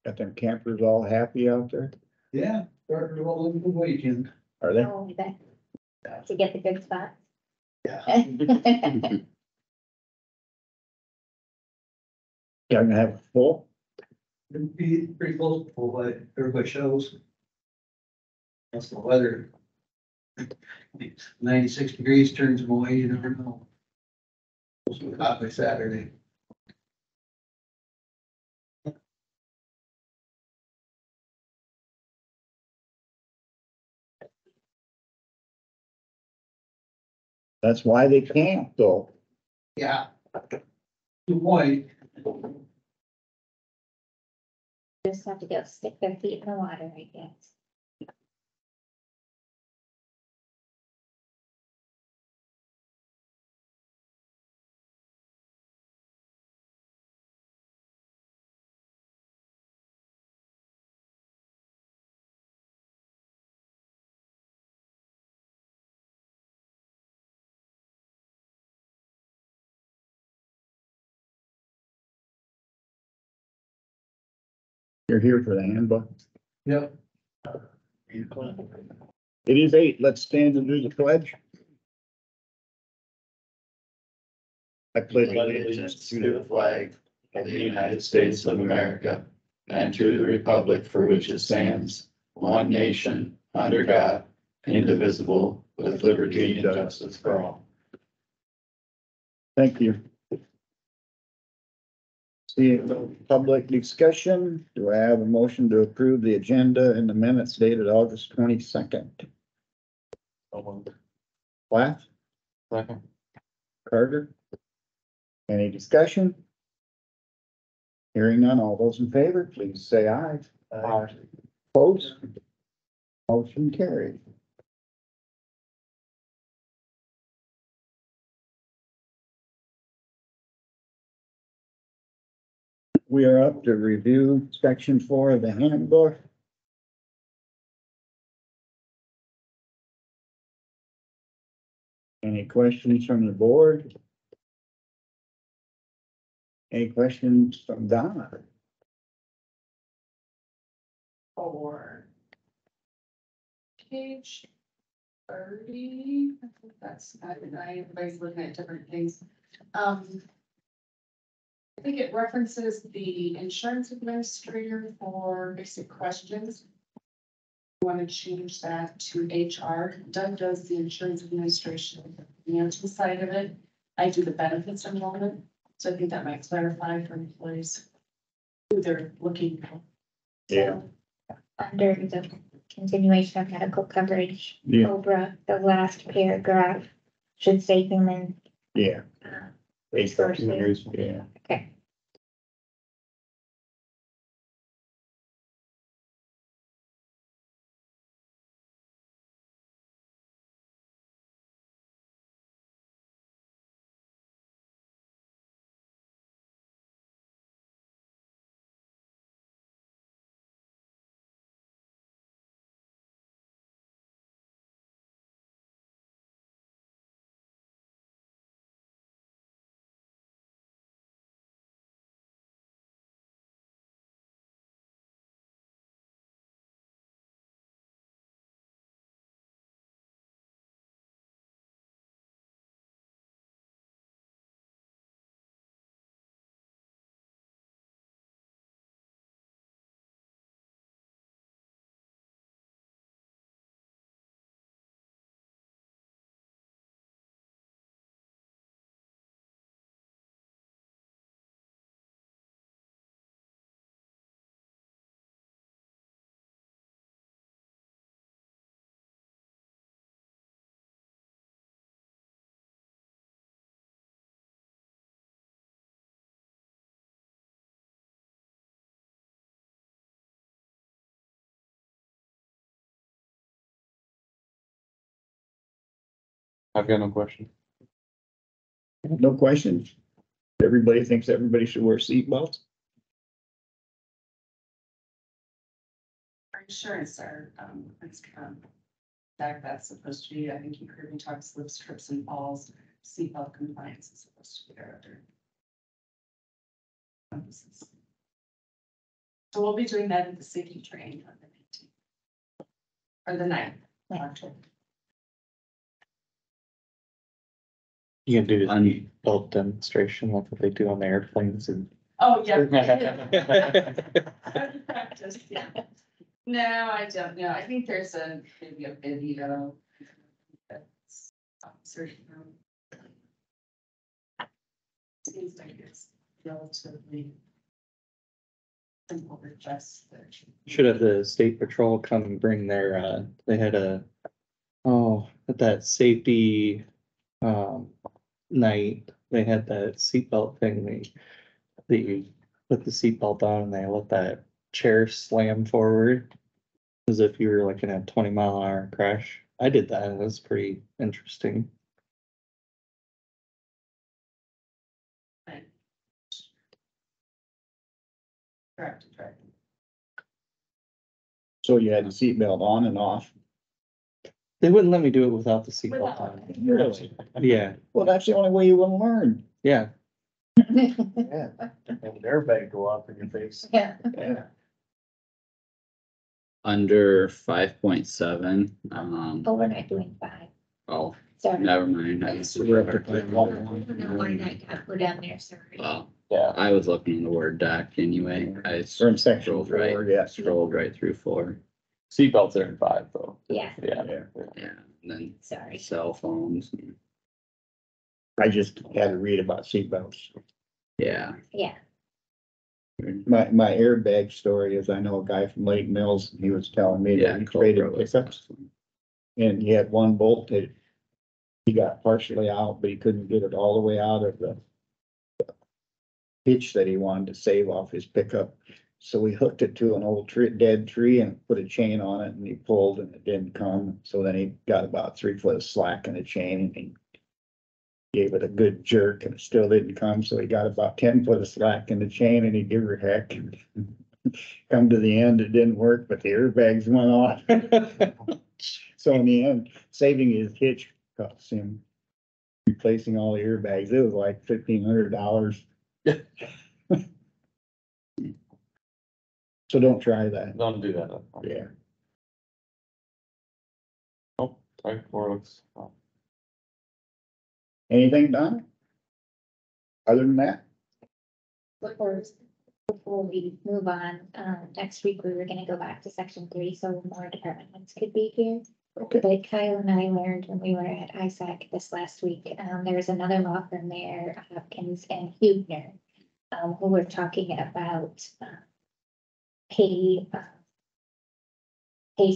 Got them campers all happy out there? Yeah, starting to roll into the weekend. Are they? Oh, to get the good spots. Yeah. You're gonna have it full? It'd be pretty close to full, but everybody shows. That's the weather. 96 degrees turns them away, you never know. Supposed to be hot by Saturday. That's why they camp though. Yeah. Good point. Just have to go stick their feet in the water, I guess. You're here for the handbook. Yep. It is 8. Let's stand and do the pledge. I pledge Allegiance to the flag of the United States of America and to the republic for which it stands, one nation, under God, indivisible, with liberty and justice for all. Thank you. Seeing no public discussion, do I have a motion to approve the agenda in the minutes dated August 22nd? Plath? Second. Carter? Any discussion? Hearing none, all those in favor, please say aye. Aye. Opposed? Motion carried. We are up to review section 4 of the handbook. Any questions from the board? Any questions from Donna? For page 30, I think that's, everybody's looking at different things. I think it references the insurance administrator for basic questions. Want to change that to HR. Doug does the insurance administration, the financial side of it. I do the benefits enrollment. So I think that might clarify for employees who they're looking for. Yeah. Under the continuation of medical coverage, Yeah. Cobra, the last paragraph should say human. Yeah. Resources. Yeah. Okay. I've got no question. No questions. Everybody thinks everybody should wear seatbelts. Our insurance are, it's that's supposed to be, I think you heard me talk slips, trips and falls, seatbelt compliance is supposed to be there. So we'll be doing that at the safety training on the 19th. Or the 9th of October. You can do a boat demonstration like what they do on the airplanes and. Oh, yeah. I've practiced, yeah. No, I don't know. I think there's maybe a video. That's searching for. Seems like it's relatively simple to just. Should have the state patrol come and bring their, they had at that safety, night, they had that seatbelt thing, they put the seatbelt on and they let that chair slam forward. As if you were like in a 20-mile-an-hour crash. I did that and it was pretty interesting. Correct. So you had the seatbelt on and off. They wouldn't let me do it without the seatbelt Without on. Really? Yeah, Well, that's the only way you will learn. yeah. Yeah, and an airbag go off in your face. Yeah. Yeah. Under 5.7, Oh, we're not doing 5. oh, Sorry. never mind. I was- We're up to I don't know why that got put down there, sorry. Well, Yeah. I was looking in the Word doc anyway. I We're in section scrolled 4, right, yes. scrolled right through 4. Seatbelts are in 5 though. Yeah, Yeah. Yeah, and then sorry. cell phones. I just had to read about seatbelts. Yeah. Yeah. My airbag story is I know a guy from Lake Mills, he was telling me Yeah. that he traded Cobra was pickups and he had one bolt that he got partially out, but he couldn't get it all the way out of the hitch that he wanted to save off his pickup. So he hooked it to an old dead tree and put a chain on it and he pulled and it didn't come. So then he got about 3 foot of slack in the chain and he gave it a good jerk and it still didn't come. So he got about 10 foot of slack in the chain and he gave her heck. Come to the end, it didn't work, but the airbags went off. So in the end, saving his hitch cost him replacing all the airbags. It was like $1,500. So don't try that. Don't do that. Yeah. Oh, right, 4 looks. Anything done? Other than that? Before we move on, next week we were gonna go back to section 3, so more department heads could be here. Okay. But Kyle and I learned when we were at ISAC this last week, there was another law firm there, Hopkins and Hubner, who were talking about pay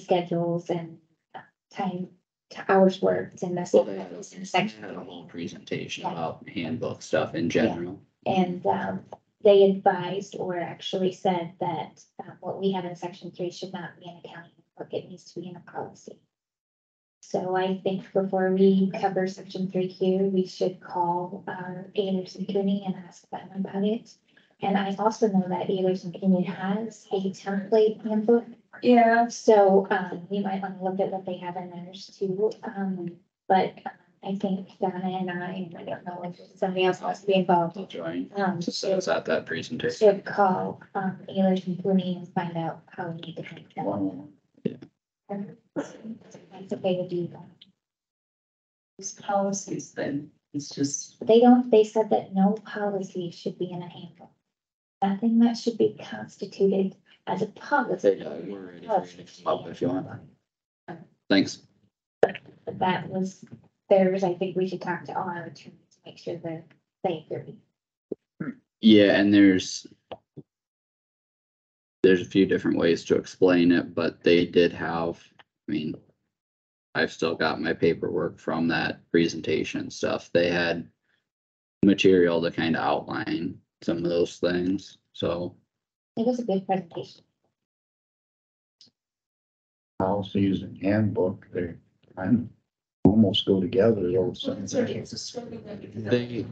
schedules and time to hours worked and this. Well, they had a whole presentation about handbook stuff in general. And they advised or actually said that what we have in section 3 should not be an accounting book, it needs to be in a policy. So I think before we cover section 3 here, we should call Ayers and Cooney and ask them about it. And I also know that Ayers and Cooney has a template handbook. Yeah. So you might want to look at what they have in theirs too. But I think Donna and I don't know if somebody else wants to be involved. I'll join. So So it's at that presentation. should call Ayers and Cooney and find out how we need to make that. That's a way to do that. These policies, then it's just. They said that no policy should be in a handbook. Nothing that should be constituted as a policy. We're ready for you to come up if you want. Thanks. But that was theirs. I think we should talk to our attorney to make sure that they agree. Yeah, and there's a few different ways to explain it, but they did have, I mean, I've still got my paperwork from that presentation stuff. They had material to kind of outline some of those things, so. It was a good presentation. Policies and handbook, they kind of almost go together. Those things. It's a struggle that we can- They-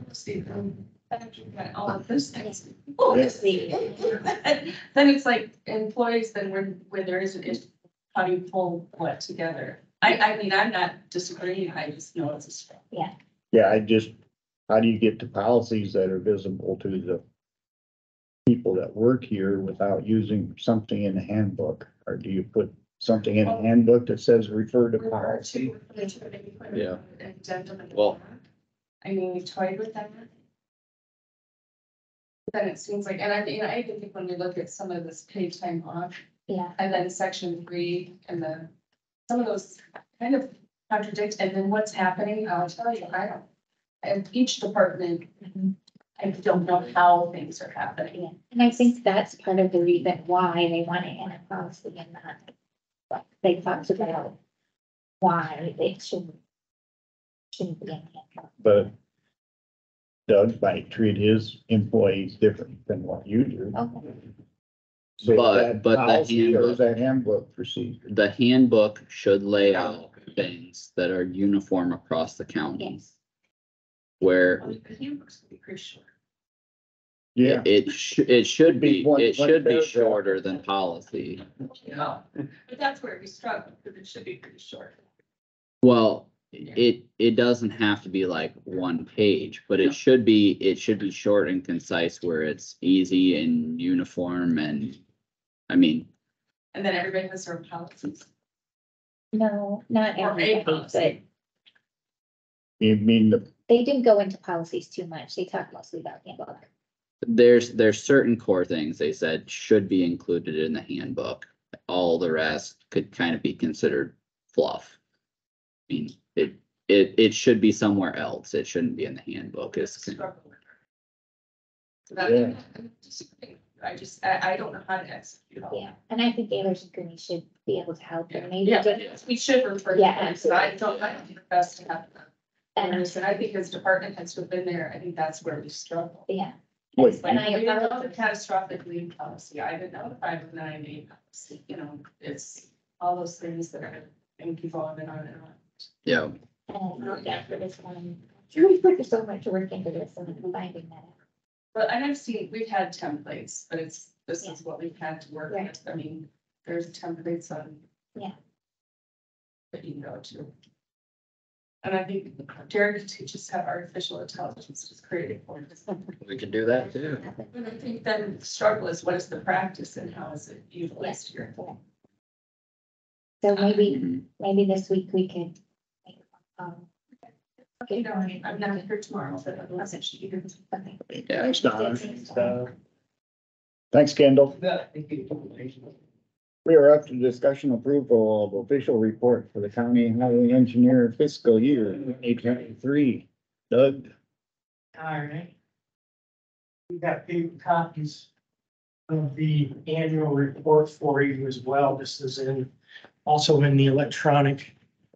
All of those things. Oh, Yes. Then it's like employees, then where there is an issue, how do you pull what together? I mean, I'm not disagreeing, I just know it's a struggle. Yeah, how do you get to policies that are visible to the people that work here without using something in the handbook? Or do you put something in the handbook that says refer to policy? Yeah. Well. Well- I mean, we've toyed with that. Then it seems like, and I even think when we look at some of this paid time off, Yeah, and then section 3, and then some of those kind of contradict, and then what's happening, I'll tell you, I don't. And each department, mhm, I don't know how things are happening. yeah, and I think that's part of the reason why they want it in a policy and not. Like, they talked about why they shouldn't be in handbook. But Doug might treat his employees different than what you do. Okay, So is But- that but the policy or handbook- is that handbook procedure? The handbook should lay out things that are uniform across the county, yes, where Well, the handbooks will be pretty short. Yeah, it should be, One- it one should be paragraph. shorter than policy. Yeah, but that's where we struggle, because it should be pretty short. Well, it doesn't have to be like one page, but it should be short and concise where it's easy and uniform and, I mean, And then everybody has their own policies. no, not Or a everybody, but policy. you mean the, they didn't go into policies too much, they talked mostly about handbook. there's certain core things they said should be included in the handbook. All the rest could kind of be considered fluff. I mean, it should be somewhere else. It shouldn't be in the handbook. It's, Struggle with it. Yeah. I don't know how to execute all Yeah, that. and I think Ayers and Cooney should be able to help, and maybe Yeah, just, we should refer. to Yeah, them, so I don't, I think the best to have them. and, And I think as department heads who have been there, I think that's where we struggle. yeah. Wait. It's like, And I we didn't know the apologize. catastrophic leave policy, I didn't know the 509A policy, you know, it's all those things that are, and keep on and on and on. yeah, And after this one, we put so much work into this and finding that out. But, and I've seen, we've had templates, but this is what we've had to work Right. with, I mean, there's templates on. Yeah. That you can go to. And I think Derek could teach us how artificial intelligence is created for us. we can do that too. But I think then the struggle is what is the practice and how is it utilized here? So maybe, Mhm. maybe this week we could. You know, I'm not here tomorrow, but I wasn't she here. Okay. Yeah. Thanks, Donna. So, Thanks, Kendall. Thank you. We are up to discussion approval of official report for the county highway engineer fiscal year 2023. Doug, all right. We got paper copies of the annual report for you as well. This is also in the electronic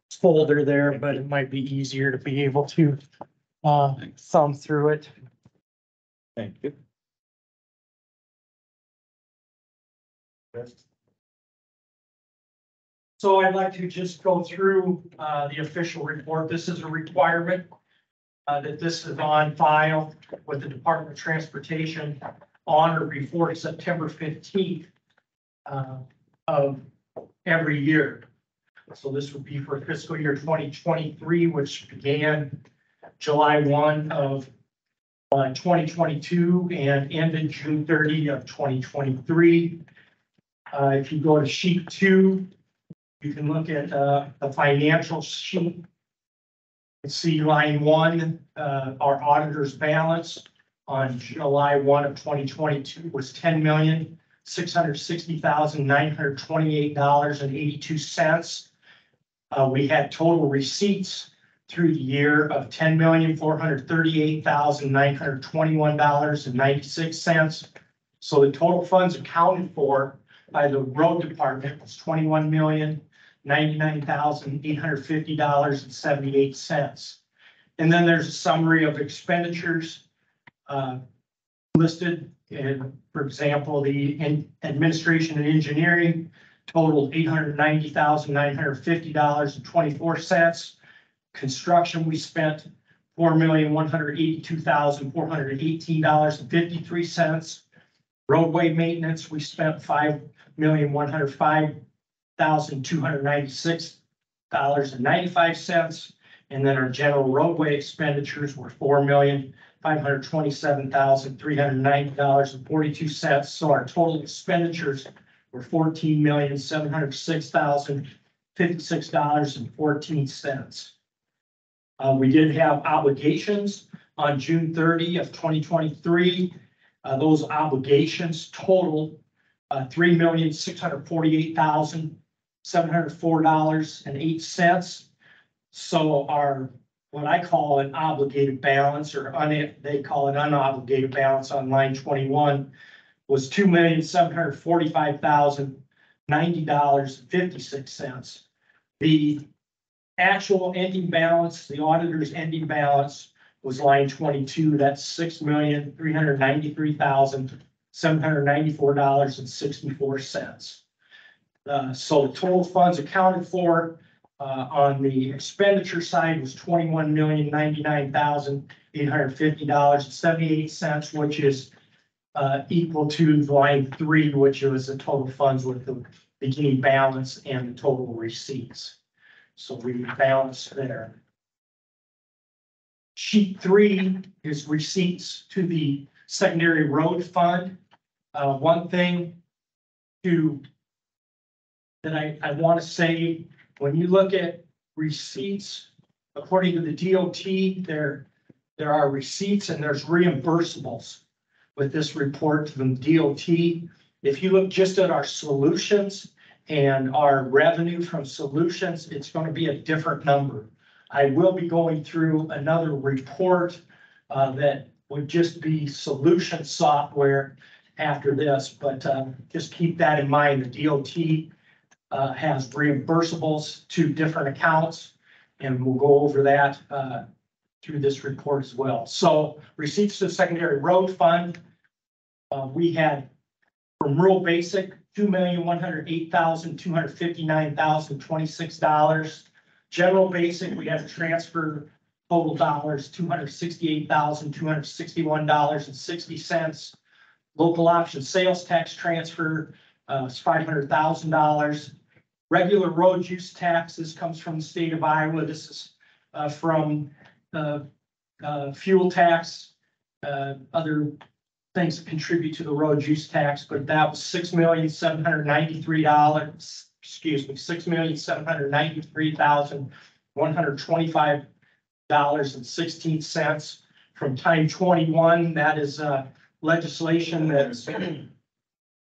folder there, but it might be easier to be able to thumb through it. Thank you. So I'd like to just go through the official report. This is a requirement that this is on file with the Department of Transportation on or before September 15th of every year. So this would be for fiscal year 2023, which began July 1 of 2022 and ended June 30 of 2023. If you go to sheet 2, you can look at the financial sheet. You see line 1, our auditor's balance on July 1 of 2022 was $10,660,928.82. We had total receipts through the year of $10,438,921.96. So the total funds accounted for by the road department was $21,099,850.78. And then there's a summary of expenditures listed. And for example, the administration and engineering totaled $890,950.24. Construction, we spent $4,182,418.53. Roadway maintenance, we spent $5,105,296.95. And then our general roadway expenditures were $4,000,000 $527,390.42. So our total expenditures were $14,706,056.14. We did have obligations on June 30 of 2023. Those obligations totaled $3,648,704.08. So our, what I call an obligated balance, or they call it unobligated balance on line 21, was $2,745,090.56. The actual ending balance, the auditor's ending balance, was line 22. That's $6,393,794.64. So the total funds accounted for on the expenditure side was $21,099,850.78, which is equal to line 3, which was the total funds with the beginning balance and the total receipts. So we balanced there. Sheet 3 is receipts to the secondary road fund. One thing that I want to say, when you look at receipts, according to the DOT, there are receipts and there's reimbursables with this report from DOT. If you look just at our solutions and our revenue from solutions, it's going to be a different number. I will be going through another report that would just be solution software after this, but just keep that in mind. The DOT has reimbursables to different accounts, and we'll go over that through this report as well. So receipts to the secondary road fund, we had from rural basic, $2,108,259,026. General basic, we had a transfer total dollars, $268,261.60. Local option sales tax transfer is $500,000. Regular road use taxes comes from the state of Iowa. This is from fuel tax, other things that contribute to the road use tax, but that was $6,793,125.16. From time 21, that is legislation that's getting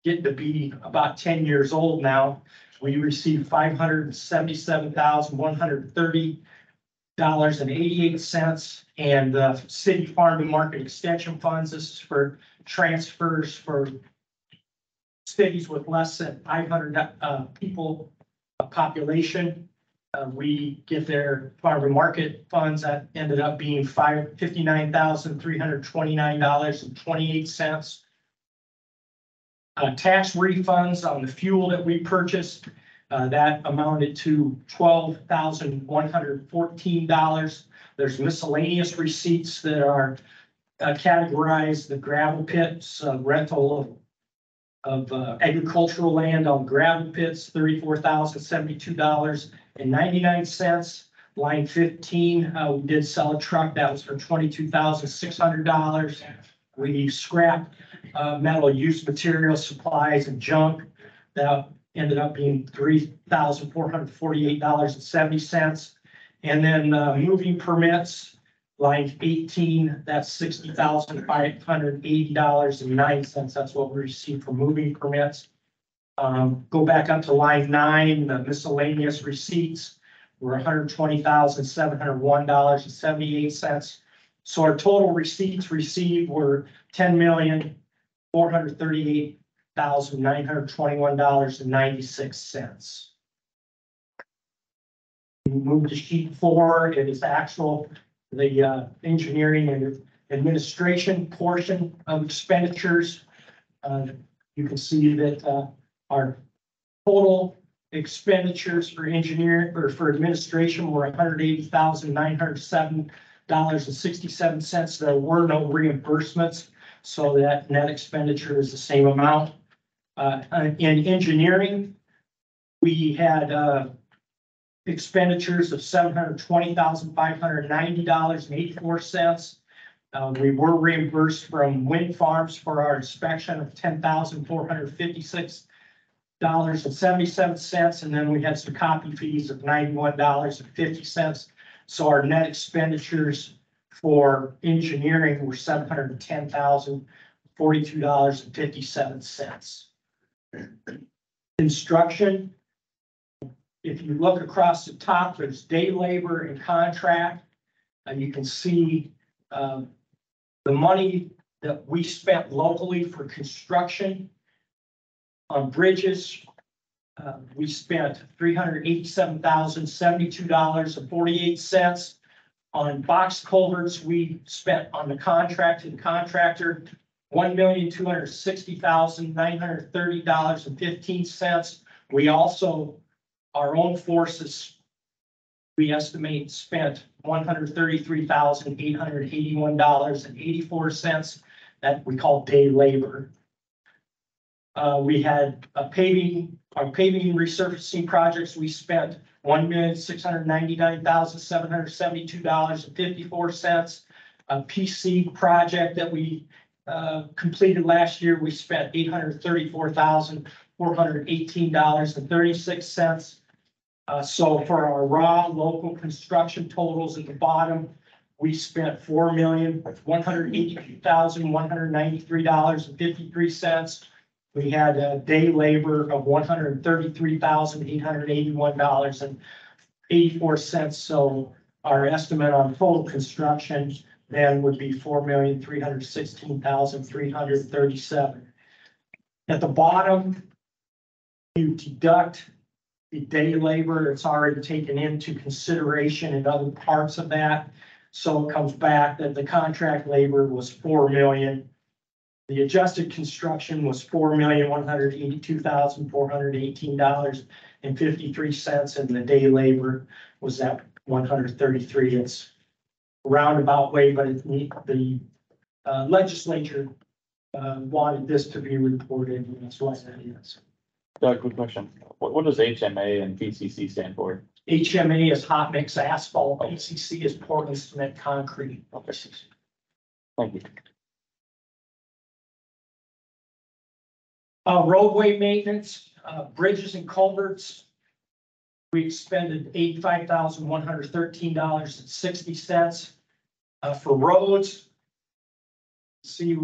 to be about 10 years old now. We received $577,130.88, and city farm and market extension funds. This is for transfers for cities with less than 500 people population. We get their farm and market funds that ended up being $59,329.28. Tax refunds on the fuel that we purchased, that amounted to $12,114. There's miscellaneous receipts that are categorized: the gravel pits, rental of agricultural land on gravel pits, $34,072.99. Line 15, we did sell a truck that was for $22,600. We scrapped metal used materials, supplies, and junk. That ended up being $3,448.70. And then moving permits, line 18, that's $60,580.09. That's what we received for moving permits. Go back up to line 9, the miscellaneous receipts were $120,701.78. So our total receipts received were $10,438,921.96. We move to sheet 4. It is the engineering and administration portion of expenditures. You can see that our total expenditures for engineering or for administration were $180,907.67. There were no reimbursements, so that net expenditure is the same amount. In engineering, we had expenditures of $720,590.84. We were reimbursed from wind farms for our inspection of $10,456.77, and then we had some copy fees of $91.50. So our net expenditures for engineering were $710,042.57. Construction, if you look across the top, there's day labor and contract, and you can see the money that we spent locally for construction on bridges. We spent $387,072.48. On box culverts, we spent on the contract to the contractor $1,260,930.15. We also, our own forces, we estimate spent $133,881.84. That we call day labor. We had a paving and resurfacing projects. We spent $1,699,772.54. A PC project that we completed last year, we spent $834,418.36. So for our raw local construction totals at the bottom, we spent $4,182,193.53. We had a day labor of $133,881.84. So our estimate on total construction then would be $4,316,337. At the bottom, you deduct the day labor. It's already taken into consideration in other parts of that. So it comes back that the contract labor was $4 million. The adjusted construction was $4,182,418.53, and the day labor was at $133. It's a roundabout way, but the legislature wanted this to be reported, and that's why that is. Doug, quick question. What does HMA and PCC stand for? HMA is hot mix asphalt. PCC is Portland cement concrete. Okay. Thank you. Roadway maintenance, bridges and culverts. We expended $85,113.60. For roads, see,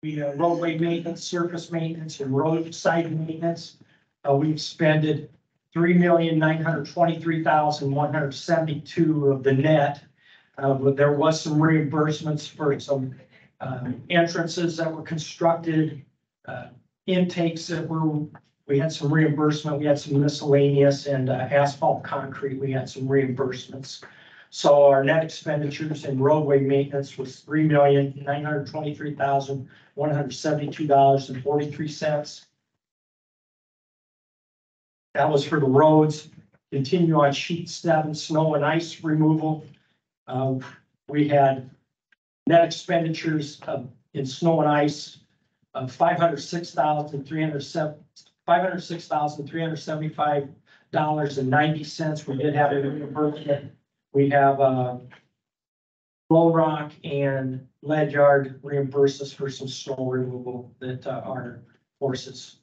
we roadway maintenance, surface maintenance, and roadside maintenance. We expended $3,923,172 of the net. But there was some reimbursements for some entrances that were constructed, intakes that we had some reimbursement, we had some miscellaneous, and asphalt concrete, we had some reimbursements. So our net expenditures in roadway maintenance was $3,923,172.43. That was for the roads. Continue on sheet 7, snow and ice removal. We had net expenditures in snow and ice of $506,375.90. We did have a reimbursement. We have Blow Rock and Lead Yard reimburse us for some snow removal that our forces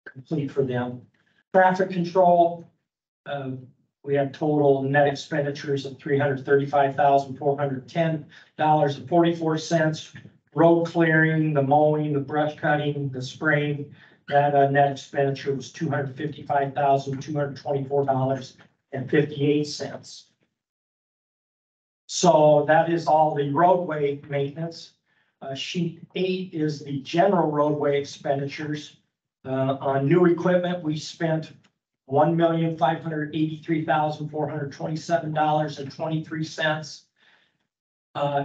complete for them. Traffic control, we have total net expenditures of $335,410.44. Road clearing, the mowing, the brush cutting, the spraying, that net expenditure was $255,224.58. So that is all the roadway maintenance. Sheet 8 is the general roadway expenditures. On new equipment, we spent $1,583,427.23.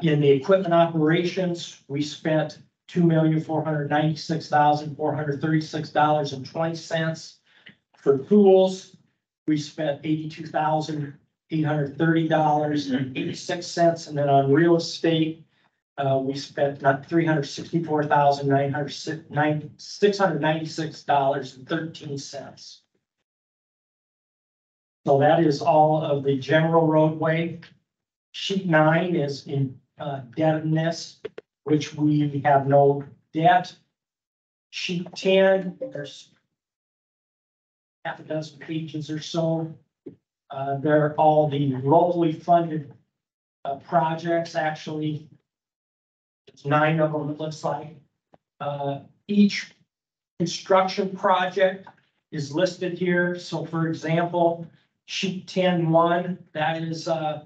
In the equipment operations, we spent $2,496,436.20. For tools, we spent $82,830.86. And then on real estate, we spent $364,696.13. So that is all of the general roadway. Sheet 9 is in indebtedness, which we have no debt. Sheet 10, there's half a dozen pages or so. They're all the locally funded projects. Actually, it's 9 of them, it looks like. Each construction project is listed here. So for example, sheet 10-1, that is the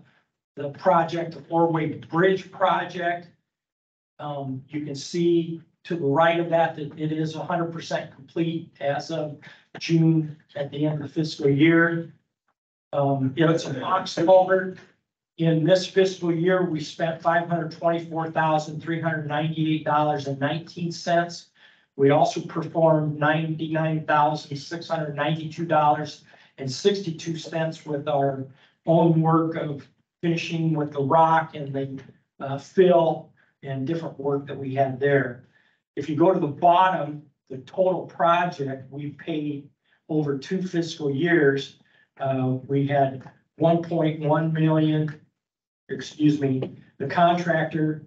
project, the four-way bridge project. You can see to the right of that it is 100% complete as of June at the end of the fiscal year. It's a box culvert. In this fiscal year, we spent $524,398.19. We also performed $99,692.62 with our own work of finishing with the rock and the fill and different work that we had there. If you go to the bottom, the total project we paid over 2 fiscal years, we had 1.1 million, excuse me, the contractor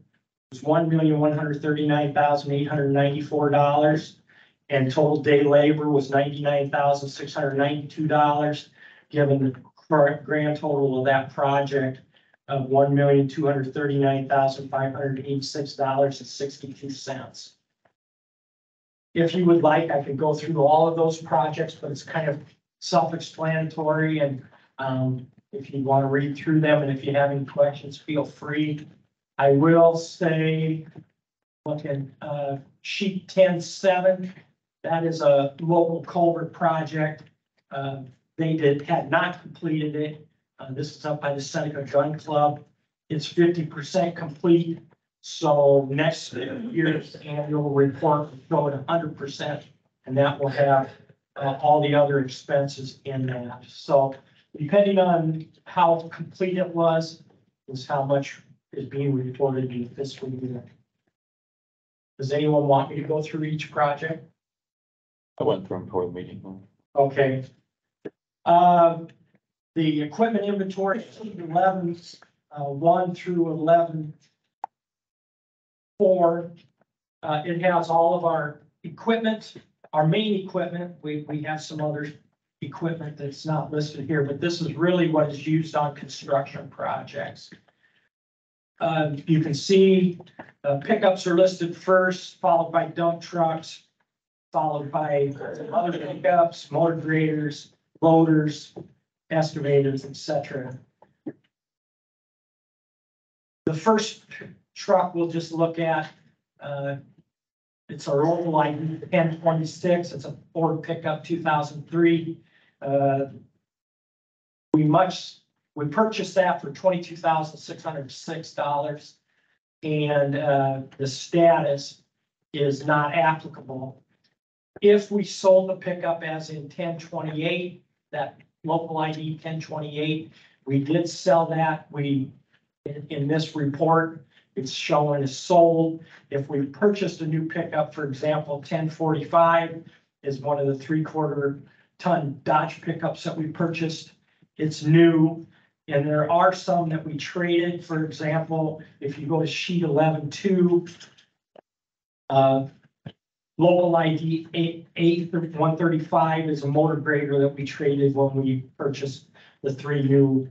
was $1,139,894, and total day labor was $99,692, giving the current grand total of that project of $1,239,586.62. If you would like, I could go through all of those projects, but it's kind of self-explanatory, and if you want to read through them, and if you have any questions, feel free. I will say, look at sheet 10-7. That is a local culvert project. They had not completed it. This is up by the Seneca Gun Club. It's 50% complete. So next year's annual report will go at 100%, and that will have all the other expenses in that. So depending on how complete it was, is how much is being reported in the fiscal year. Does anyone want me to go through each project? I went through them before the meeting. Okay. The equipment inventory, 11, 1 through 11.4. It has all of our equipment, our main equipment. We have some other equipment that's not listed here, but this is really what is used on construction projects. You can see pickups are listed first, followed by dump trucks, followed by other pickups, motor graders, loaders, excavators, etc. The first truck we'll just look at, it's our old ID 1026. It's a Ford pickup 2003. We purchased that for $22,606, and the status is not applicable. If we sold the pickup as in 1028, that local ID 1028, we did sell that. In this report, it's showing as sold. If we purchased a new pickup, for example, 1045 is one of the 3/4 ton Dodge pickups that we purchased. It's new, and there are some that we traded. For example, if you go to sheet 11.2, local ID 135 is a motor grader that we traded when we purchased the 3 new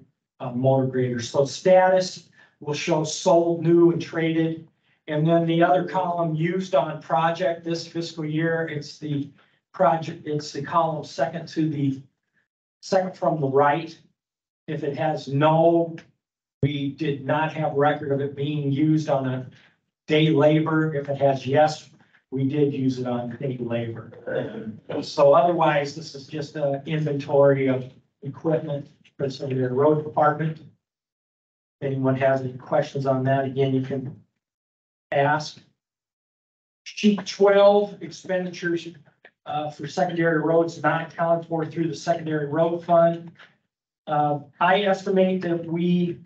motor graders. So status will show sold, new, and traded. And then the other column used on project this fiscal year, it's the project, it's the column second from the right. If it has no, we did not have record of it being used on a day labor. If it has yes, we did use it on day labor. So otherwise, this is just an inventory of equipment for the Secondary Road Department. If anyone has any questions on that, again, you can ask. Sheet 12, expenditures for secondary roads not accounted for through the Secondary Road Fund. I estimate that we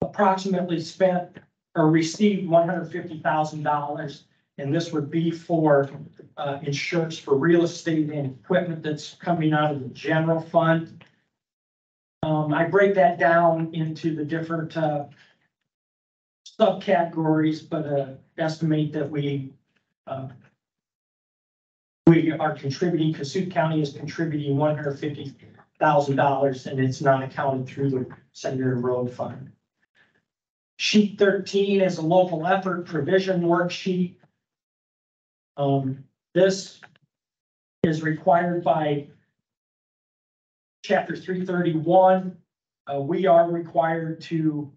approximately spent or received $150,000, and this would be for insurance for real estate and equipment that's coming out of the general fund. I break that down into the different, subcategories, but, estimate that we are contributing, Kossuth County is contributing $150,000, and it's not accounted through the secondary road fund. Sheet 13 is a local effort provision worksheet. This is required by Chapter 331. We are required to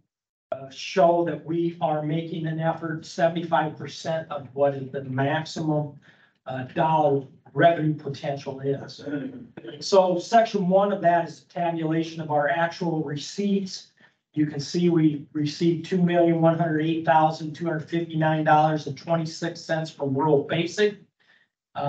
show that we are making an effort. 75% of what is the maximum dollar revenue potential is. So section 1 of that is a tabulation of our actual receipts. You can see we received $2,108,259.26 from rural basic.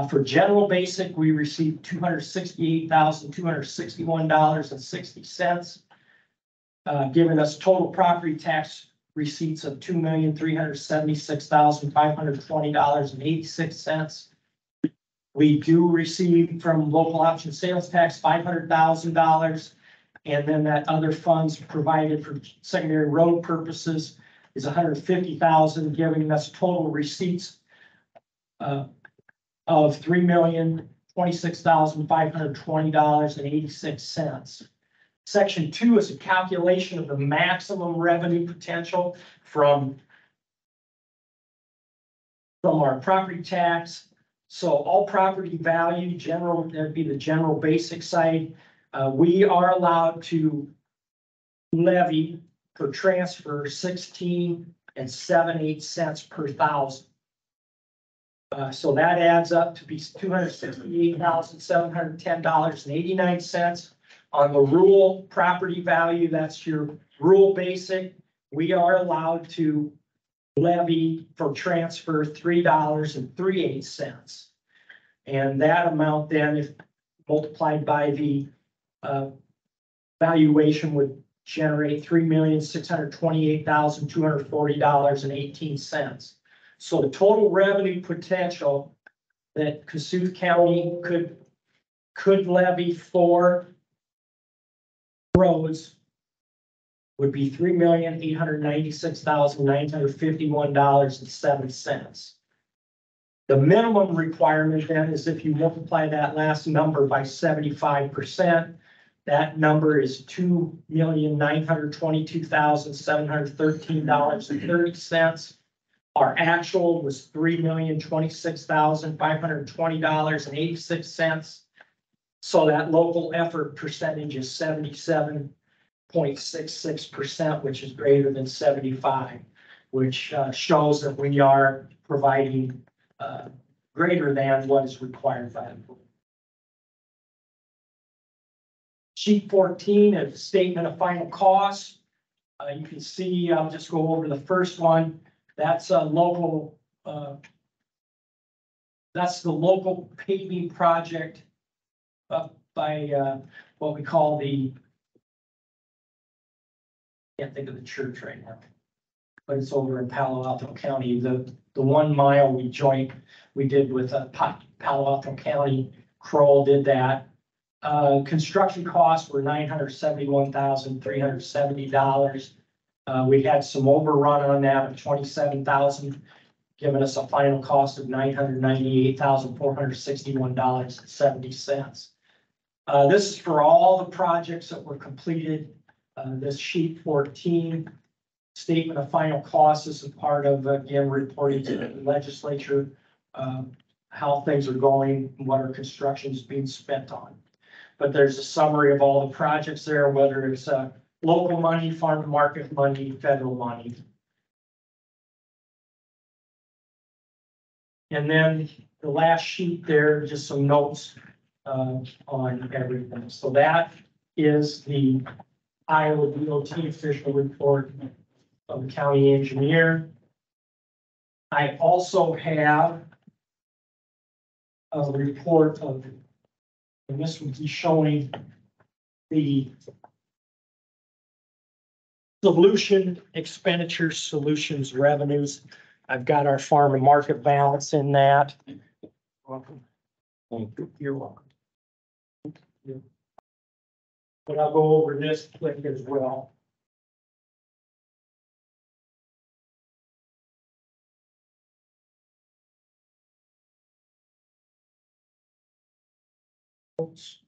For general basic, we received $268,261.60, giving us total property tax receipts of $2,376,520.86. We do receive from local option sales tax $500,000. And then that other funds provided for secondary road purposes is $150,000, giving us total receipts of $3,026,520.86. Section 2 is a calculation of the maximum revenue potential from our property tax. So all property value, general, that'd be the general basic side. We are allowed to levy per transfer 16 7/8 cents per thousand. So that adds up to be $268,710.89. On the rural property value, that's your rural basic, we are allowed to levy for transfer $3.38. And that amount then, if multiplied by the valuation, would generate $3,628,240.18. So the total revenue potential that Kossuth County could levy for roads would be $3,896,951.07. The minimum requirement then is if you multiply that last number by 75%, that number is $2,922,713.30. Our actual was $3,026,520.86. So that local effort percentage is 77.66%, which is greater than 75, which shows that we are providing greater than what is required by the board. Sheet 14 is a statement of final costs. You can see, I'll just go over the first one. That's a local, that's the local paving project up by what we call the, can't think of the church right now, but it's over in Palo Alto County. The 1 mile we did with Palo Alto County. Kroll did that. Construction costs were $971,370. We had some overrun on that of $27,000, giving us a final cost of $998,461.70. This is for all the projects that were completed. This sheet 14 statement of final costs is a part of, again, reporting to the legislature how things are going, what our construction is being spent on. But there's a summary of all the projects there, whether it's local money, farm to market money, federal money. And then the last sheet there, just some notes on everything. So that is the Iowa DOT official report of the county engineer. I also have a report of, and this would be showing the solution expenditures, solutions revenues. I've got our farm and market balance in that. Welcome. You're welcome. but I'll go over this quick as well. Oops.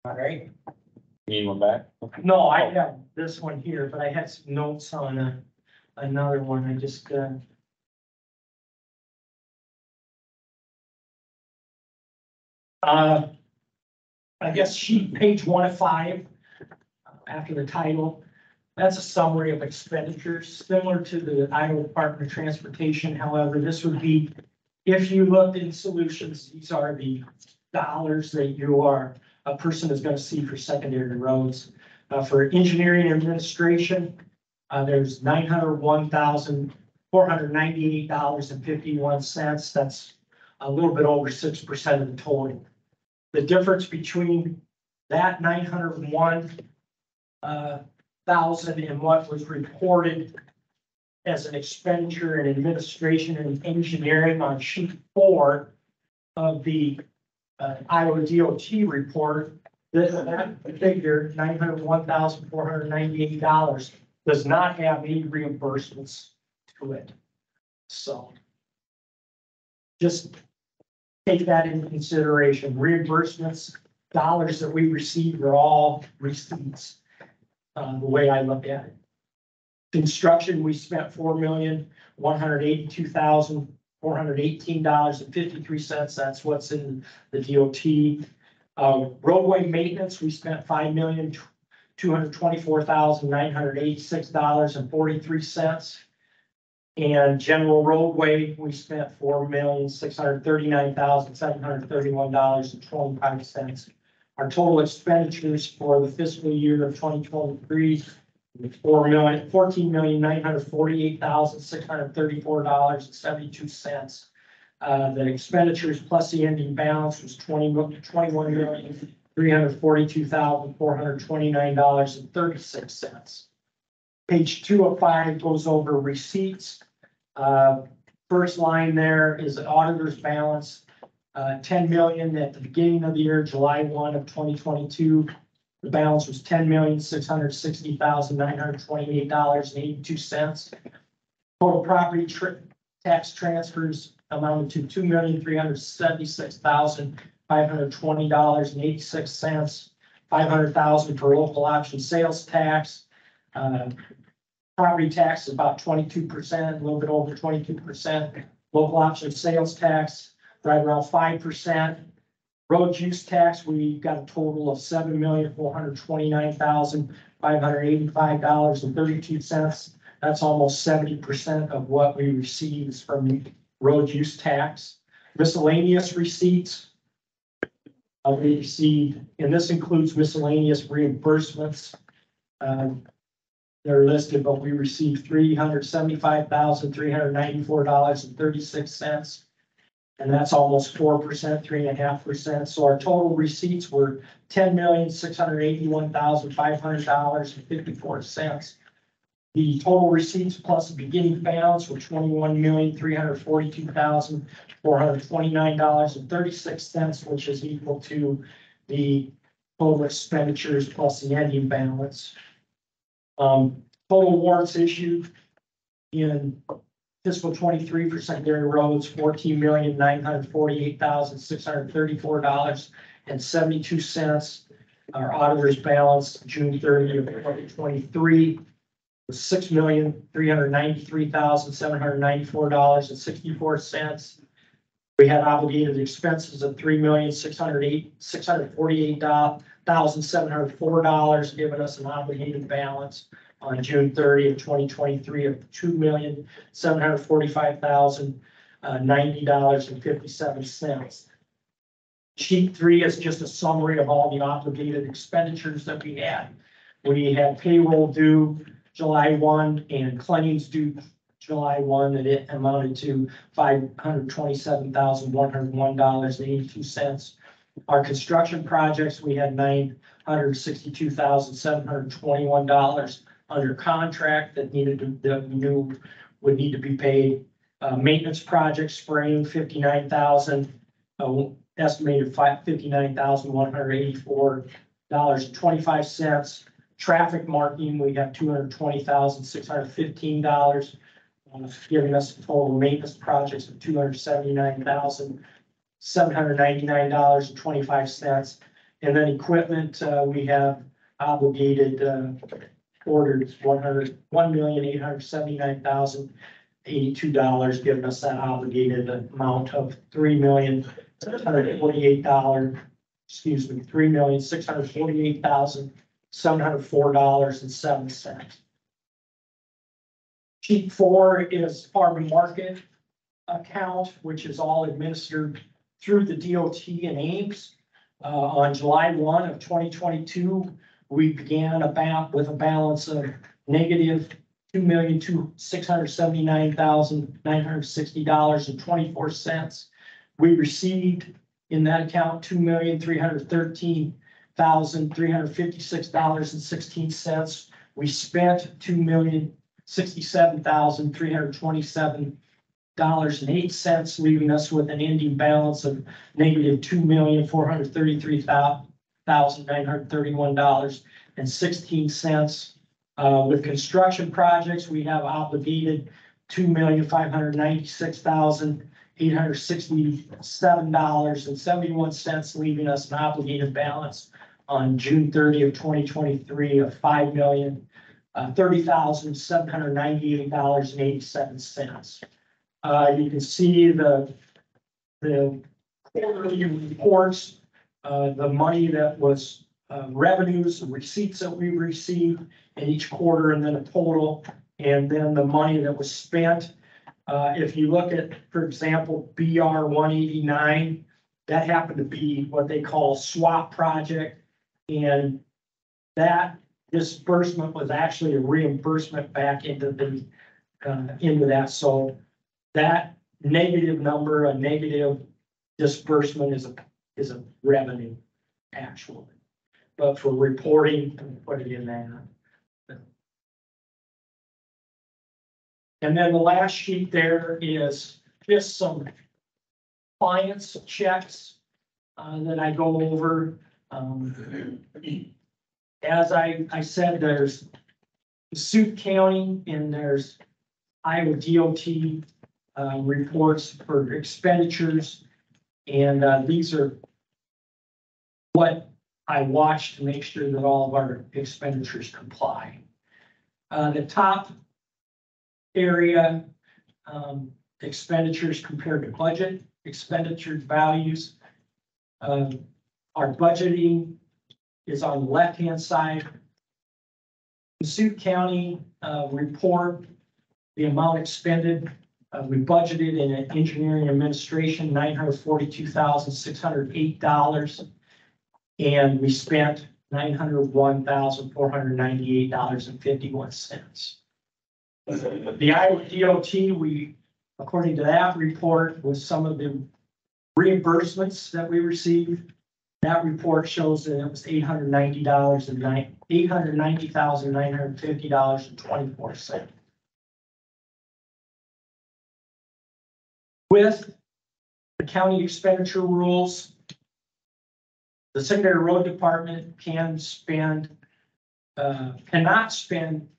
All right. Need one back? No, I have this one here, but I had some notes on another one. I just, I guess sheet page 1 of 5, after the title. That's a summary of expenditures similar to the Iowa Department of Transportation. However, this would be, if you looked in solutions, these are the dollars that a person is going to see for secondary roads. For engineering and administration, there's $901,498.51. That's a little bit over 6% of the total. The difference between that 901,000 and what was reported as an expenditure in administration and engineering on sheet 4 of the Iowa DOT report, that figure, $901,498, does not have any reimbursements to it. So just take that into consideration. Reimbursements, dollars that we receive are all receipts, the way I look at it. Construction, we spent $4,182,418.53. That's what's in the DOT. Roadway maintenance, we spent $5,224,986.43. And general roadway, we spent $4,639,731.25. Our total expenditures for the fiscal year of 2023, $14,948,634.72. The expenditures plus the ending balance was $21,342,429.36. Page 2 of 5 goes over receipts. First line there is the auditor's balance, 10 million at the beginning of the year, July 1 of 2022. The balance was $10,660,928.82. Total property tax transfers amounted to $2,376,520.86. $500,000 for local option sales tax. Property tax is about 22%, a little bit over 22%. Local option sales tax, right around 5%. Road use tax, we got a total of $7,429,585.32. That's almost 70% of what we receive from road use tax. Miscellaneous receipts, we received, and this includes miscellaneous reimbursements. They're listed, but we received $375,394.36. And that's almost 4%, 3.5%. So our total receipts were $10,681,500.54. The total receipts plus the beginning balance were $21,342,429.36, which is equal to the total expenditures plus the ending balance. Total warrants issued in fiscal 23 for secondary roads, $14,948,634.72. Our auditor's balance, June 30 of 2023, was $6,393,794.64. We had obligated expenses of $3,648,704, giving us an obligated balance on June 30 of 2023 of $2,745,090.57. Sheet 3 is just a summary of all the obligated expenditures that we had. We had payroll due July 1 and claims due July 1 that it amounted to $527,101.82. Our construction projects, we had $962,721 under contract that that we knew would need to be paid. Maintenance projects, spraying, 59,000, estimated $59,184.25. Traffic marking, we have $220,615, giving us a total maintenance projects of $279,799.25. And then equipment, we have obligated, ordered $1,879,082, giving us that obligated amount of $3,648,704.07. Sheet 4 is farm market account, which is all administered through the DOT and Ames. On July 1 of 2022, we began with a balance of negative $2,679,960.24. We received in that account $2,313,356.16. We spent $2,067,327.08, leaving us with an ending balance of negative $2,433,931.16. With construction projects, we have obligated $2,596,867.71, leaving us an obligated balance on June 30 of 2023 of $5,030,798.87. You can see the quarterly reports, the money that was revenues, receipts that we received in each quarter, and then a total, and then the money that was spent. If you look at, for example, BR 189, that happened to be what they call a swap project, and that disbursement was actually a reimbursement back into that. So that negative number, a negative disbursement is a revenue actually. But for reporting, put it in there. And then the last sheet there is just some clients checks that I go over. As I said, there's Kossuth County and there's Iowa DOT reports for expenditures. And these are what I watch to make sure that all of our expenditures comply. The top area, expenditures compared to budget, expenditure values. Our budgeting is on the left-hand side. Kossuth County report, the amount expended. We budgeted in engineering administration, $942,608. And we spent $901,498.51. The Iowa DOT, according to that report, was some of the reimbursements that we received. That report shows that it was $890,950.24. With the county expenditure rules, the secondary road department cannot spend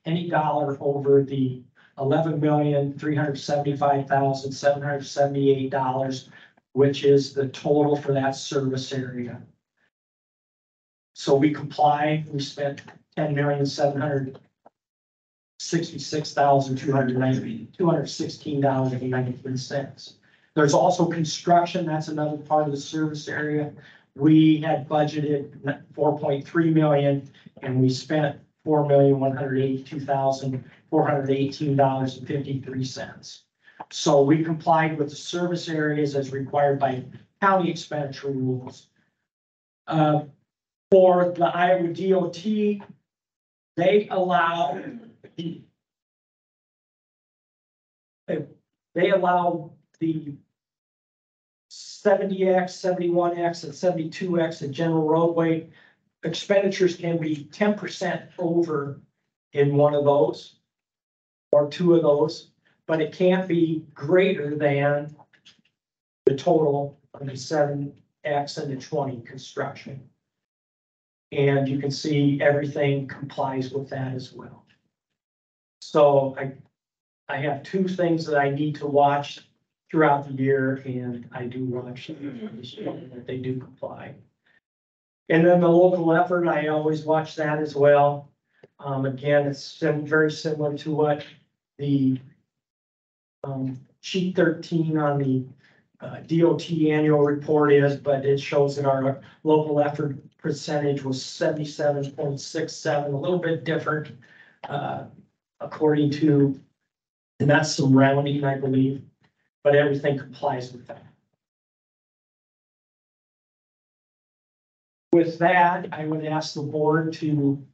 any dollar over the $11,375,778, which is the total for that service area. So we comply. We spent $10,766,216.93. There's also construction. That's another part of the service area. We had budgeted $4.3 million and we spent $4,182,418.53. So we complied with the service areas as required by county expenditure rules. For the Iowa DOT, they allow the 70X, 71X, and 72X in general roadway. Expenditures can be 10% over in one of those or two of those, but it can't be greater than the total of the 7X and the 20 construction. And you can see everything complies with that as well. So I have two things that I need to watch throughout the year, and I do watch that they do comply. And then the local effort, I always watch that as well. Again, it's very similar to what the sheet 13 on the DOT annual report is, but it shows that our local effort percentage was 77.67, a little bit different according to, and that's some rounding, I believe, but everything complies with that. With that, I would ask the board to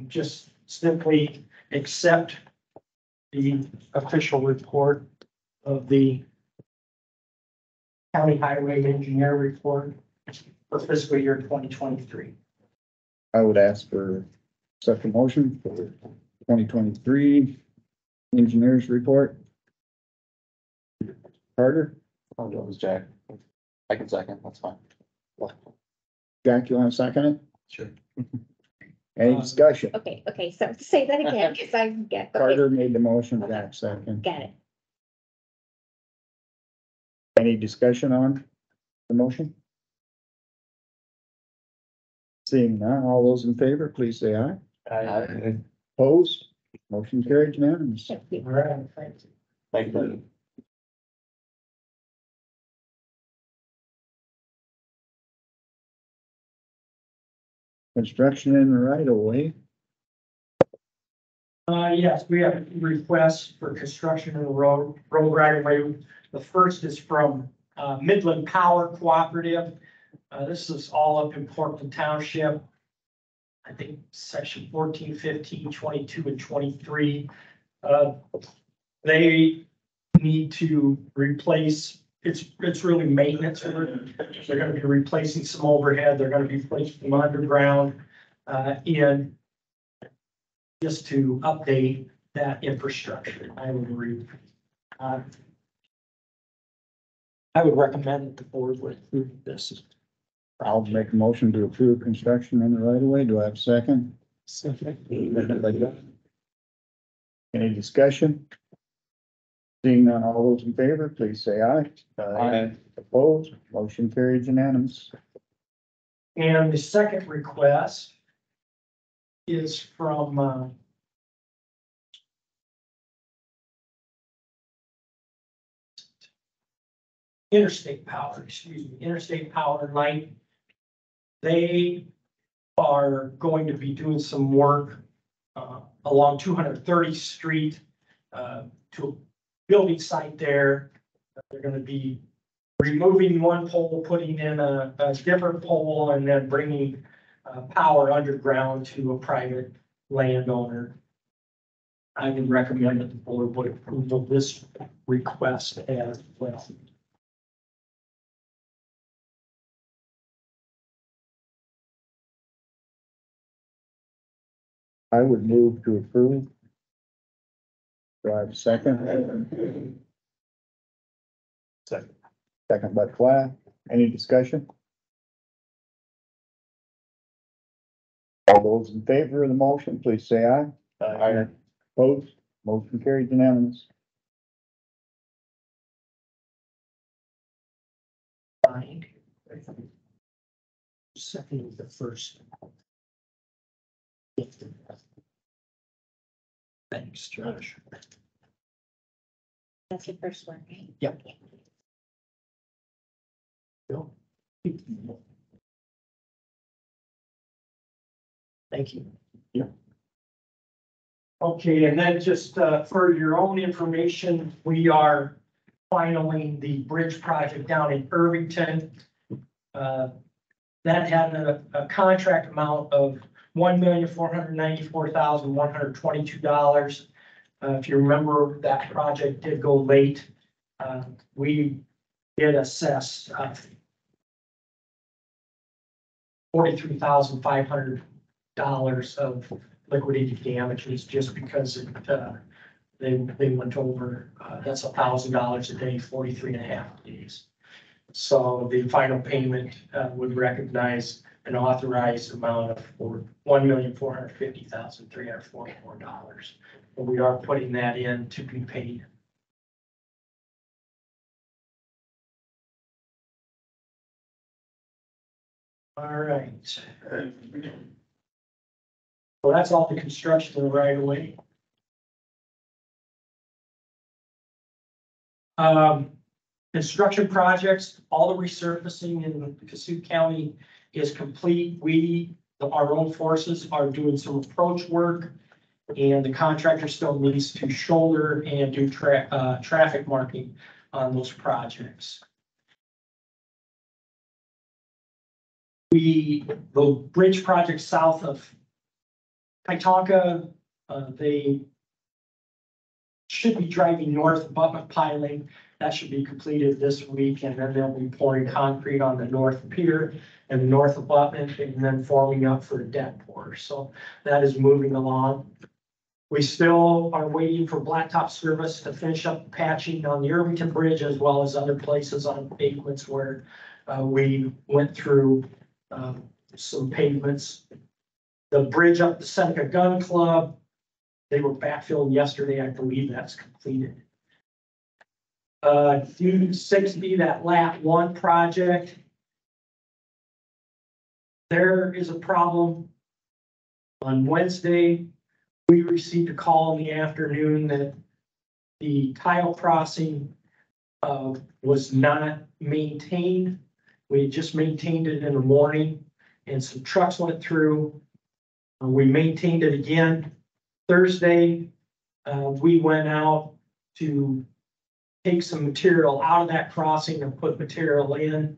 just simply accept the official report of the County Highway Engineer Report for fiscal year 2023. I would ask for such a motion for 2023 engineers report. Carter, Oh, that was Jack. I can second, that's fine. Jack, you want to second it? Sure. Any discussion? Okay, so say that again, because I get, okay, Carter made the motion, Jack second. got it. Any discussion on the motion? Seeing none, all those in favor, please say aye. Opposed? Motion carried unanimous. Thank you. All right, thank you. Thank you. Construction in the right of way. Yes, we have requests for construction in the road right of way. The first is from Midland Power Cooperative. This is all up in Portland Township. I think section 14, 15, 22, and 23. They need to replace, it's really maintenance. They're gonna be replacing some overhead. They're gonna be placing them underground, and just to update that infrastructure. I would recommend that the board would approve this. I'll make a motion to approve construction in the right of way. Do I have a second? Any discussion? Seeing none, all those in favor, please say aye. Aye. Opposed? Motion carried unanimous. And the second request is from Interstate Power, Interstate Power and Light. They are going to be doing some work along 230th Street to a building site there. They're going to be removing one pole, putting in a different pole, and then bringing power underground to a private landowner. I would recommend that the board would approve of this request as well. I would move to approve. Do I have a second? Second. Second by Flack. Any discussion? All those in favor of the motion, please say aye. Aye. Opposed? Motion carried unanimous. Second is the first. Thanks, Josh. That's your first one, right? Yep. Thank you. Yeah. Okay, and then just for your own information, we are finaling the bridge project down in Irvington. That had a contract amount of $1,494,122. If you remember, that project did go late. We did assess $43,500 of liquidated damages just because they went over, that's $1,000 a day, 43.5 days. So the final payment would recognize an authorized amount of $1,450,344. And we are putting that in to be paid. All right. Well, that's all the construction of the right of way. Construction projects, all the resurfacing in Kossuth County is complete. Our own forces are doing some approach work, and the contractor still needs to shoulder and do traffic marking on those projects. The bridge project south of Kaitonka, they should be driving north abutment piling. That should be completed this week, and then they'll be pouring concrete on the north pier and the north abutment, and then forming up for a deck pour. So that is moving along. We still are waiting for blacktop service to finish up patching on the Irvington Bridge, as well as other places on pavements where we went through some pavements. The bridge up the Seneca Gun Club, they were backfilled yesterday. I believe that's completed. U60, that Lat 1 project. There is a problem. On Wednesday, we received a call in the afternoon that the tile crossing was not maintained. We had just maintained it in the morning, and some trucks went through. We maintained it again. Thursday, we went out to take some material out of that crossing and put material in.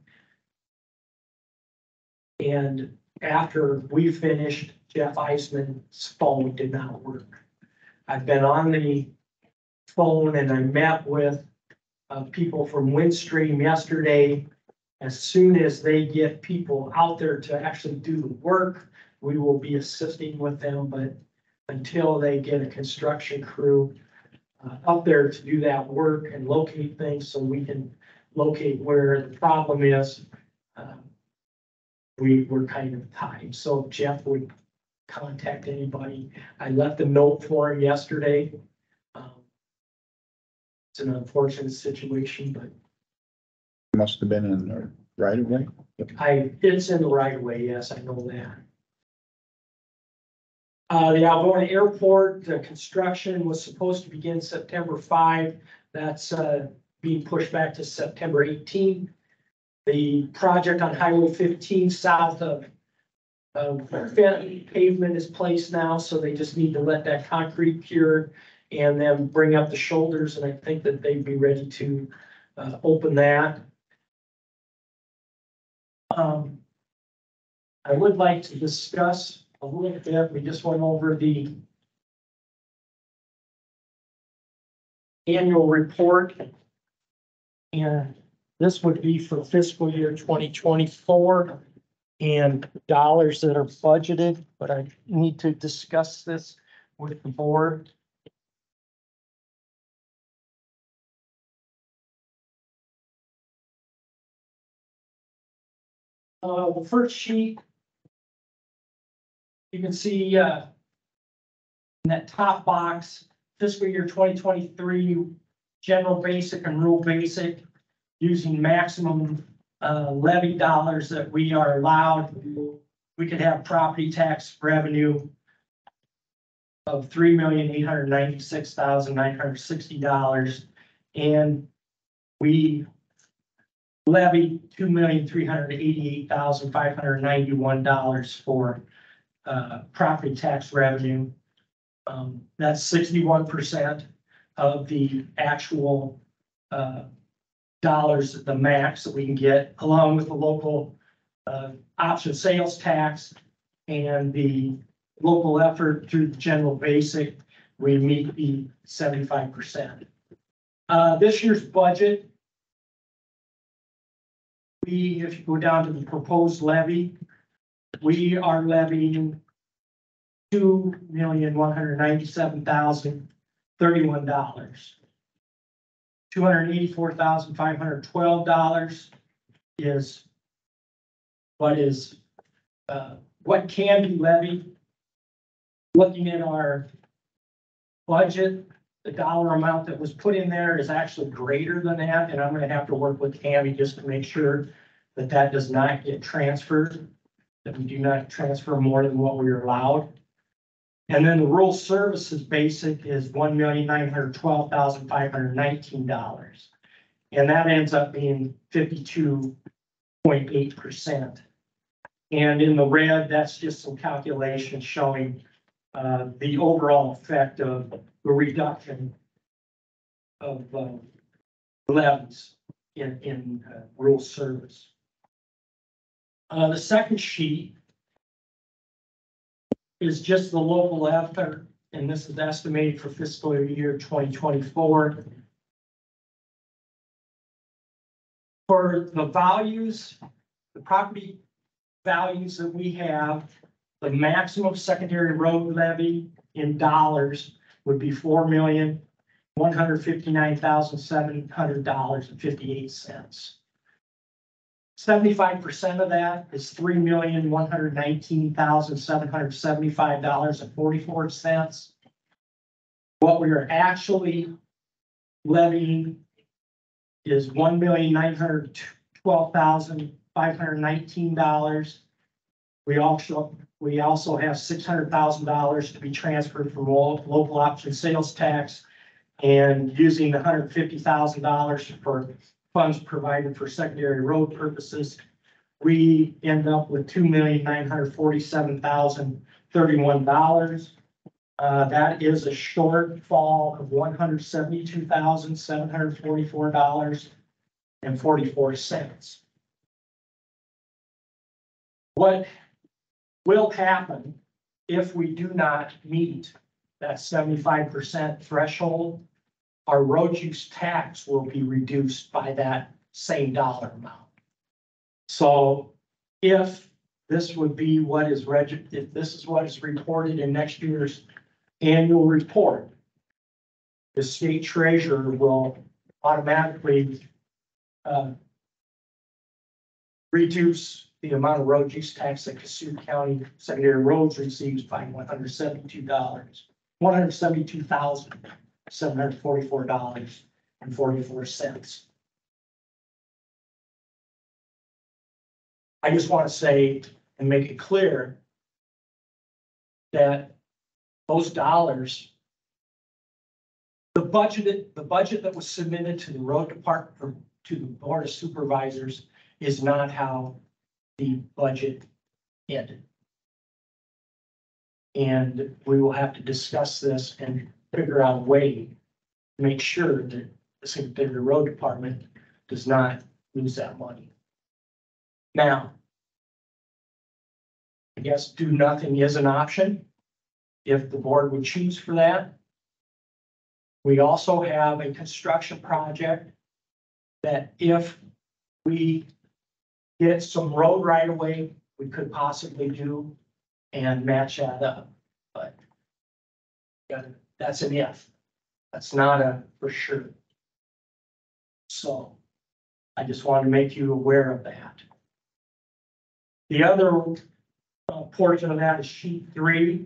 And after we finished, Jeff Eisman's phone did not work. I've been on the phone and I met with people from Windstream yesterday. As soon as they get people out there to actually do the work, we will be assisting with them, but until they get a construction crew up there to do that work and locate things so we can locate where the problem is, we're kind of tied. So Jeff would contact anybody. I left a note for him yesterday. It's an unfortunate situation, but Must have been in the right of way. it's in the right of way. Yes, I know that. The Algona Airport, the construction was supposed to begin September 5. That's being pushed back to September 18. The project on Highway 15 south of Fenton, pavement is placed now, so they just need to let that concrete cure and then bring up the shoulders, and I think that they'd be ready to open that. I would like to discuss a little bit, we just went over the annual report. And this would be for fiscal year 2024 and dollars that are budgeted, but I need to discuss this with the board. The first sheet, you can see in that top box, fiscal year 2023, general basic and rural basic, using maximum levy dollars that we are allowed. We could have property tax revenue of $3,896,960, and we levied $2,388,591 for property tax revenue. That's 61% of the actual dollars, the max that we can get, along with the local option sales tax and the local effort through the general basic. We meet the 75%. This year's budget if you go down to the proposed levy, we are levying $2,197,031. $284,512 is what can be levied. Looking at our budget, the dollar amount that was put in there is actually greater than that, and I'm gonna have to work with Tammy just to make sure that that does not get transferred, that we do not transfer more than what we are allowed. And then the rural services basic is $1,912,519. And that ends up being 52.8%. And in the red, that's just some calculations showing the overall effect of the reduction of levies in rural service. The second sheet is just the local effort, and this is estimated for fiscal year 2024. For the values, the property values that we have, the maximum secondary road levy in dollars would be $4,159,700.58. 75% of that is $3,119,775.44. What we are actually levying is $1,912,519. We also have $600,000 to be transferred from local option sales tax, and using the $150,000 for funds provided for secondary road purposes, we end up with $2,947,031. That is a shortfall of $172,744.44. What will happen if we do not meet that 75% threshold? Our road use tax will be reduced by that same dollar amount. So if this would be what is if this is what is reported in next year's annual report, the state treasurer will automatically reduce the amount of road use tax that Kossuth County secondary roads receives by $172,744.44. I just want to say and make it clear that those dollars, the budget that was submitted to the road department or to the board of supervisors is not how the budget ended. And we will have to discuss this and figure out a way to make sure that the road department does not lose that money. Now, I guess do nothing is an option if the board would choose for that. We also have a construction project that if we get some road right away, we could possibly do and match that up. But yeah, that's an if. That's not a for sure. So I just wanted to make you aware of that. The other portion of that is sheet 3,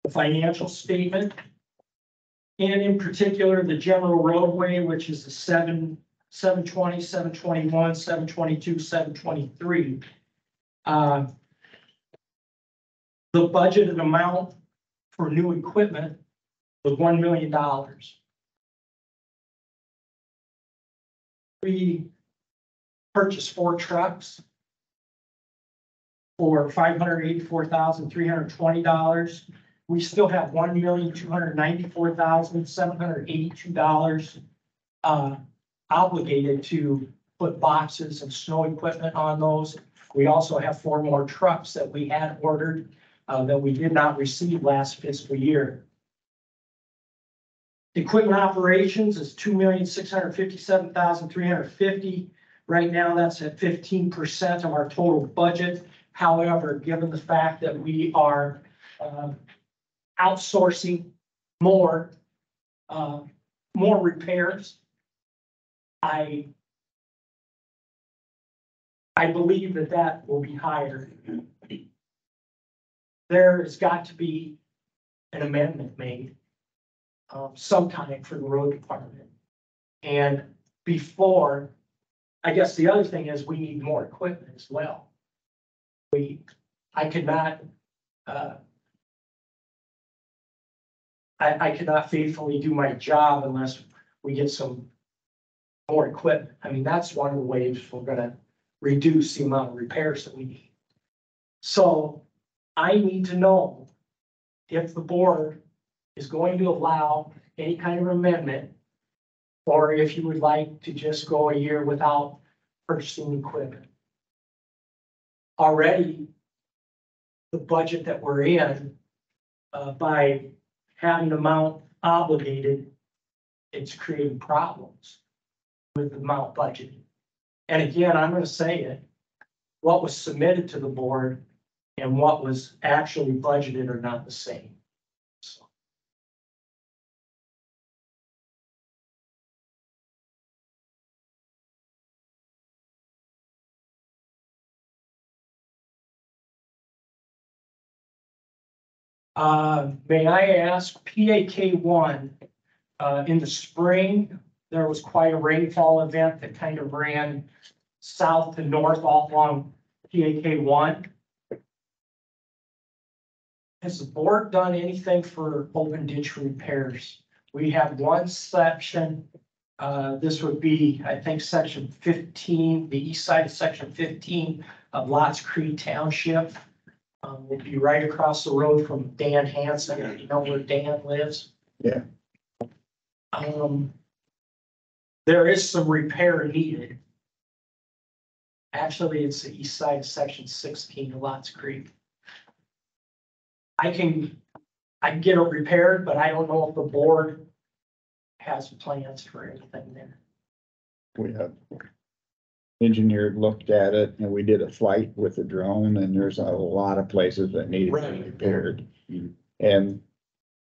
the financial statement. And in particular, the general roadway, which is the 720, 721, 722, 723. The budgeted amount for new equipment was $1 million. We purchased 4 trucks for $584,320. We still have $1,294,782 obligated to put boxes and snow equipment on those. We also have 4 more trucks that we had ordered that we did not receive last fiscal year. Equipment operations is $2,657,350. Right now, that's at 15% of our total budget. However, given the fact that we are outsourcing more repairs, I believe that will be higher. There has got to be an amendment made sometime for the road department. And before, I guess the other thing is we need more equipment as well. I could not faithfully do my job unless we get some more equipment. I mean, that's one of the ways we're gonna reduce the amount of repairs that we need. So I need to know if the board is going to allow any kind of amendment, or if you would like to just go a year without purchasing equipment. Already, the budget that we're in, by having the amount obligated, it's creating problems with the amount budgeted. And again, I'm gonna say it, what was submitted to the board and what was actually budgeted are not the same. So. May I ask, PAK1, in the spring, there was quite a rainfall event that kind of ran south to north all along PAK1. Has the board done anything for open ditch repairs? We have one section, this would be, I think, section 15, the east side of section 15 of Lots Creek Township. Would be right across the road from Dan Hansen, you know where Dan lives? Yeah. There is some repair needed. Actually, it's the east side of section 16 of Lots Creek. I can get it repaired, but I don't know if the board has plans for anything there. We have engineered, looked at it, and we did a flight with a drone, and there's a lot of places that need to be Right. repaired. And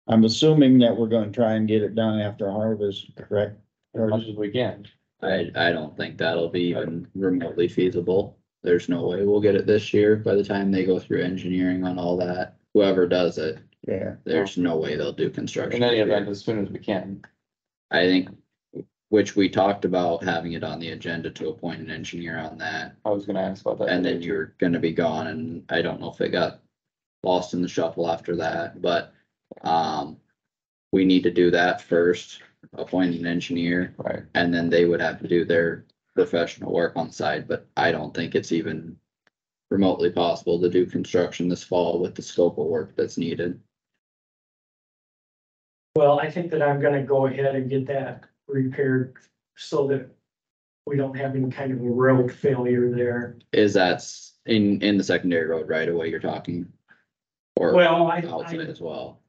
I'm assuming that we're gonna try and get it done after harvest, correct? As much as we can. I don't think that'll be even remotely feasible. There's no way we'll get it this year. By the time they go through engineering on all that, whoever does it, Yeah, there's no way they'll do construction. In any this year. event, as soon as we can. I think, which we talked about having it on the agenda to appoint an engineer on that. I was gonna ask about that. And then you're gonna be gone, and I don't know if it got lost in the shuffle after that, but, we need to do that first, appoint an engineer, Right. and then they would have to do their professional work on site, but I don't think it's even remotely possible to do construction this fall with the scope of work that's needed. Well, I think that I'm gonna go ahead and get that repaired so that we don't have any kind of a road failure there. Is that in the secondary road right away you're talking? Or Well, outside as well?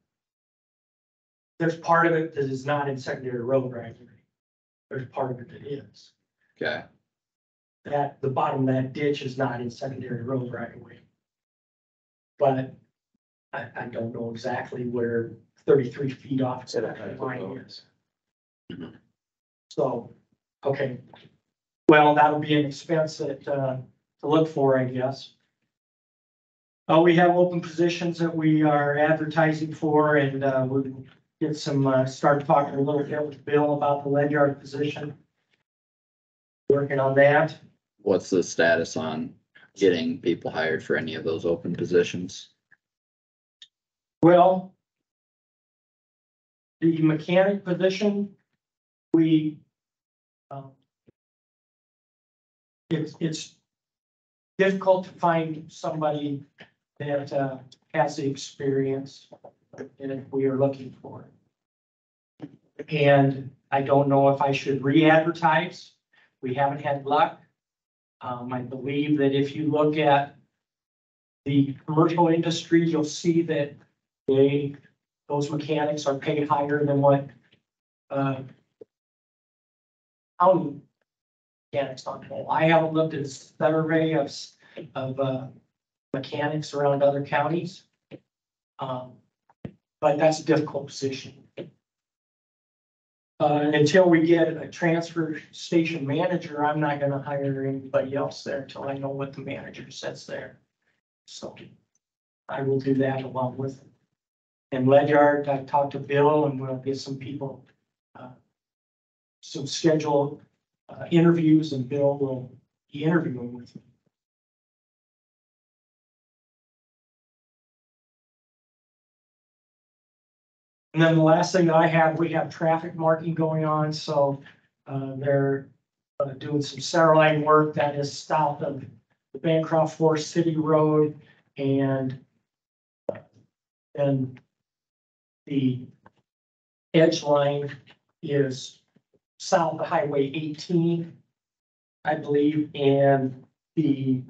there's part of it that is not in secondary road right away. There's part of it that is. Okay, That, the bottom of that ditch is not in secondary road right away. But I don't know exactly where 33 feet off to that line is. Mhm. So, okay. Well, that'll be an expense that, to look for, I guess. We have open positions that we are advertising for, and, we'll get some, start talking a little bit with Bill about the lead yard position. Working on that. what's the status on getting people hired for any of those open positions? Well, the mechanic position, we, it's difficult to find somebody that, has the experience that we are looking for. And I don't know if I should re-advertise. We haven't had luck. I believe that if you look at the commercial industry, you'll see that those mechanics are paid higher than what, county mechanics on pole. I haven't looked at a survey of mechanics around other counties. But that's a difficult position. Until we get a transfer station manager, I'm not gonna hire anybody else there until I know what the manager says there. So I will do that along with him. And Ledyard, I've talked to Bill and we'll get some people, some scheduled interviews, and Bill will be interviewing with me. And then the last thing that I have, we have traffic marking going on, so they're doing some center line work that is south of the Bancroft Forest City Road, and then the edge line is south of Highway 18, I believe, and the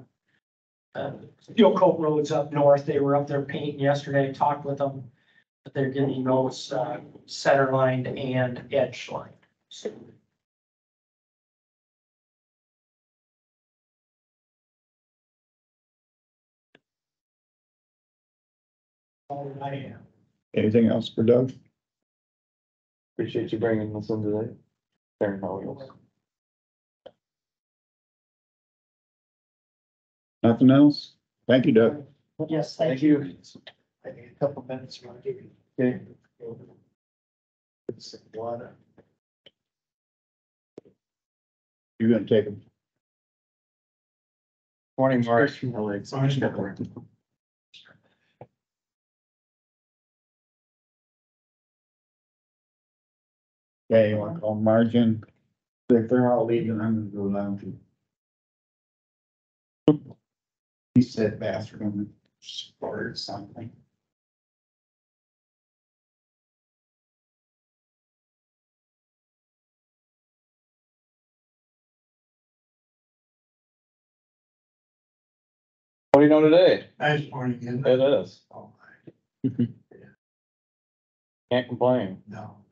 Steel Coat Road's up north. They were up there painting yesterday, talked with them. But they're getting those center line and edge line. So all I am. Anything else for Doug? Appreciate you bringing this in today. Very helpful. Nothing else? Thank you, Doug. Yes, thank you. I need a couple minutes. Okay. Water. You're gonna take them. Morning, Mark. Yeah, you wanna call margin? If they're all leaving, I'm gonna go down to. He said bathroom or something. What do you know today? Nice morning, again. It is. Oh, Can't complain. no.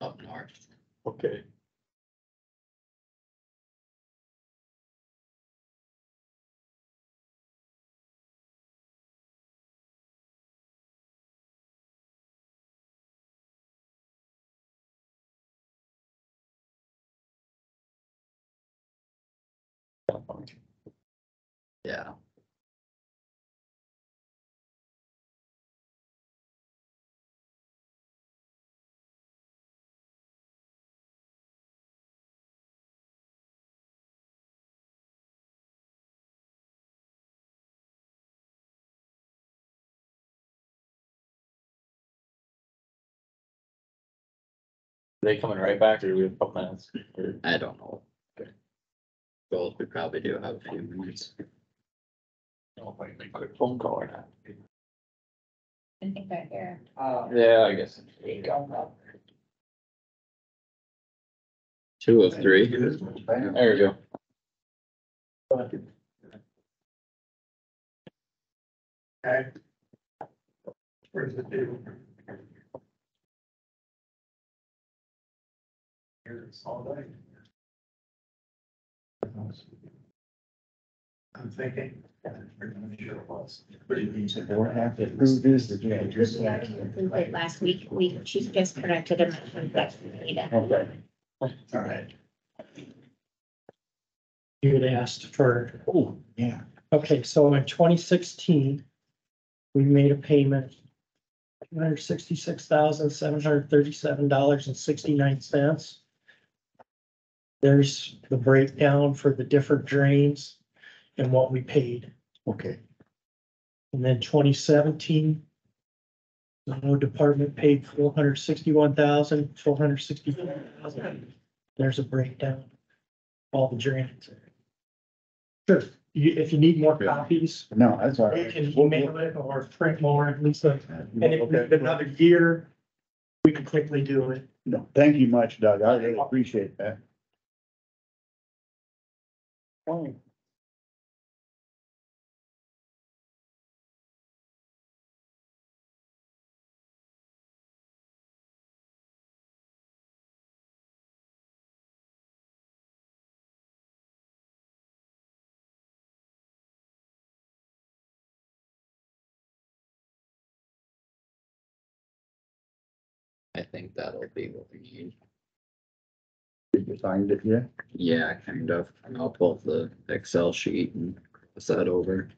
Up north. Okay. Yeah. They coming right back or do we have a couple minutes? Or- I don't know. Both, we probably do have a few minutes. I'll make a quick phone call or not. I think they're here. Yeah, I guess. 2 of 3. There we go. Okay. Where's the table? Here's all day. I'm thinking. I'm sure it was. But it means that We're happy. Who is the judge? We actually approved it last week. She just corrected a motion that we need. Okay. All right. You had asked for, Oh, yeah. okay, so in 2016, we made a payment. $166,737.69. There's the breakdown for the different drains and what we paid. Okay. And then 2017. The road department paid $461,460. There's a breakdown. All the drains. Sure, if you need more copies, No, that's all you right. can email it or print more, at least, and if we need another year, we can quickly do it. No, thank you much, Doug. I really appreciate that. I think that'll be what we need. Did you find it yet? Yeah, kind of. I'll pull up the Excel sheet and cross that over.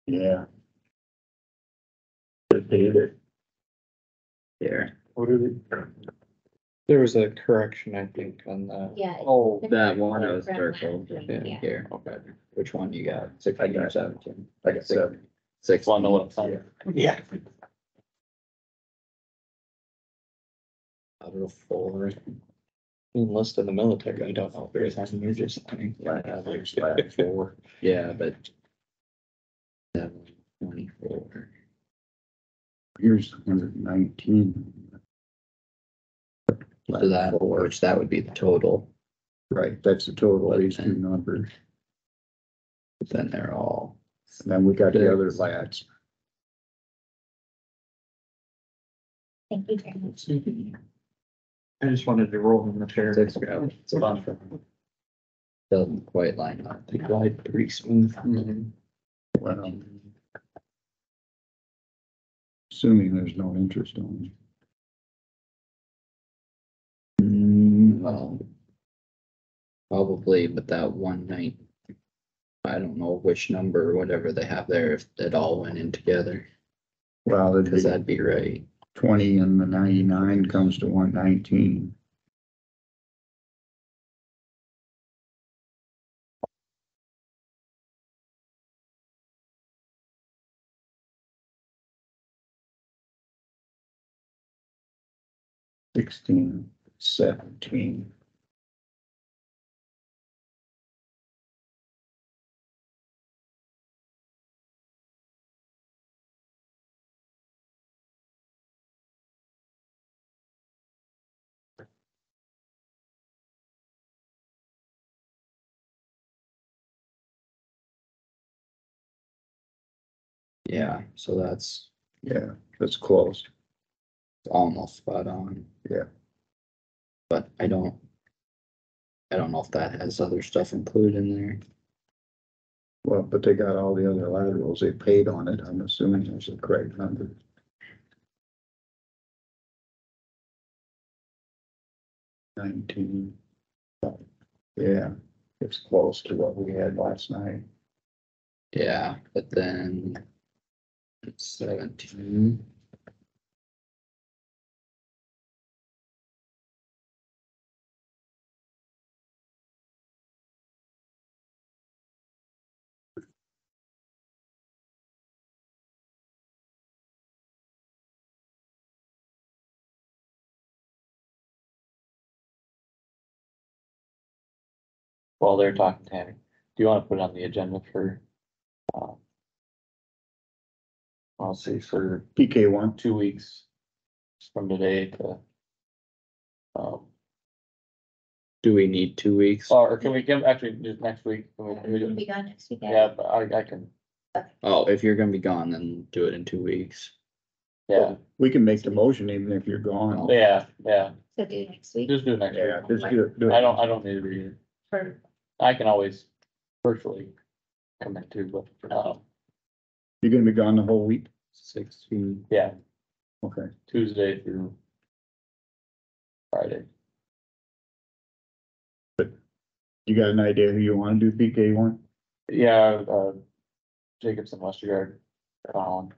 Yeah. Just paid it. Here. What did it? There was a correction, I think, on the. Yeah. Oh, That one I was From circled. last week, Yeah, yeah. here. Okay. Which one you got? 16 or 17? I got 7. 16. on the website. Yeah. Out of 4. Enlist in the military, you don't know if there's anything, you're just. There's 4. Yeah, but 724. Here's 119. So that, which that would be the total, Right, that's the total, these two numbers. but then they're all, And then we got the other lads. Thank you very much. I just wanted to roll in the chair. It's fun. Doesn't quite line up. They glide pretty smooth. Well, assuming there's no interest on Well, probably, but that one night, I don't know which number or whatever they have there, if it all went in together, it. Well, it'd because be that'd be right. 20 and the 99 comes to 119. $16, $17. Yeah, so that's Yeah, that's close. almost spot on. Yeah. But I don't know if that has other stuff included in there. Well, but they got all the other laterals they paid on it. I'm assuming there's a correct number. $19. Yeah, it's close to what we had last night. Yeah, but then it's 17. While they're talking, Tammy, do you wanna put it on the agenda for? I'll see, for PK1, 2 weeks from today to. Do we need 2 weeks? Or can we give, actually, just next week? Can we do We'll it? be gone next week. Yeah, but I can, Oh, if you're gonna be gone, then do it in 2 weeks. yeah, we can make the motion even if you're gone. yeah, So do next week just do it next Yeah, week. just do it. I don't need to be here. for, I can always virtually come into, but, You're gonna be gone the whole week? 16, yeah, Okay. Tuesday through Friday. You got an idea who you wanna do PK one? Yeah, Jacobson, Westergaard, Colin.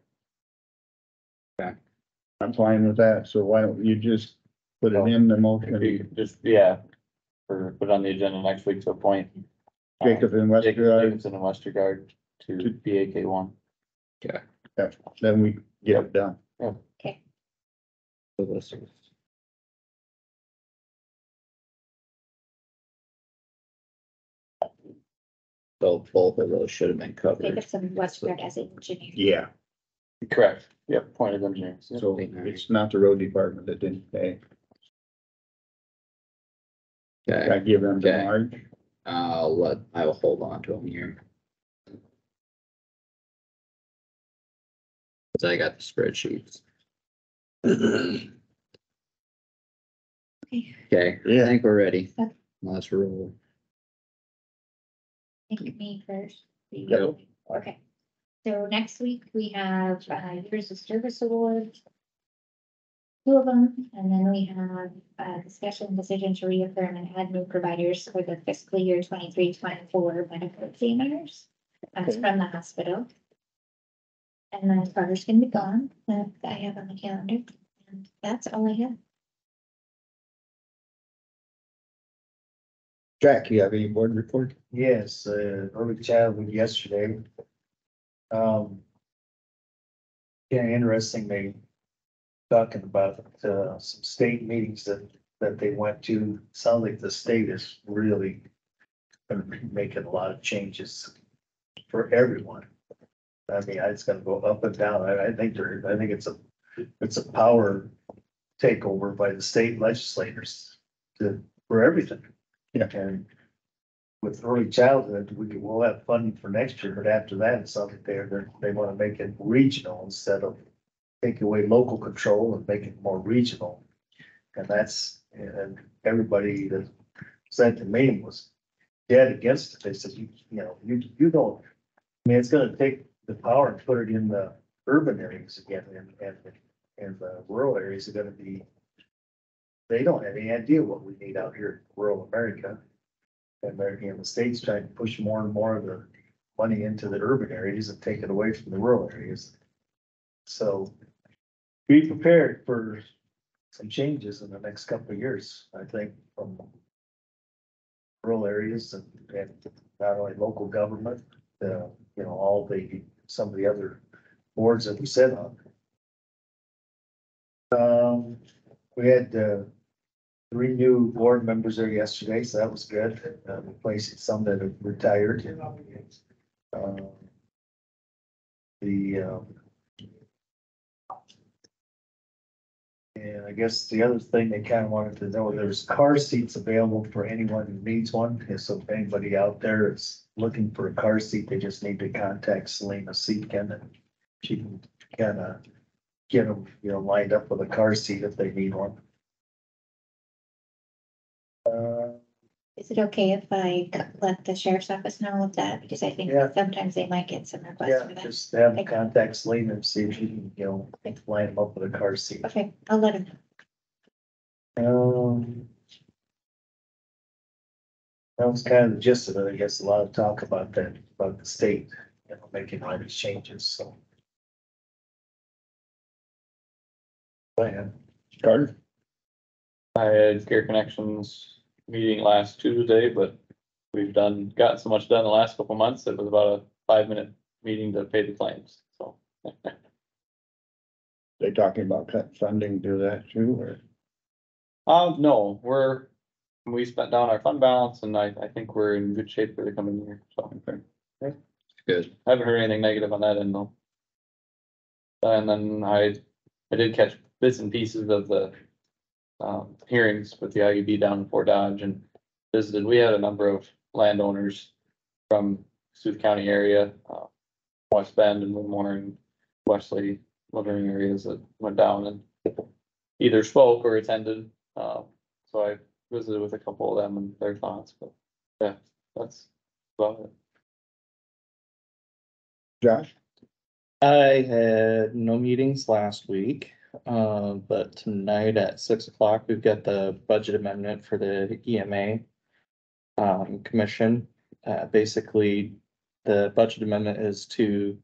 I'm fine with that, so why don't you just put it in the If motion, you just, yeah, put on the agenda next week to appoint. Jacob and Westergaard, Jacobson and Westergaard to BAK one. then we get it done. Okay. So both of those should have been covered. Jacobson Westford as an engineer. Yeah, Correct, yep, appointed engineers. Yep. so it's not the road department that didn't pay. I Okay, give them to Okay. Marge. I will hold on to them here. Cause I got the spreadsheets. Okay, I Yeah. think we're ready. Okay. Let's roll. Thank me first. Yep. Okay. So next week we have years of service awards. Two of them, and then we have a discussion decision to reaffirm and add new providers for the fiscal year 23-24 medical examiners. That's from the hospital. And then Carter's gonna be gone, that I have on the calendar, and that's all I have. Jack, you have any board report? Yes, early childhood yesterday. Yeah, interesting, they talking about, some state meetings that they went to. Sounds like the state is really gonna be making a lot of changes for everyone. I mean, it's gonna go up and down. I think it's a power takeover by the state legislators for everything. Yeah. And with early childhood, we'll have funding for next year, but after that, it's something they wanna make it regional instead of take away local control and make it more regional. And everybody that was at the meeting was dead against it. They said, you don't, I mean, it's gonna take the power and put it in the urban areas again, and the rural areas are gonna be, they don't have any idea what we need out here in rural America. And the state's trying to push more and more of the money into the urban areas and take it away from the rural areas. So be prepared for some changes in the next couple of years, I think, from rural areas and not only local government, some of the other boards that we sit on. We had, 3 new board members there yesterday, so that was good, replacing some that have retired. And I guess the other thing they kind of wanted to know, there's car seats available for anyone who needs one. And so if anybody out there is looking for a car seat, they just need to contact Selena Seatkin and she can kind of get them, lined up with a car seat if they need one. Is it okay if I let the sheriff's office know of that? Because I think Yeah. sometimes they might get some requests Yeah, for that. just have them contact Selena and see if she can, line them up with a car seat. Okay, I'll let him know. That was kind of the gist of it. I guess a lot of talk about that, about the state, making all these changes, so. Plan. Carter? I had Care Connections meeting last Tuesday, but we've gotten so much done the last couple months, it was about a 5-minute meeting to pay the claims, so. They talking about cutting funding, do that too, or? No, we spent down our fund balance and I think we're in good shape for the coming year, so. Good. I haven't heard anything negative on that end though. And then I did catch bits and pieces of the hearings with the IUB down in Fort Dodge and visited. We had a number of landowners from Kossuth County area, West Bend and Livermore and Wesley, living areas that went down and either spoke or attended. So I visited with a couple of them and their thoughts, but yeah, that's about it. Josh? I had no meetings last week, but tonight at 6 o'clock, we've got the budget amendment for the EMA commission. Basically, the budget amendment is to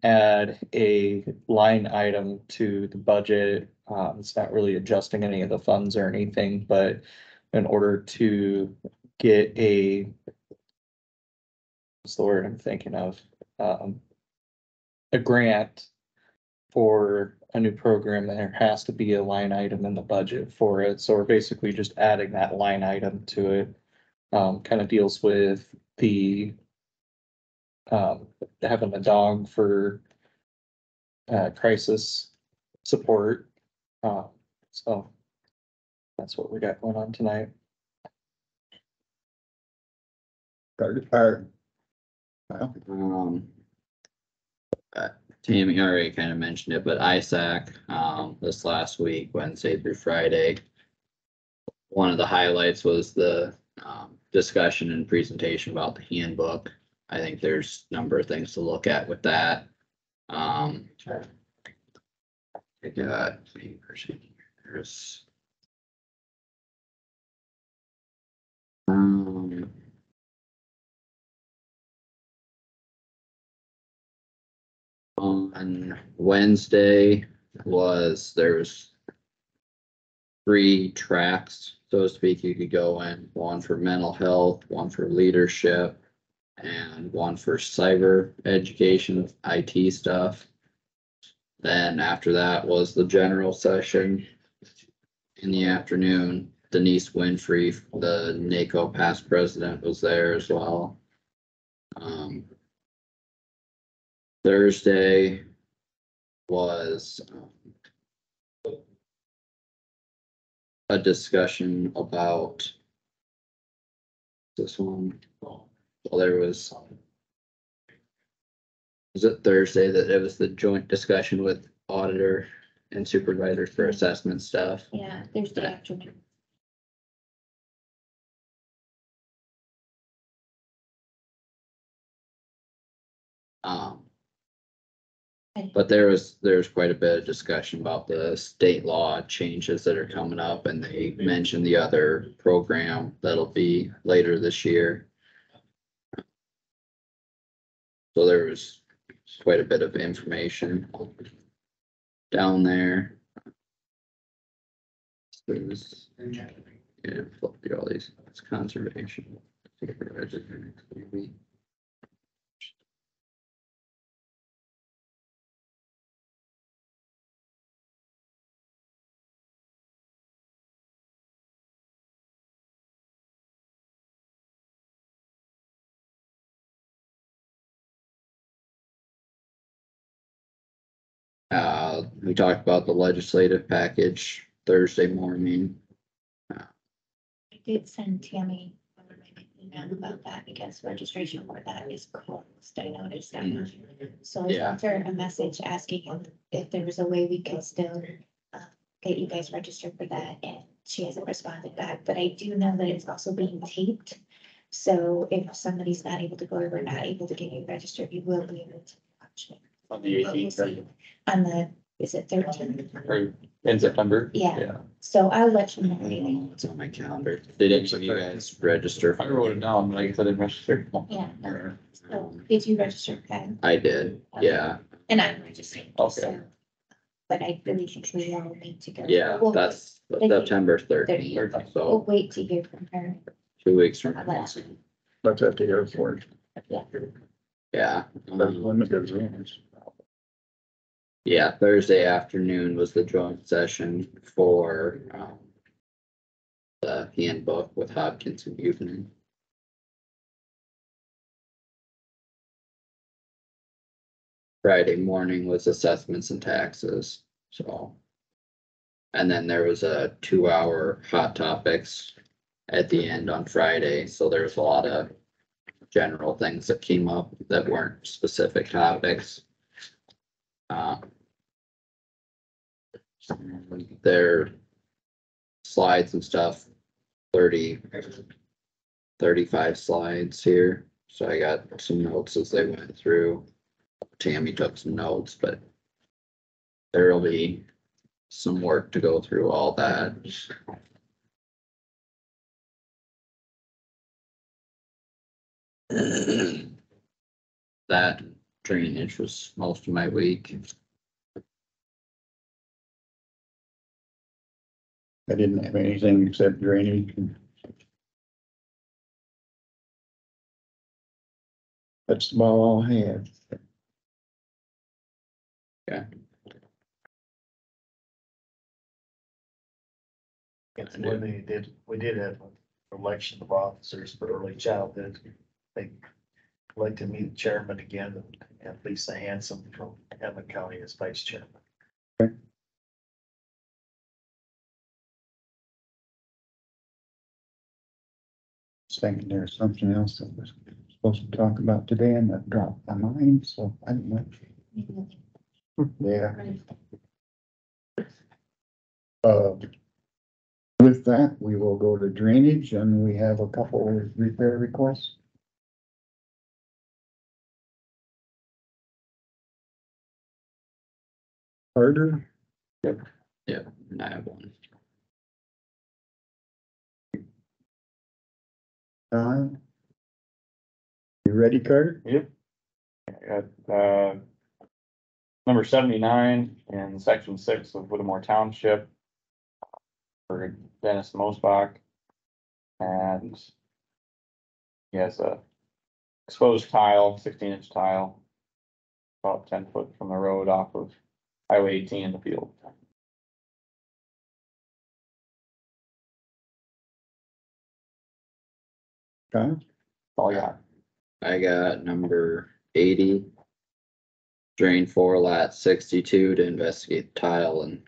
add a line item to the budget. It's not really adjusting any of the funds or anything, but in order to get what's the word I'm thinking of? A grant for a new program, there has to be a line item in the budget for it. So we're basically just adding that line item to it. Kind of deals with the having a dog for crisis support. So that's what we got going on tonight. Or, well, Tammy already kind of mentioned it, but ISAC, this last week, Wednesday through Friday. One of the highlights was the, discussion and presentation about the handbook. I think there's a number of things to look at with that. I got, there's, on Wednesday there's 3 tracks, so to speak, you could go in, one for mental health, one for leadership, and one for cyber education, IT stuff. Then after that was the general session in the afternoon. Denise Winfrey, the NACO past president, was there as well. Thursday was a discussion about this one. Well, there was it Thursday that it was the joint discussion with auditor and supervisor for assessment stuff? Yeah, Thursday afternoon. But there's quite a bit of discussion about the state law changes that are coming up, and they mentioned the other program that'll be later this year. So there was quite a bit of information down there. There's, yeah, flip through all these. It's conservation. We talked about the legislative package Thursday morning. I did send Tammy an email about that because registration for that is closed. I noticed that. So I sent her a message asking if there was a way we could still get you guys registered for that, and she hasn't responded back, but I do know that it's also being taped. So if somebody's not able to go or we're not able to get you registered, you will be able to watch it. On the 18th, On the, is it 13th? or in September? Yeah. So I'll let you know. It's on my calendar. Did any of you guys register? I wrote it down, like I said, in register. Yeah. No. So did you register, Kyle? I did, yeah. And I'm registered. Okay. So, but I really think we all need to go. Yeah, We'll- that's September 13th, We'll so wait to hear from her. 2 weeks from I'll now. let you that's at the airport. know. Yeah. There's limited rooms. Yeah, Thursday afternoon was the joint session for the handbook with Hopkins and Buchanan. Friday morning was assessments and taxes, so. And then there was a 2-hour hot topics at the end on Friday, so there's a lot of general things that came up that weren't specific topics. Their slides and stuff, 35 slides here, so I got some notes as they went through. Tammy took some notes, but there'll be some work to go through all that. That drainage was most of my week. I didn't have anything except drainage. That's about all I had. It's when we did have an election of officers for early childhood. They like to meet the chairman again, and Lisa Hanson from Emmett County as vice chairman. Thinking there's something else that was supposed to talk about today and that dropped my mind, so I don't know. Yeah. With that, we will go to drainage and we have a couple of repair requests. Carter, Yeah, and I have one. you ready, Carter? Yep. I got, number 79 in section 6 of Whittemore Township for Dennis Mosbach. And he has a exposed tile, 16-inch tile, about 10 foot from the road off of Highway 18 in the field. Okay. All I got. I got number 80. Drain 4 lat 62 to investigate tile and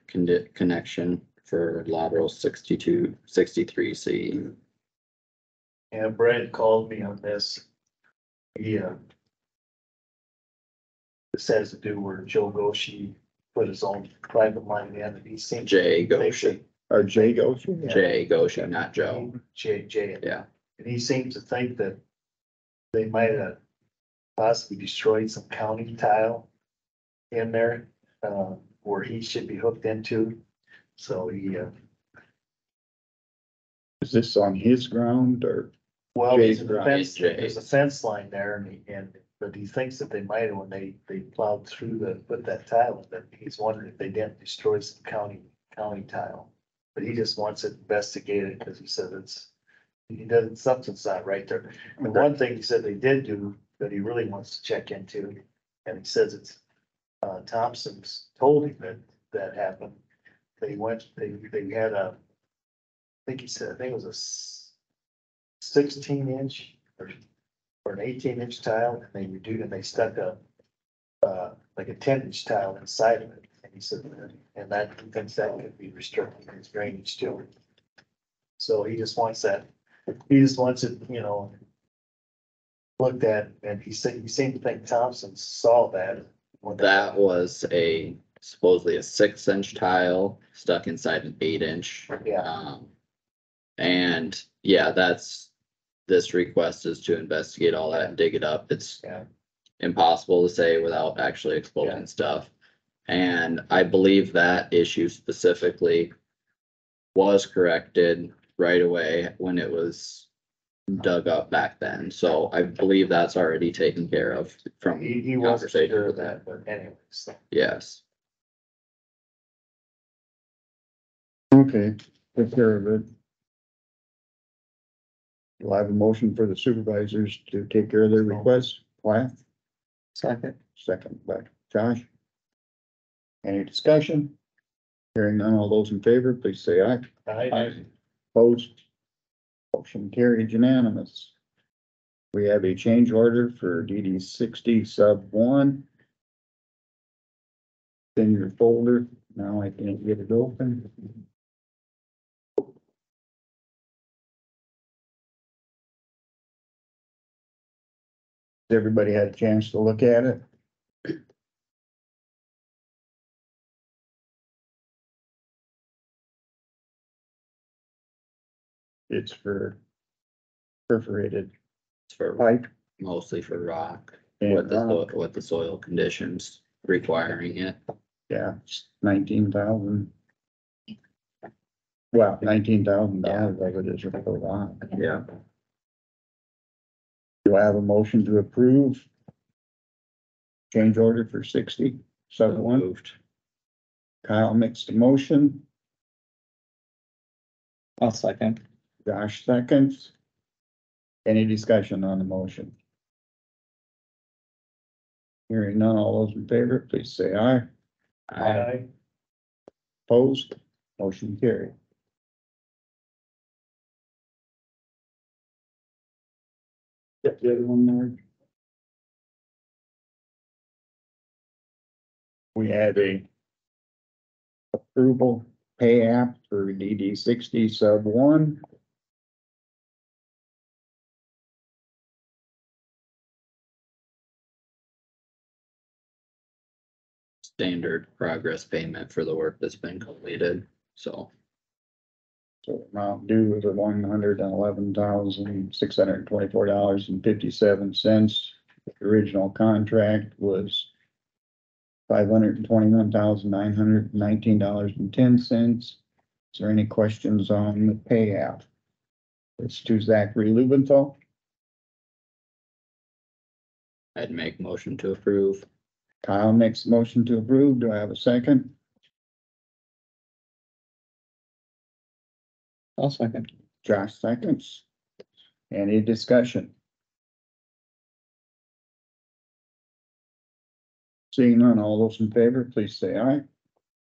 connection for lateral 63C. Yeah, Brad called me on this. He, this has to do where Joe Goshi put his own private line in, and he seemed. Jay Goshi. Or Jay goes. Jay Goshi, not Joe. Jay. Yeah. And he seems to think that they might have possibly destroyed some county tile in there, where he should be hooked into. So he, Is this on his ground or? well, Jay's there's a ground. fence, Jay. there's a fence line there but he thinks that they might have, when they plowed through put that tile in, that he's wondering if they didn't destroy some county tile. But he just wants it investigated because he said something's not right there. And one thing he said they did do that he really wants to check into, and he says it's, Thompson's told him that happened. They had I think it was a 16-inch or an 18-inch tile, and they stuck like a 10-inch tile inside of it. And he said, and that, he thinks that could be restricting his drainage too. So he just wants it, looked at, and he seemed to think Thompson saw that. That was supposedly a 6-inch tile stuck inside an 8-inch. Yeah. And yeah, this request is to investigate all that and dig it up. It's Yeah. impossible to say without actually exposing Yeah. stuff. And I believe that issue specifically was corrected right away when it was dug up back then. So I believe that's already taken care of from He wasn't conversation sure with of that. that, but anyways. Yes. Okay, take care of it. Do I have a motion for the supervisors to take care of their requests? Plath, Second. second by Josh. Any discussion? Hearing none, all those in favor, please say aye. Opposed? Motion carried unanimous. We have a change order for DD 60 sub 1. In your folder, now I can't get it open. Everybody had a chance to look at it? It's for perforated It's for pipe. mostly for rock. What the soil conditions requiring it. Yeah, 19,000. Well, $19,000 of it is a lot. Yeah. Do I have a motion to approve? Change order for 60, sub one. Moved. Kyle makes the motion, I'll second. Josh seconds. Any discussion on the motion? Hearing none, all those in favor, please say aye. I Opposed, motion carried. Get the other one there. We had a approval pay app for DD 60 sub one. standard progress payment for the work that's been completed, so. So amount due is $111,624.57. The original contract was $521,919.10. Is there any questions on the pay app? It's to Zachary Lubenthal. I'd make motion to approve. Kyle makes a motion to approve. Do I have a second? I'll second. Josh seconds. Any discussion? Seeing none, all those in favor, please say aye.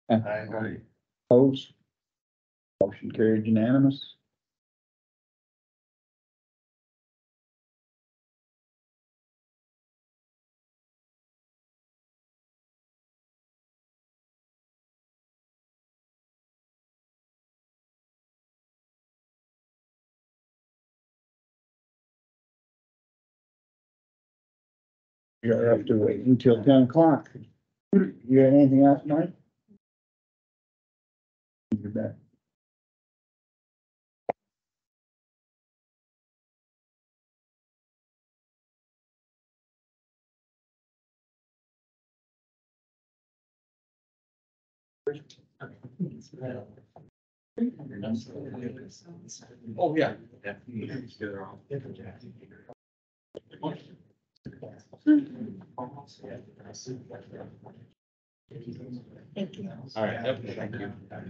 Aye. Opposed? Motion carried unanimous. You're up to wait until 10 o'clock. You got anything else, Mike? You bet. Oh, yeah. Thank you. All right, yep, thank you. I've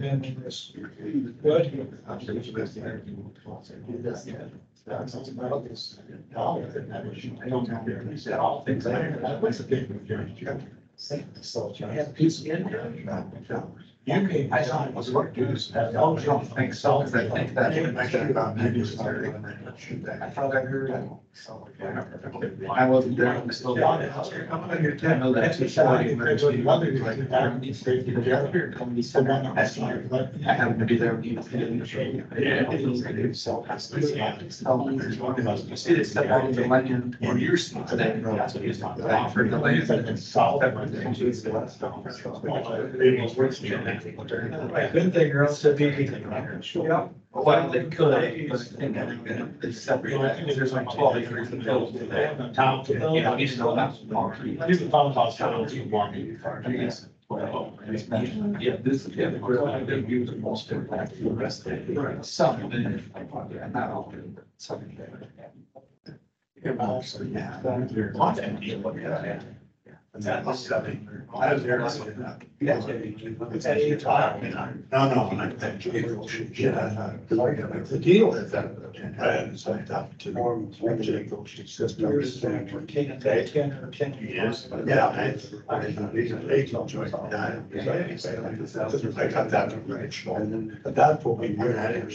been in this. Good. You may. I thought it was what dudes. I don't think so. I think that. I thought I heard. I wasn't there. I'm still. I know that's a short. I happened to be there. You see this stuff out of the land or your seat today. Offered the land and solved everything. Good thing or else it'd be. Yeah. Well, they could, but it's separate. There's like 12 acres of hills to that. Town, you know, you still have some property. I even found about towns you want me. Yeah, this, yeah, the grill, I didn't use the most impact for the rest of it. Some, not all, some. Yeah. That was something. I was there. No, the deal is that. It's like that to more. Systems. 10 years. Yeah. I got that right. But that's what we were at.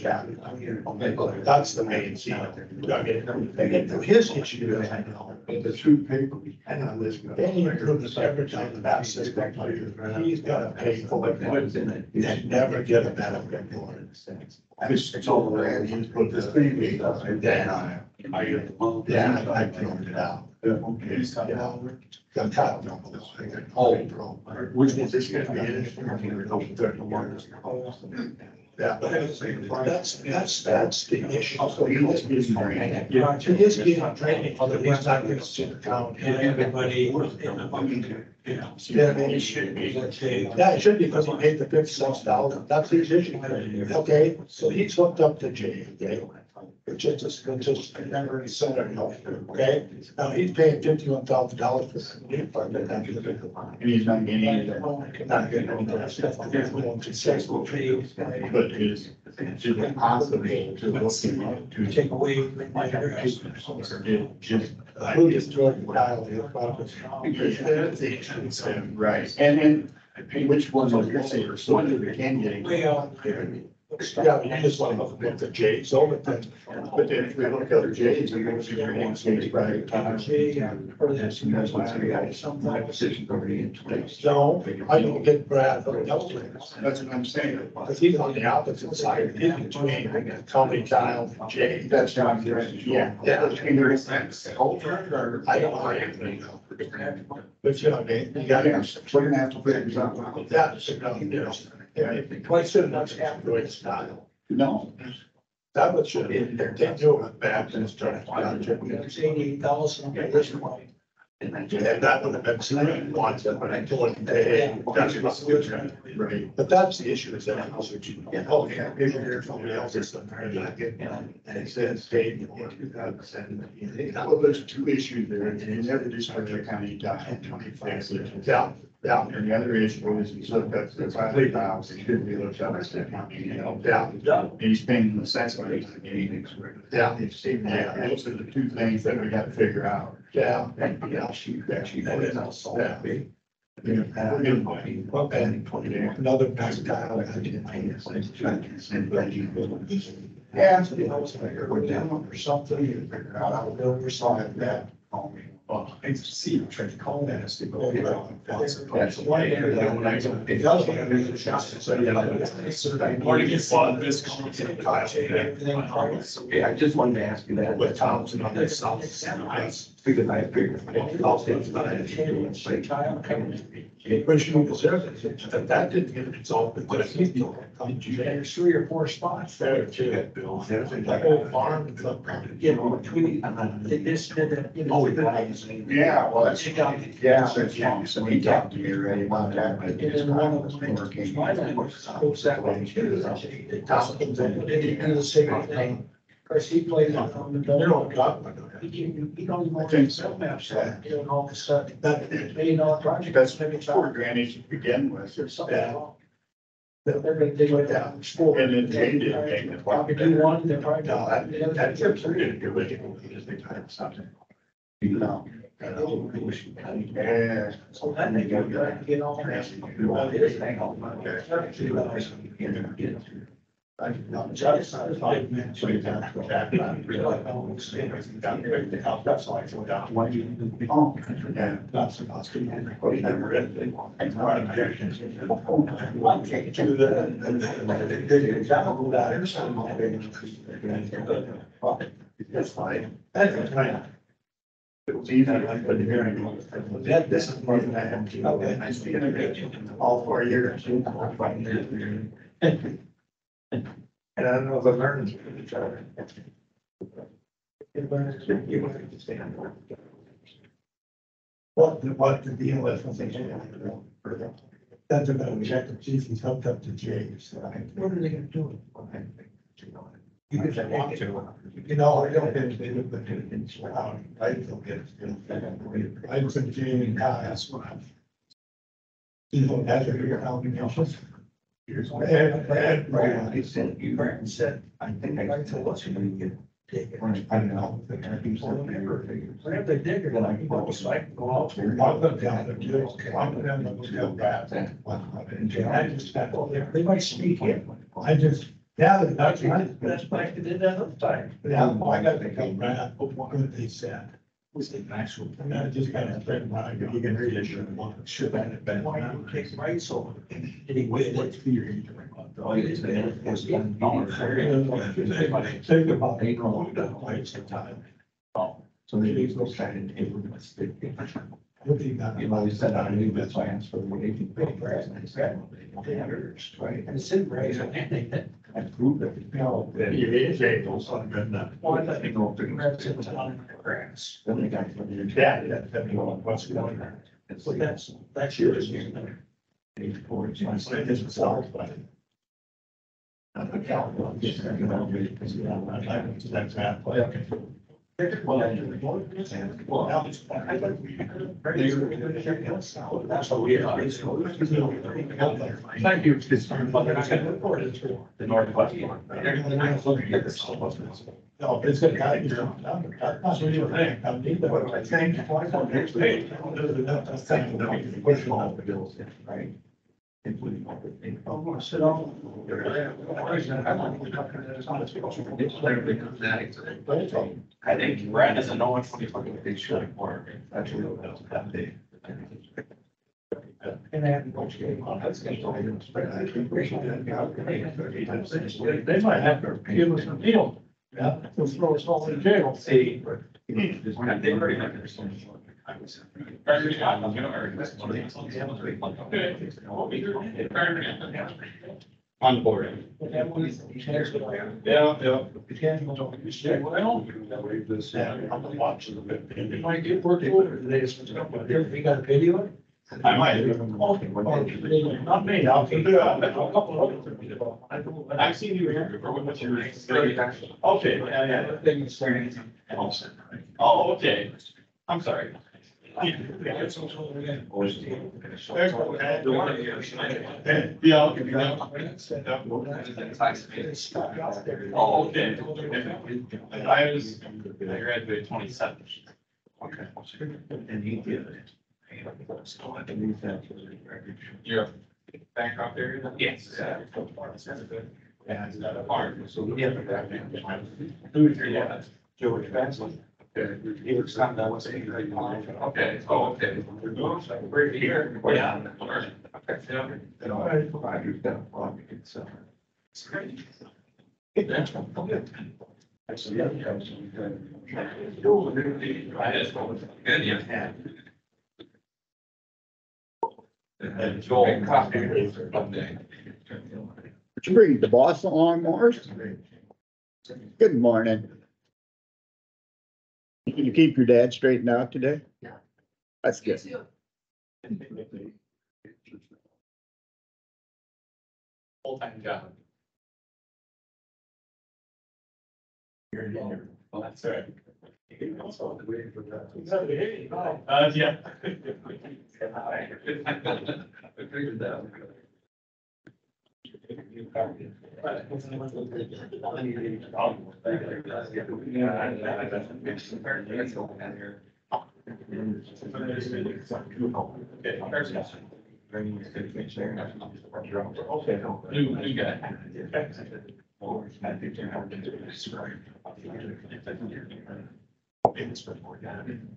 That's the main thing. His issue is the true paper. And on this. through this every time the that system, he's gotta pay for it, and never get a benefit for it. It's all around, he's put this thing, yeah, I figured it out. Okay, the top number, which was this guy? Yeah, but that's the issue. So he was getting training. Yeah, he is getting training, other he's not gonna sit down and everybody. Yeah, it should be. Yeah, it should be because he paid the $56,000. That's his issue. Okay, so he's hooked up to Jay, okay? It's just never center, okay? Now he's paying $51,000 for that. And he's not getting it. Not getting all that stuff. Successful pay. But is it possible to look him up to Take away my just who just Jordan Kyle, the office. right, and which ones are your favorites? So one that we can get. Well, yeah, you just want to look at the J's over then. But then if we look at the J's, we're going to see their one stage right time. Or this, you guys want to get some decision already in place. No, I can get Brad from Delta. That's what I'm saying. Because he's on the opposite side, in between Tony Kyle and Jay. That's not, yeah. Between their sense. I don't know. But you know, you gotta. We're gonna have to figure something out. Yeah, sit down, you know. Twice as much after it's style. No. That was should be, they do it back and start. It's 88,000 at this point. And that would have been something once, but I told him, hey, that's what's good. Right. But that's the issue is that. Oh, yeah, maybe there's somebody else or something. And it says paid for 2007. Well, there's two issues there, and you never discharge the county down. Yeah, yeah. And the other issue is he's looked up to 5,000, he shouldn't be looked up as that county, you know. Yeah. And he's paying the assessment, he's not getting it. Yeah. Yeah, those are the two things that we gotta figure out. Yeah. Another nice guy. Yeah, so I was like, we're down or something, you figure out how to build your side that. Well, I see you trying to call that as to go. That's one area when I don't. The other one, there's a shot. So, yeah. Yeah, I just wanted to ask you that. With Thompson on the south. Because I figured. Question was there, that didn't get resolved, but he's there's 3 or 4 spots there too. That whole farm and stuff. You know, between, this, Oh, Yeah, well, that's, yeah, so he talked to me already about that, but it's one of them. working. My man was that way too. Tompkins, did he do the same thing? Of course, he played on the mineral cup. He don't even want to sell maps, and all of a sudden, that $1 million project. That's maybe poor drainage to begin with. Or something. They're gonna dig it down. And then they did make the Probably do one, they're probably. No, that trip's pretty good, because they kind of something. No. Yeah. So then they go try to get all that. Well, it is hang on. I did not just 5 minutes. So you have to go back. That's why I go down. Why do you? Oh, yeah. That's supposed to be. Never read it. I'm not objections. I'm taking to the. That's fine. That's fine. It was easy, but the hearing. That, this is more than I have to. Okay, I speak all 4 years. And I don't know if I learned from each other. What the deal is, that's about check the chief, he's hooked up to Jay's. What are they gonna do? You just want to, you know, I don't get it, but I don't get it. I was in Jay and Kyle's. You know, that's a bigger combination. And he said, you said, I think I like to watch you get taken. I don't know. If they dig it, then I can go, so I can go out there. Walk them down the hill, walk them down the hill, back. I just, they might sneak in. I just, yeah, that's right. That's like they did that other time. Yeah, I got to come back, what good they said. Just kind of think about it, you can read it, should that have been. Why you take right, so anyway, what's theory? Think about it, going down, waste of time. So they need those kind of improvements. You know, we set out new plans for the 18 papers and said, right? And it's in right. And prove that, you know, that it is able, so I'm gonna. Well, I think we'll figure it out. Grass. Then they got from your dad, depending on what's going on. And so that's yours. My son is south, but. I'm a California, you know, that's that play. Well, that's what we are. Thank you. The Northwest one. No, it's gonna guide you. That's what you're saying. I need that. I think. Push all the bills in, right? Including all the things. I'm gonna sit on. I think Brad doesn't know which one he's looking at. They should work. That's really that day. And I haven't watched game on. They might have to give us a deal. Yeah, they'll throw us all in jail. See. On the board. Yeah. I'm the watch of the bit. It might get worked over today. You got a video? I might. Not me, I'll do it. A couple of them. I've seen you here before. What's your? Okay, yeah. Oh, okay. I'm sorry. Yeah. Oh, okay. I graduated 27. Okay. And he did it. You're a Bancroft area? Then? Yes. Yeah. So yeah. George Benson. He was not that was. Okay. Oh, okay. We're here. Yeah. Okay. Good, yeah. And Joel copy. Did you bring the boss along, Morris? Good morning. Can you keep your dad straightened out today? Yeah. That's good. Full-time job. Well, that's right. Yeah. I figured that. New guy.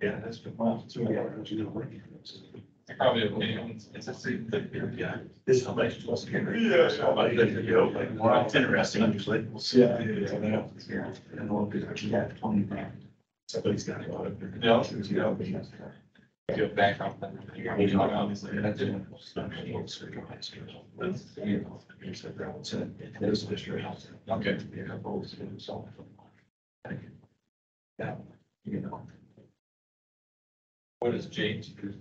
Yeah, that's been well. Probably okay. It's a same thing. Yeah. This is like. It's interesting, usually. Yeah. And all good, but you got 20. Somebody's got a lot of. Yeah. Yeah. You have background. Obviously, that didn't. There's a district. Okay. Yeah, both. Yeah, you know. What is James? Just.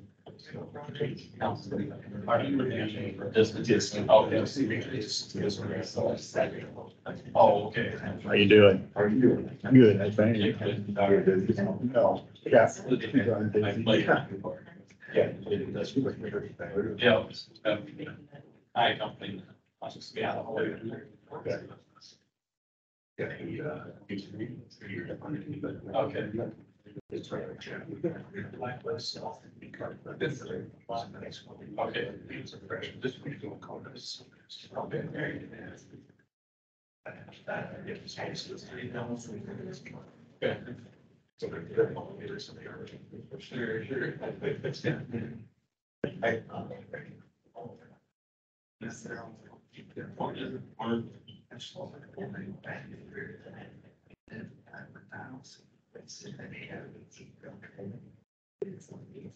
Oh, okay. How you doing? How are you doing? Good, I think. No, yeah. Yeah. Yeah. I company. Yeah. Okay. Okay. It's right. Okay. Okay. Okay. Sure, sure.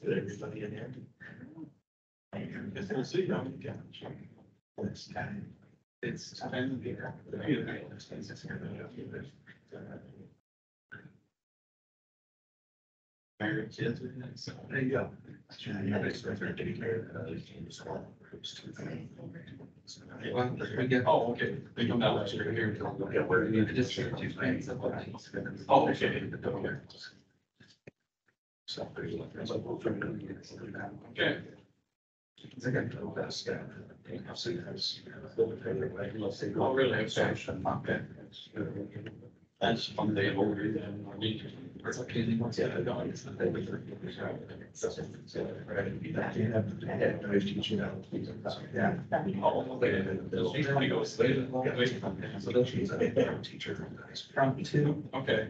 Everybody in there. It's see, it's time. It's time to be. Married kids, so there you go. Oh, okay. They come down here. Oh, okay. Okay. Oh, really? Okay. That's one day over. It's okay. From two. Okay.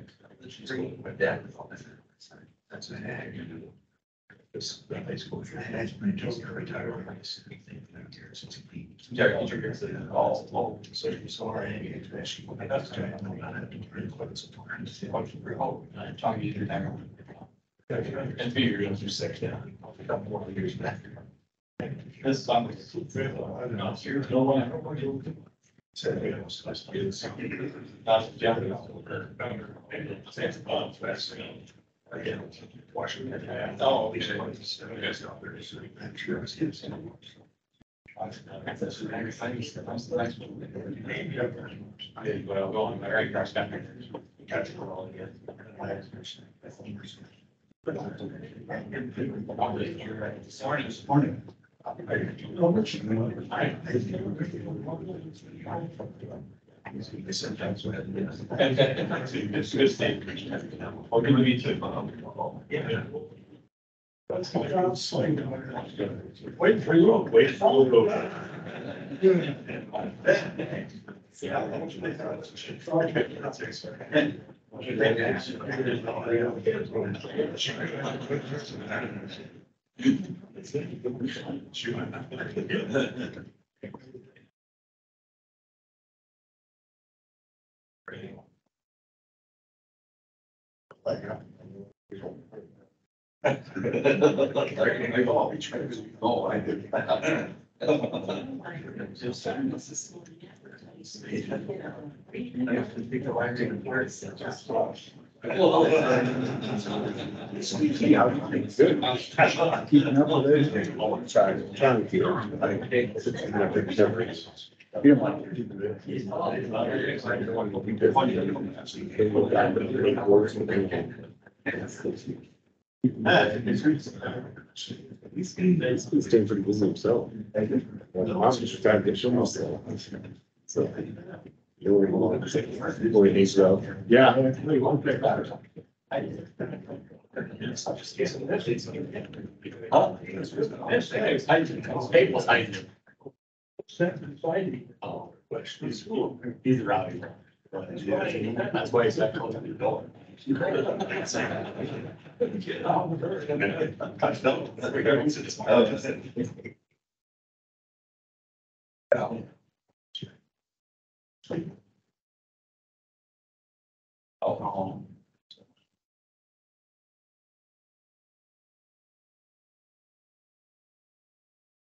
That's a hag. This high school. Has been just retired. Yeah, teacher gets it. Oh, So you saw her. That's the time. I'm not having to bring quite some time. Talking to you now. And 2 years, you're 6 now. A couple more years back. This summer. No one. Said, you know, so I was. Again, Washington. Oh, okay. I'm sure it's his. Well, going very cross country. Morning. Sometimes when. It's good state. I'll give me to. Yeah. Wait for you, wait for you. Oh, I did. Keeping up with it. Trying to keep you don't want He's staying pretty busy himself. I'm just trying to get show myself. So. Boy, needs to go. Yeah. We won't pick that. He's rowdy. That's why he's not going to the door. Oh.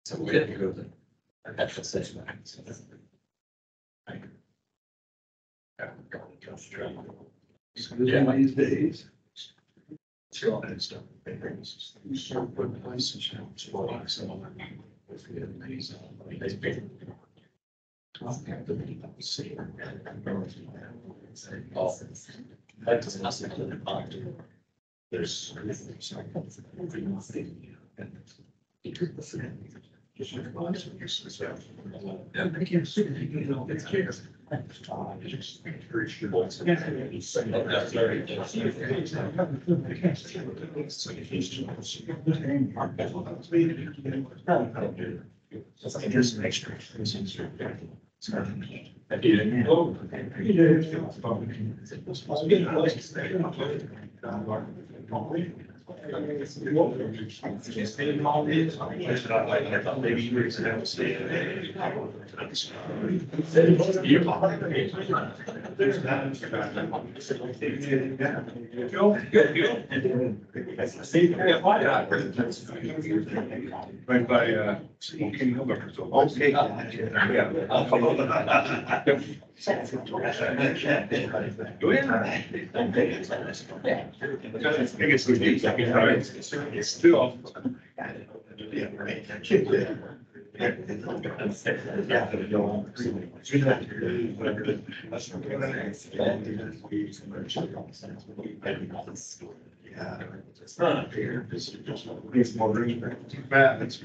So we have to go to. That's the session. Yeah, these days. Sure, and stuff. You start putting license counts for us. That does nothing to the part. There's. Just extra. Right by, Smoking Hill. Okay. I guess we need second time. It's still. It's more room. Bad, it's.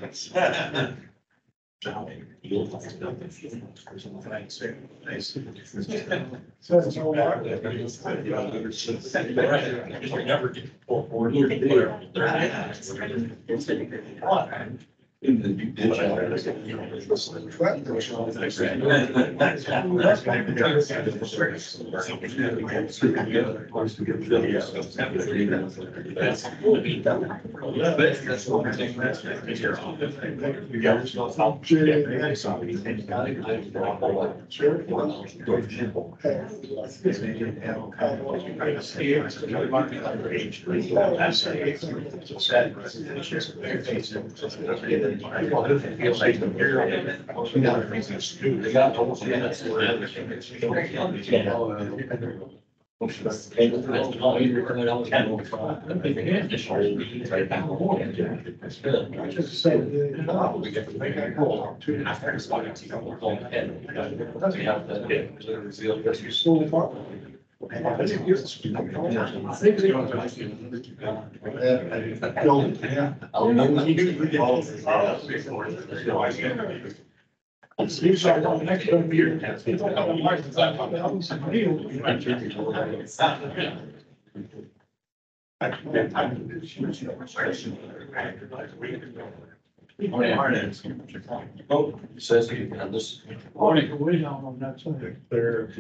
Oh, it says this. Morning. Way down on that side. There.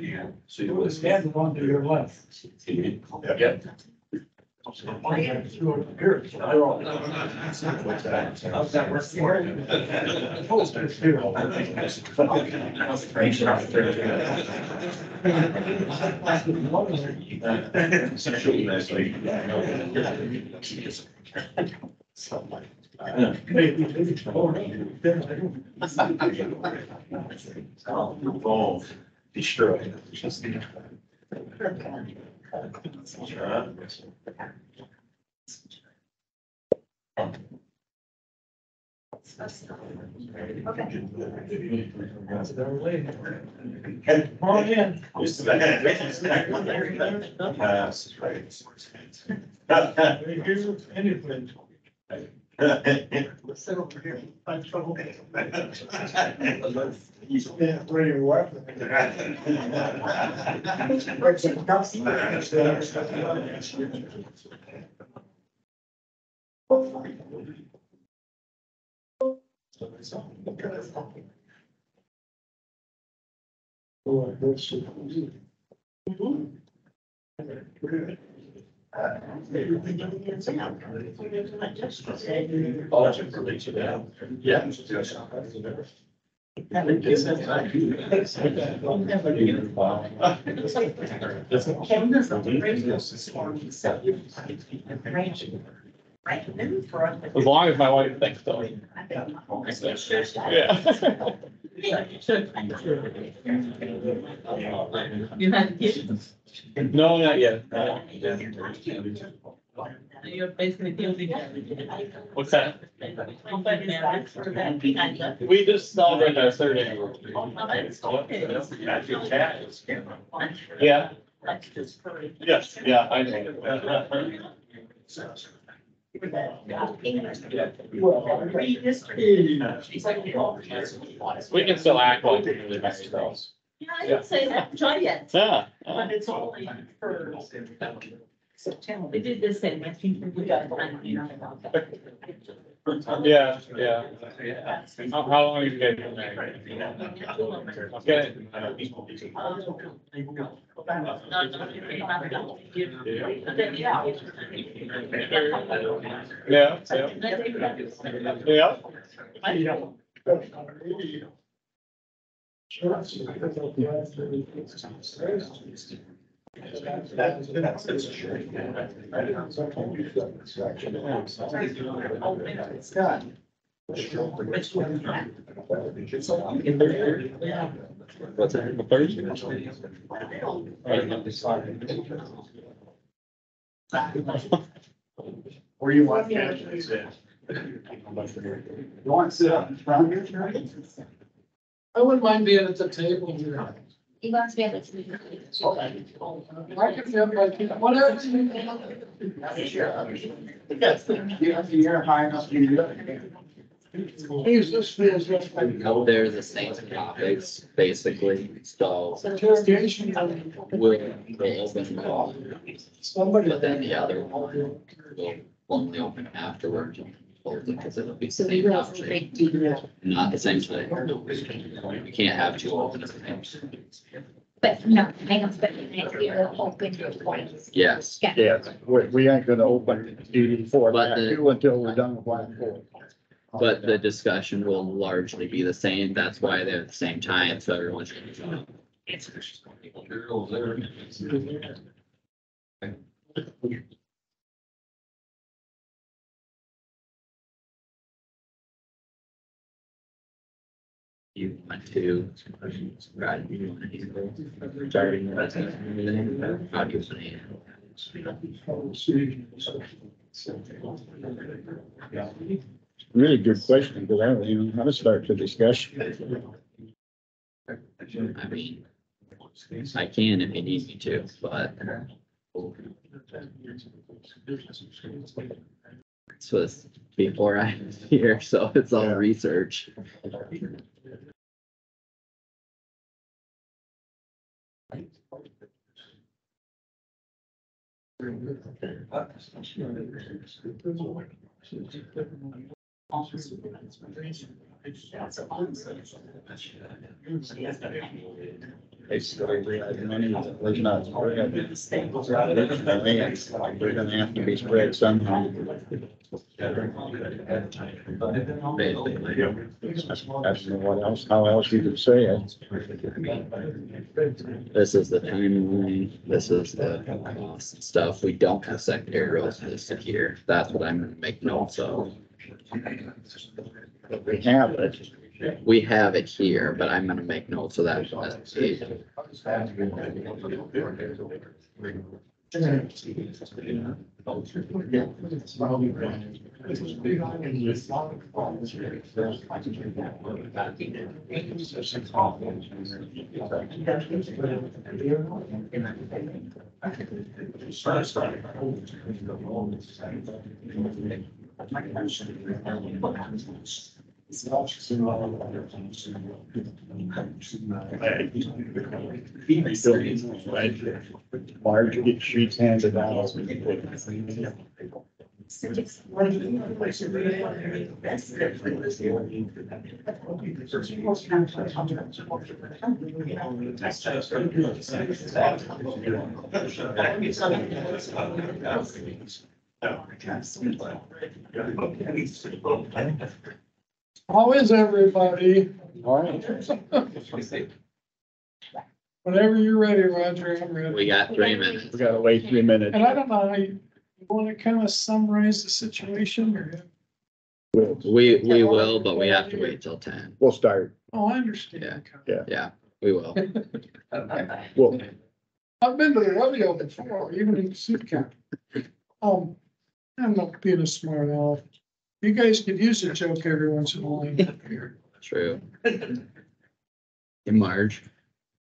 See what's standing on to your left. Yeah. How's that Oh, destroyed. As long as my wife thinks so. Yeah. You had kids? No, not yet. You're basically guilty. What's that? For that. We just celebrated our third anniversary. Yeah. That's just for. Yes, yeah, I know. We can still act like we're really nice girls. Yeah, I didn't say that, try yet, Yeah. but it's only for They did this thing, I think we got time, you know, about that. Yeah, yeah. How long have you guys been married? Okay. Yeah, yeah. Yeah. Scott. What's it, the third? Where you want to sit? You want to sit up in front here? I wouldn't mind being at the table here. He wants to be able to. I can feel like, whatever. You're high enough. Please, this feels just like. They're the same topics, basically, so Interrogation. we'll open call, Somebody. but then the other one will only open afterwards. Because it'll be the same topic, not the same thing. You can't have two open at the same time. But no, I don't expect it next year, open twice. Yes, Yeah. Yeah, we ain't gonna open DD four But the- until we're done with line four. but the discussion will largely be the same. That's why they're at the same time, so everyone's. You want to. Right, you want to. Starting the business and everything, how do you plan? Really good question, because I don't even know how to start the discussion. I mean, I can if you need me to, but. This was before I was here, so it's all Yeah. research. Basically, money was not spread. They're gonna have to be spread somehow. Basically. I don't know what else, how else you could say it. This is the timeline, this is the cost and stuff. We don't have secondary roads listed here. That's what I'm gonna make notes of. But we have it. We have it here, but I'm gonna make notes of that. Marge get sheets handed out. How is everybody? All right. Whenever you're ready, Roger, I'm ready. We got 3 minutes. We gotta wait 3 minutes. And I don't know, you want to kind of summarize the situation or? We will, but we have to wait till 10. We'll start. Oh, I understand. Yeah, we will. Well, I've been to the rodeo before, even in Kossuth County. I'm not being a smart aleck. You guys could use a joke every once in a while up here. True. Hey, Marge,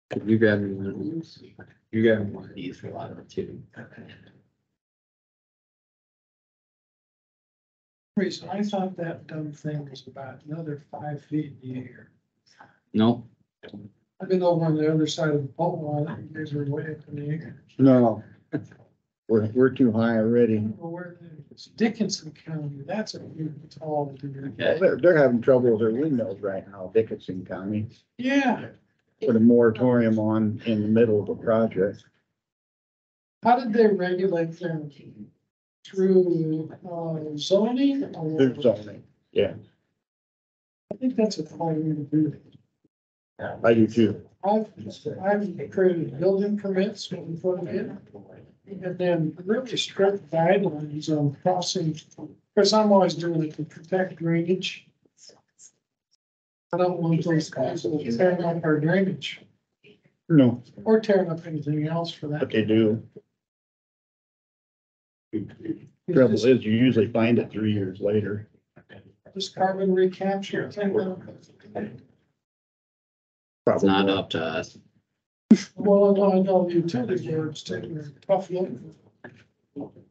could you grab me one of these? You grab me one of these for a lot of it too. Reason, I thought that dumb thing was about another 5 feet in the air. No, I've been over on the other side of the pole, and you guys are way up in the air. no, We're too high already. Where it's Dickinson County, that's a huge tall. Well, they're having trouble with their windows right now, Dickinson County, Yeah, put a moratorium on in the middle of a project. how did they regulate them? Through zoning? or- They're zoning, yeah, I think that's a fine way to do it. I do too. I've created building permits when we put them in. And then really strict guidelines on crossing, because I'm always doing it to protect drainage. I don't want those guys tearing up our drainage No, or tearing up anything else for but that. they do. Trouble is, you usually find it 3 years later. This carbon recapture thing. It's not up to us. Well, I know utility boards taking a tough look.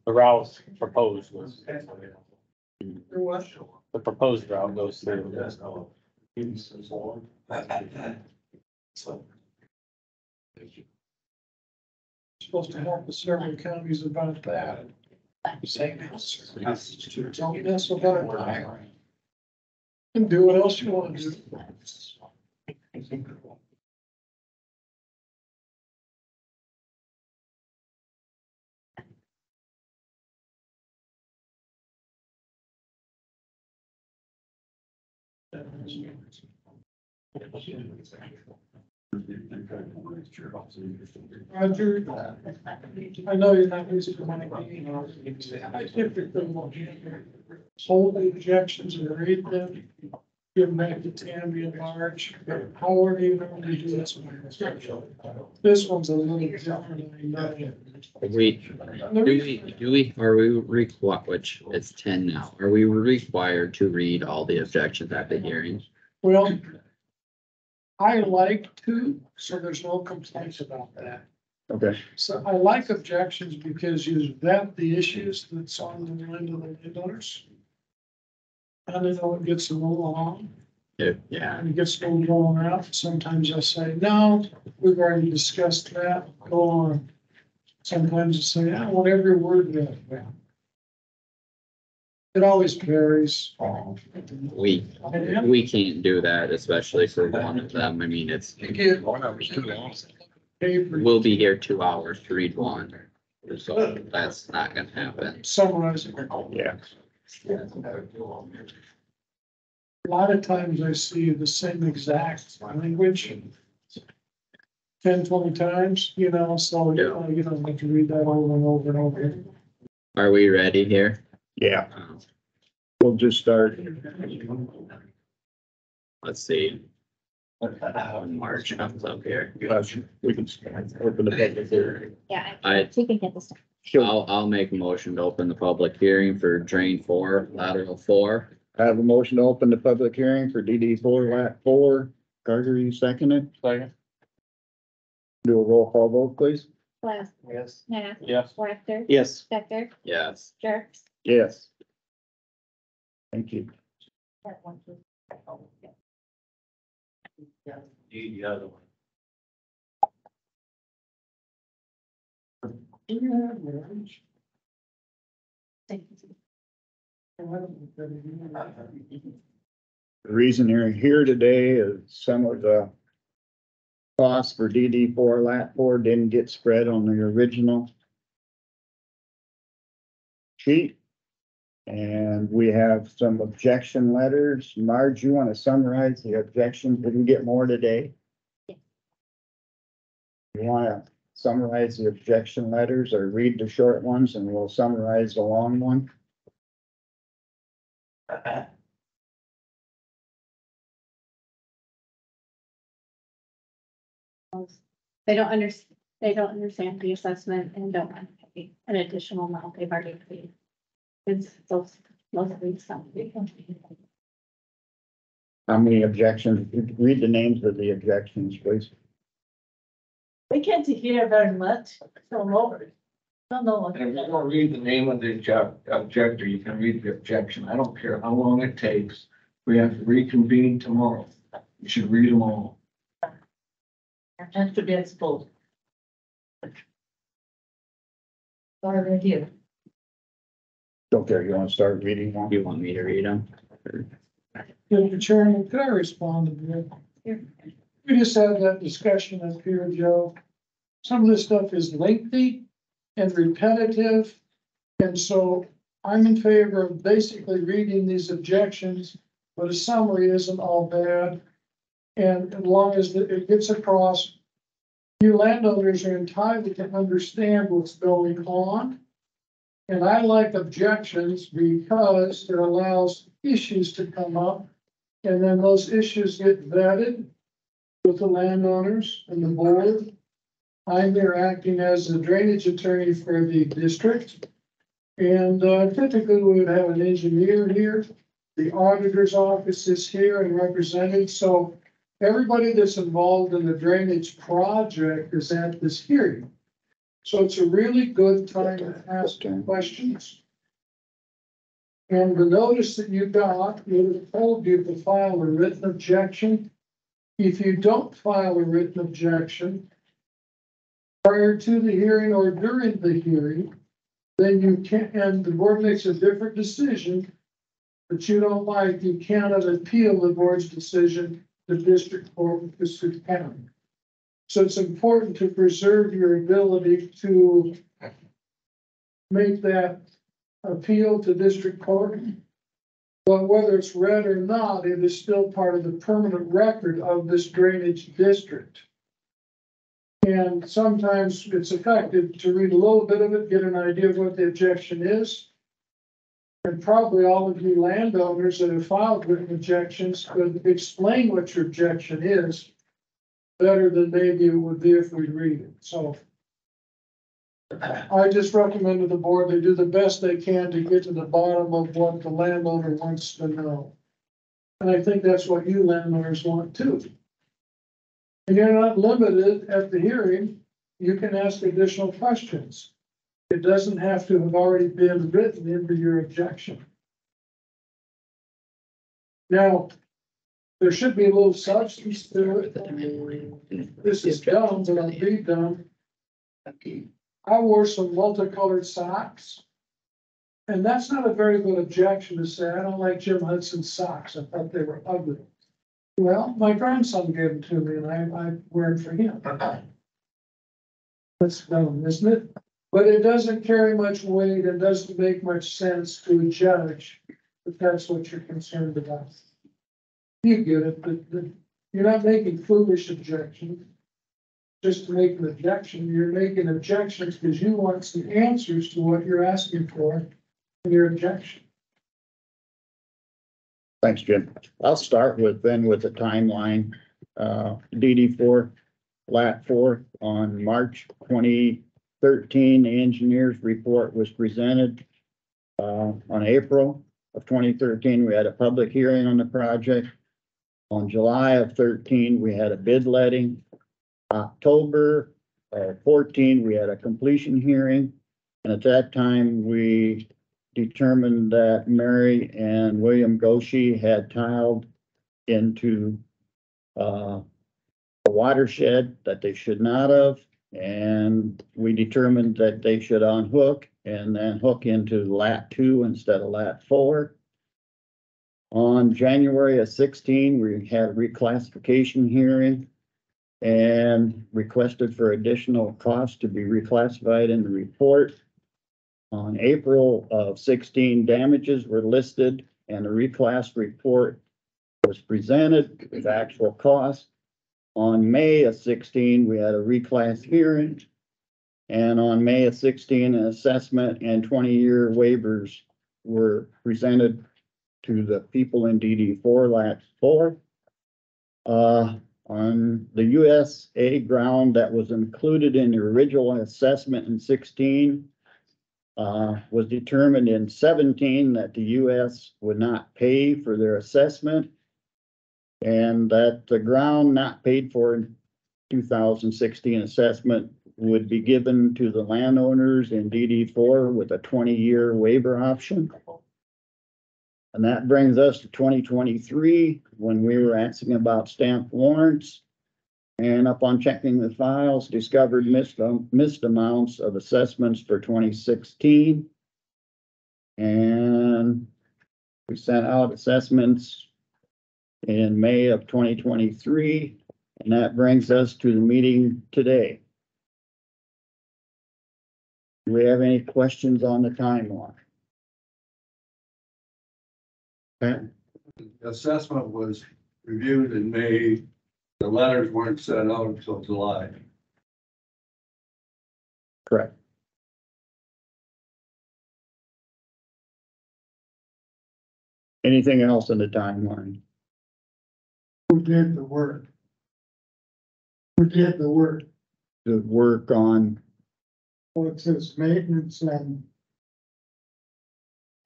The route proposed was, Or what? the proposed route goes through. Supposed to help the several counties about that. Say this. Don't mess about it. And do what else you want to do. Roger, I know you're not used to my meeting. I typically will hold the objections and read them, give them back to Tammy and Marge. Howard, you normally do this one. This one's a little different. I know. Are we required, which it's 10 now, are we required to read all the objections at the hearing? Well, I like to, so there's no complaints about that. Okay, So I like objections because you vet the issues that's on the mind of the landowners. And then it gets a little long Yeah, and it gets a little drawn out. Sometimes I say, no, we've already discussed that, go on. Sometimes I say, I want every word read. It always varies. we can't do that, especially for one of them. I mean, You get. Paper. we'll be here 2 hours to read one. So that's not gonna happen. Summarize it. yeah. A lot of times I see the same exact language 10, 20 times, you know, so you don't have to read that over and over and over. Are we ready here? Yeah, we'll just start. Let's see. When March comes up here. We can open the public hearing. Yeah, I, we can get this done. I'll make a motion to open the public hearing for drain 4, lateral 4. I have a motion to open the public hearing for DD 4, lat 4. Carter, you second it? Second. Do a roll call vote, please. Glass, Yes. Nath, Yes. Wactor, Yes. Stecker, Yes. Jerks. Yes. Thank you. The other one. The reason you're here today is some of the costs for DD 4, lat 4 didn't get spread on the original sheet. And we have some objection letters. Marge, you want to summarize the objections? We can get more today. Yeah. You want to summarize the objection letters or read the short ones and we'll summarize the long one? They don't understand the assessment and don't want to pay an additional amount they've already paid. It's those, mostly something. How many objections? Read the names of the objections, please. We can't hear very much, so lower. Don't know. And if you don't read the name of the objector, you can read the objection. I don't care how long it takes. We have to reconvene tomorrow. You should read them all. Has to be exposed. Our review. Don't care, you wanna start reading one? Do you want me to read them? Mr. Chairman, could I respond to that? We just had that discussion up here, Joe. Some of this stuff is lengthy and repetitive. And so I'm in favor of basically reading these objections, but a summary isn't all bad. And as long as it gets across, you landowners are entitled to understand what's going on. And I like objections because it allows issues to come up. And then those issues get vetted with the landowners and the board. I'm there acting as the drainage attorney for the district. And typically we would have an engineer here. The auditor's office is here and represented. So everybody that's involved in the drainage project is at this hearing. So it's a really good time to ask questions. And the notice that you got would have told you to file a written objection. If you don't file a written objection prior to the hearing or during the hearing, then you can't, and the board makes a different decision that you don't like, you cannot appeal the board's decision to district court of Kossuth County. So it's important to preserve your ability to make that appeal to district court. But whether it's read or not, it is still part of the permanent record of this drainage district. And sometimes it's effective to read a little bit of it, get an idea of what the objection is. And probably all of you landowners that have filed written objections could explain what your objection is better than maybe it would be if we read it. So I just recommend to the board they do the best they can to get to the bottom of what the landowner wants to know. And I think that's what you landowners want too. And you're not limited at the hearing. You can ask additional questions. It doesn't have to have already been written into your objection. Now, there should be a little substance to it. This is dumb, but I'll be done. I wore some multicolored socks. And that's not a very good objection to say, I don't like Jim Hudson's socks. I thought they were ugly. Well, my grandson gave them to me and I wear them for him. That's dumb, isn't it? But it doesn't carry much weight and doesn't make much sense to a judge if that's what you're concerned about. You get it, but you're not making foolish objections just to make an objection. You're making objections because you want some answers to what you're asking for in your objection. Thanks, Jim. I'll start with the timeline. DD4, Lat 4 on March 2013, the engineer's report was presented. On April of 2013, we had a public hearing on the project. On July of 13, we had a bid letting. October 14, we had a completion hearing. And at that time, we determined that Mary and William Goshi had tiled into a watershed that they should not have. And we determined that they should unhook and then hook into Lat 2 instead of Lat 4. On January of 16, we had a reclassification hearing and requested for additional costs to be reclassified in the report. On April of 16, damages were listed and a reclass report was presented with actual costs. On May of 16, we had a reclass hearing. And on May of 16, an assessment and 20-year waivers were presented to the people in DD4 Lat 4. On the USA ground that was included in the original assessment in 16, was determined in 17 that the US would not pay for their assessment and that the ground not paid for in 2016 assessment would be given to the landowners in DD4 with a 20-year waiver option. And that brings us to 2023, when we were asking about stamped warrants. And upon checking the files, discovered missed amounts of assessments for 2016. And we sent out assessments in May of 2023, and that brings us to the meeting today. Do we have any questions on the timeline? Okay. Assessment was reviewed in May. The letters weren't sent out until July. Correct. Anything else in the timeline? Who did the work? Who did the work? The work on, Well, it says maintenance and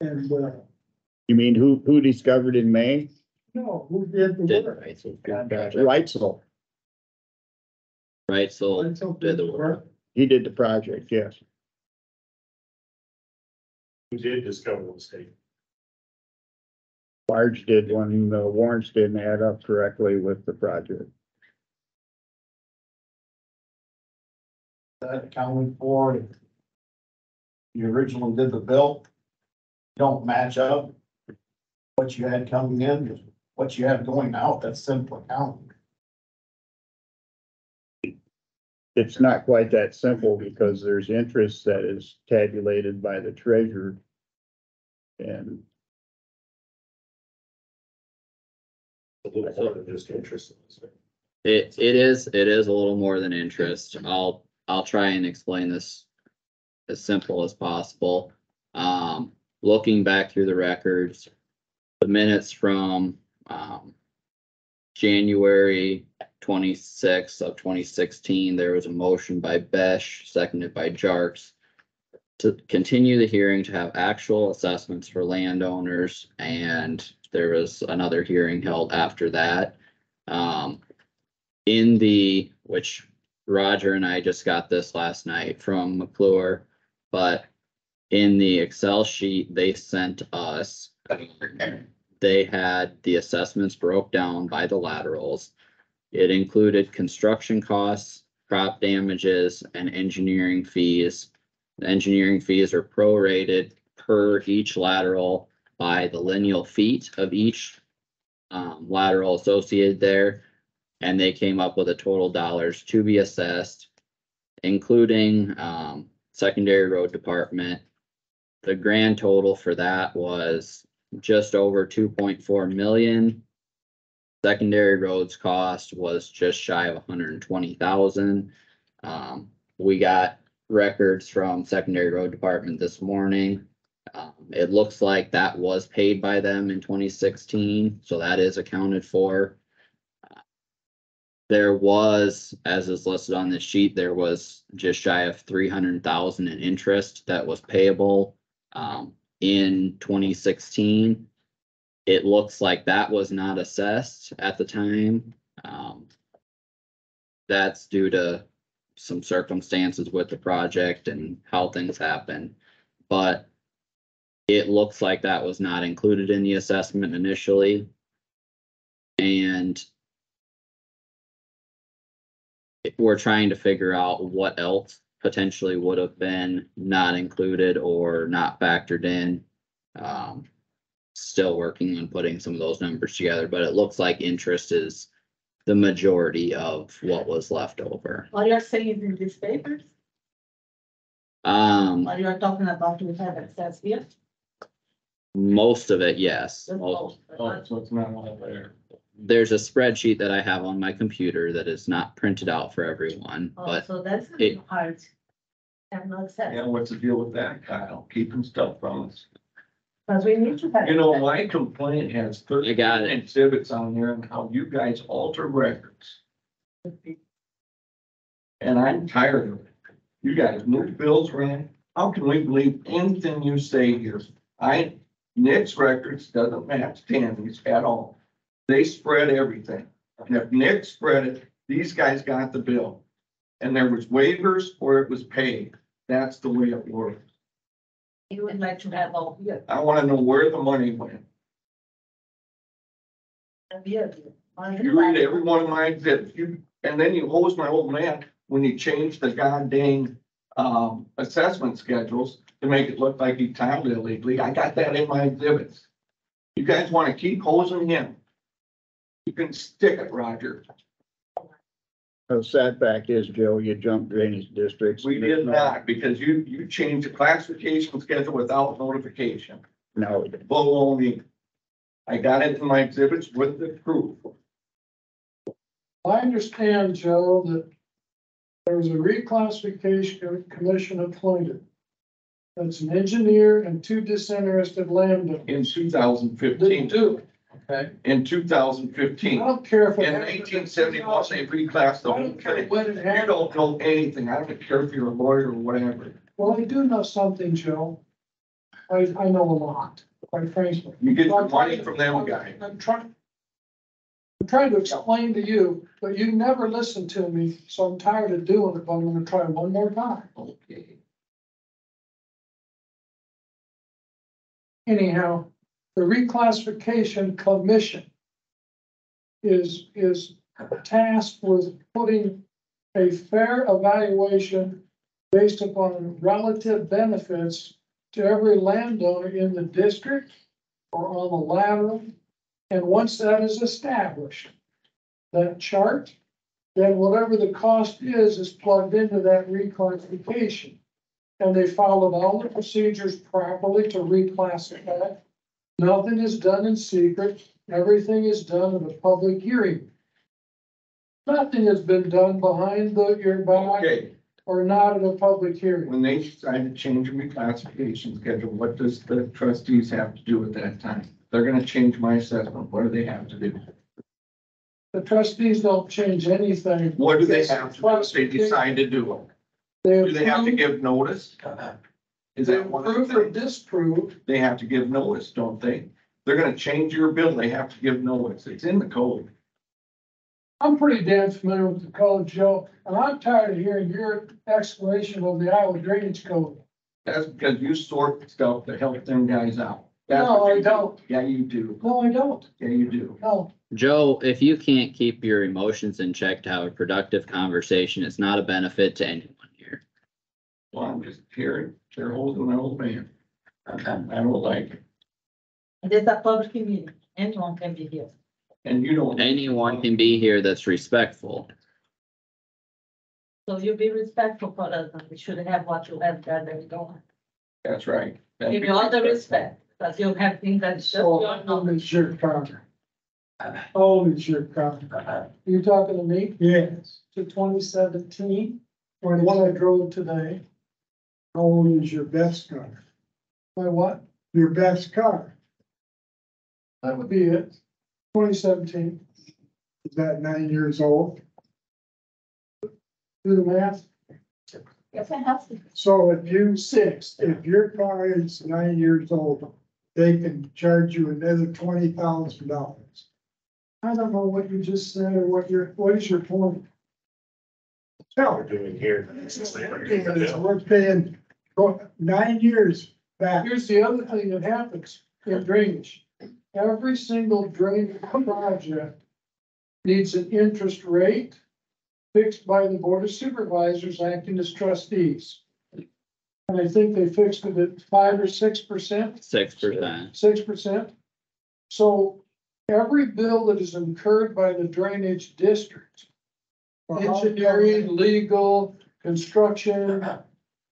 you mean who discovered in May? no, who did the Did, work? right, so, Reitzel. right, so Until did the work. He did the project, yes. Who did discover the mistake? Large did when the warrants didn't add up correctly with the project. That accounted for, you originally did the bill, don't match up what you had coming in, what you have going out, that's simple accounting. It's not quite that simple because there's interest that is tabulated by the treasurer. And Just interest. It is a little more than interest. I'll try and explain this as simple as possible. Looking back through the records, the minutes from, January 26th of 2016, there was a motion by Besh, seconded by Jarks, to continue the hearing to have actual assessments for landowners, and there was another hearing held after that. Which Roger and I just got this last night from McClure, but in the Excel sheet they sent us, they had the assessments broke down by the laterals. It included construction costs, crop damages, and engineering fees. The engineering fees are prorated per each lateral by the lineal feet of each lateral associated there. And they came up with a total dollars to be assessed, including secondary road department. The grand total for that was just over 2.4 million. Secondary roads cost was just shy of 120,000. We got records from secondary road department this morning. It looks like that was paid by them in 2016, so that is accounted for. There was, as is listed on this sheet, there was just shy of 300,000 in interest that was payable in 2016. It looks like that was not assessed at the time. That's due to some circumstances with the project and how things happen. But it looks like that was not included in the assessment initially. And we're trying to figure out what else potentially would have been not included or not factored in. Still working on putting some of those numbers together, but it looks like interest is the majority of what was left over. All you're saying is in these papers, what you're talking about, we have access here. Most of it, yes. Oh, so it's not all there. There's a spreadsheet that I have on my computer that is not printed out for everyone, but So that's it- hard. Have no access, Yeah, what's the deal with that, Kyle? Keeping stuff from us. because we need to have. You know, my complaint has I got 13 it. exhibits on there and how you guys alter records. And I'm tired of it. You guys move bills around. How can we believe anything you say here? Nick's records doesn't match Tammy's at all. They spread everything. And if Nick spread it, these guys got the bill. And there was waivers or it was paid. That's the way it works. You would like to have all here. I wanna know where the money went. Here. You read every one of my exhibits, And then you hose my old man when you change the goddamn, assessment schedules to make it look like he tiled illegally. I got that in my exhibits. You guys wanna keep hosing him? You can stick it, Roger. The sad fact is, Joe, you jumped drainage districts. We did not, because you changed the classification schedule without notification. No, we didn't. Baloney. I got it in my exhibits with the proof. I understand, Joe, that there was a reclassification commission appointed. That's an engineer and two disinterested landowners. In two thousand Didn't fifteen, do it, okay? in two thousand I fifteen. don't care if. it In happened 1871, they reclassed the I whole don't care thing. when it You happened. don't know anything. I don't care if you're a lawyer or whatever. Well, I do know something, Joe. I know a lot, quite frankly. You get your money from them guys. I'm trying to explain to you, but you never listen to me, so I'm tired of doing it, but I'm gonna try one more time. Okay. Anyhow, the reclassification commission is tasked with putting a fair evaluation based upon relative benefits to every landowner in the district or on the lateral. And once that is established, that chart, then whatever the cost is plugged into that reclassification. And they followed all the procedures properly to reclassify. Nothing is done in secret. Everything is done at a public hearing. Nothing has been done behind your back Okay, or not at a public hearing. when they decide to change the reclassification schedule, what does the trustees have to do at that time? They're gonna change my assessment. What do they have to do? The trustees don't change anything. What do they have to do if they decide to do it? Do they have to give notice? Is They that one of approve the or things? disapprove. They have to give notice, don't they? They're gonna change your bill, they have to give notice. It's in the code. I'm pretty damn familiar with the code, Joe, and I'm tired of hearing your explanation of the Iowa Drainage Code. That's because you sort stuff to help them guys out. That's No, what I you do. don't. Yeah, you do. No, I don't. Yeah, you do. No. Joe, if you can't keep your emotions in check to have a productive conversation, it's not a benefit to anyone here. Well, I'm just here, they're holding my old man. I don't like it. It is a public meeting, anyone can be here. And you don't. Anyone can be here that's respectful. So you be respectful for us, and we should have what you have there, that we don't. That's right. That'd Give be you all the respectful. respect, but you have things that just So your how old knowledge. is your car? How old is your car? You talking to me? Yes. To 2017, or the one I drove today? How old is your best car? My what? Your best car. That would be it. 2017. Is that 9 years old? Do the math. Yes, I have to. So if your car is 9 years old, they can charge you another $20,000. I don't know what you just said or what is your point? We're doing here. We're paying 9 years back. Here's the other thing that happens in drainage. Every single drainage project needs an interest rate fixed by the Board of Supervisors acting as trustees. And I think they fixed it at 5 or 6%. 6%. 6%. So every bill that is incurred by the drainage district, engineering, legal, construction,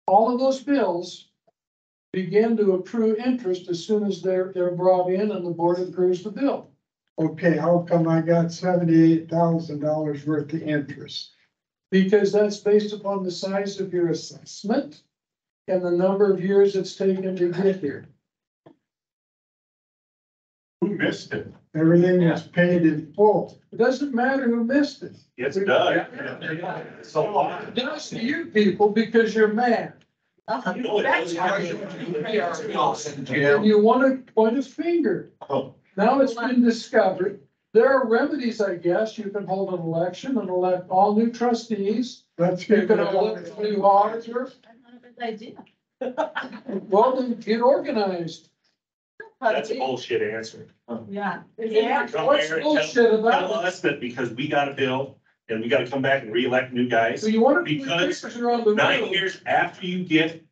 all of those bills begin to accrue interest as soon as they're brought in and the board approves the bill. Okay, how come I got $78,000 worth of interest? Because that's based upon the size of your assessment and the number of years it's taken to get here. Who missed it? Everything was paid in full. It doesn't matter who missed it. Yes, it does. It's a lot. It does to you people because you're mad. No, it doesn't. And you want to point a finger. Oh. Now it's been discovered. There are remedies, I guess. You can hold an election and elect all new trustees. You can elect a new auditor. Idea. Well, then get organized. That's a bullshit answer. Yeah. Yeah. Come What's here and bullshit tell about it? us that because we got a bill and we gotta come back and reelect new guys. So you want to. Because 9 years after you get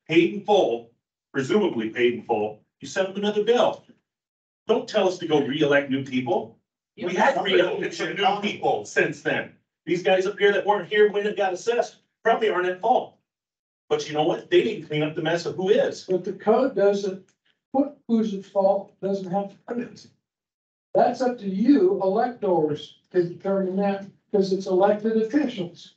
paid in full, presumably paid in full, you send them another bill. Don't tell us to go reelect new people. We had reelected some new people since then. These guys up here that weren't here when it got assessed probably aren't at fault. But you know what? They didn't clean up the mess of who is. But the code doesn't put who's at fault, doesn't have to put it. That's up to you electors to determine that, because it's elected officials,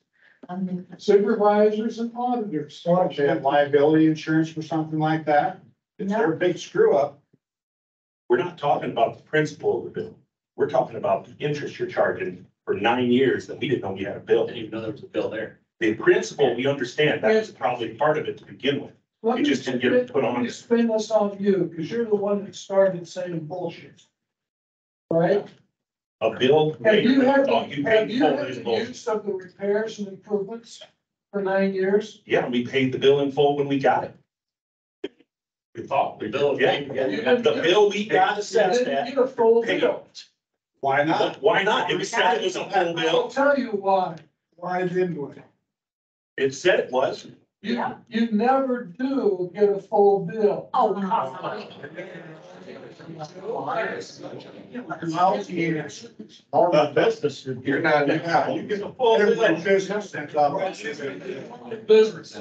supervisors and auditors. Well, they have liability insurance for something like that. It's their big screw up. We're not talking about the principal of the bill. We're talking about the interest you're charging for 9 years that we didn't know we had a bill. Didn't even know there was a bill there. The principal, we understand, that was probably part of it to begin with. Let You me just didn't get it put on. let me spin this on you, because you're the one that started saying bullshit. Right? A bill. Have you had, You have paid you full had is the full. use of the repairs and improvements for 9 years? Yeah, we paid the bill in full when we got it. We thought, we billed, yeah, the bill we got assessed You didn't at. get a full paid. bill. Why not? Why not? It was said it was a full I'll bill. tell you why. Why didn't we? It said it was. You never do get a full bill. Oh, All the business. You're not. Yeah, you get a full every business that's Business.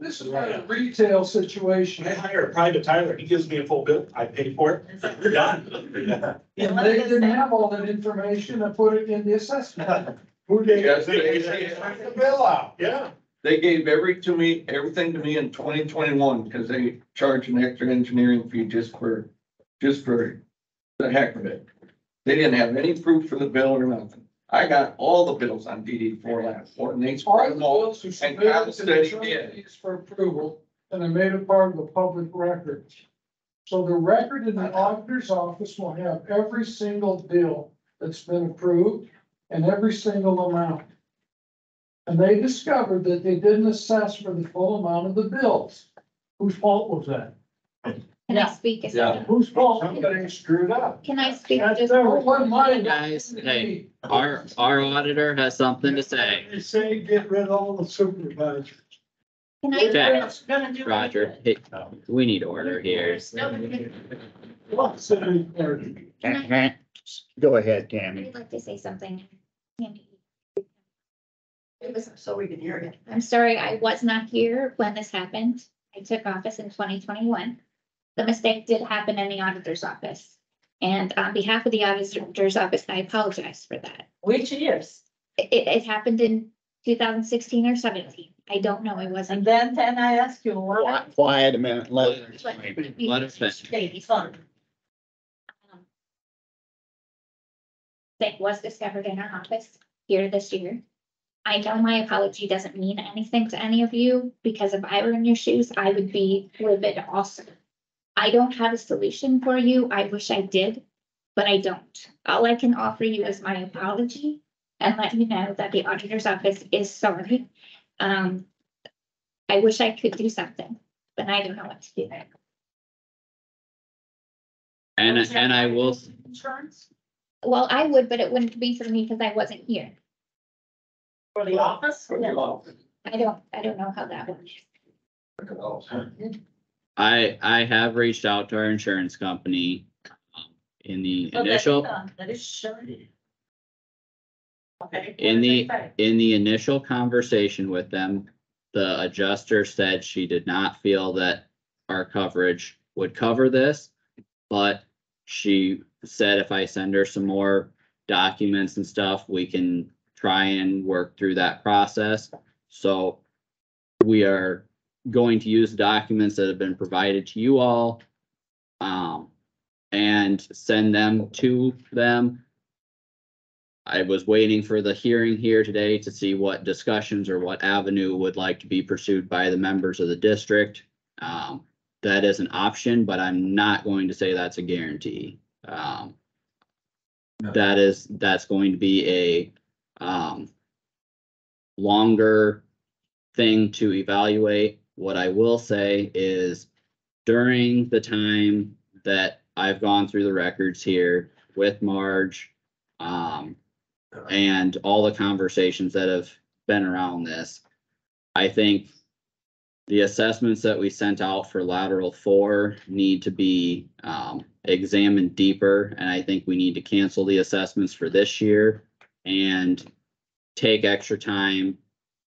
This is not a retail situation. I hire a private Tyler, he gives me a full bill, I pay for it, we're done. And they didn't have all that information and put it in the assessment. Who did? Yes, The bill out. Yeah. They gave everything to me in 2021 because they charged an extra engineering fee just for the heck of it. They didn't have any proof for the bill or nothing. I got all the bills on DD4 last quarter and they All spread the them all. bills are And submitted Kyle to said the he did. trustees for approval, and they're made a part of the public record. So the record in the auditor's office will have every single bill that's been approved and every single amount. And they discovered that they didn't assess for the full amount of the bills. Whose fault was that? Can I speak a second? Whose fault? Somebody screwed up. Can I speak That's just? never one mine. Guys, hey, our auditor has something to say. They say get rid of all the supervisors. Can I? Okay. Roger, hey, we need order here. Go ahead, Tammy. I'd like to say something. It was so we could hear it. I'm sorry, I was not here when this happened. I took office in 2021. The mistake did happen in the auditor's office. And on behalf of the auditor's office, I apologize for that. Which years? It happened in 2016 or 17. I don't know, it And wasn't. then I ask you, why? Quiet a minute, let her But- explain. Let us finish. Baby fun. Mistake was discovered in our office here this year. I know my apology doesn't mean anything to any of you, because if I were in your shoes, I would be livid also. I don't have a solution for you. I wish I did, but I don't. All I can offer you is my apology and let you know that the auditor's office is sorry. I wish I could do something, but I don't know what to do there. And I will, Insurance Well, I would, but it wouldn't be for me because I wasn't here. for the office? I don't know how that works. I have reached out to our insurance company. In the initial, That is sure. Okay. in the initial conversation with them, the adjuster said she did not feel that our coverage would cover this. But she said if I send her some more documents and stuff, we can try and work through that process. So we are going to use documents that have been provided to you all. And send them to them. I was waiting for the hearing here today to see what discussions or what avenue would like to be pursued by the members of the district. That is an option, but I'm not going to say that's a guarantee. That's going to be a longer thing to evaluate. What I will say is during the time that I've gone through the records here with Marge, and all the conversations that have been around this, I think the assessments that we sent out for lateral 4 need to be examined deeper, and I think we need to cancel the assessments for this year and take extra time,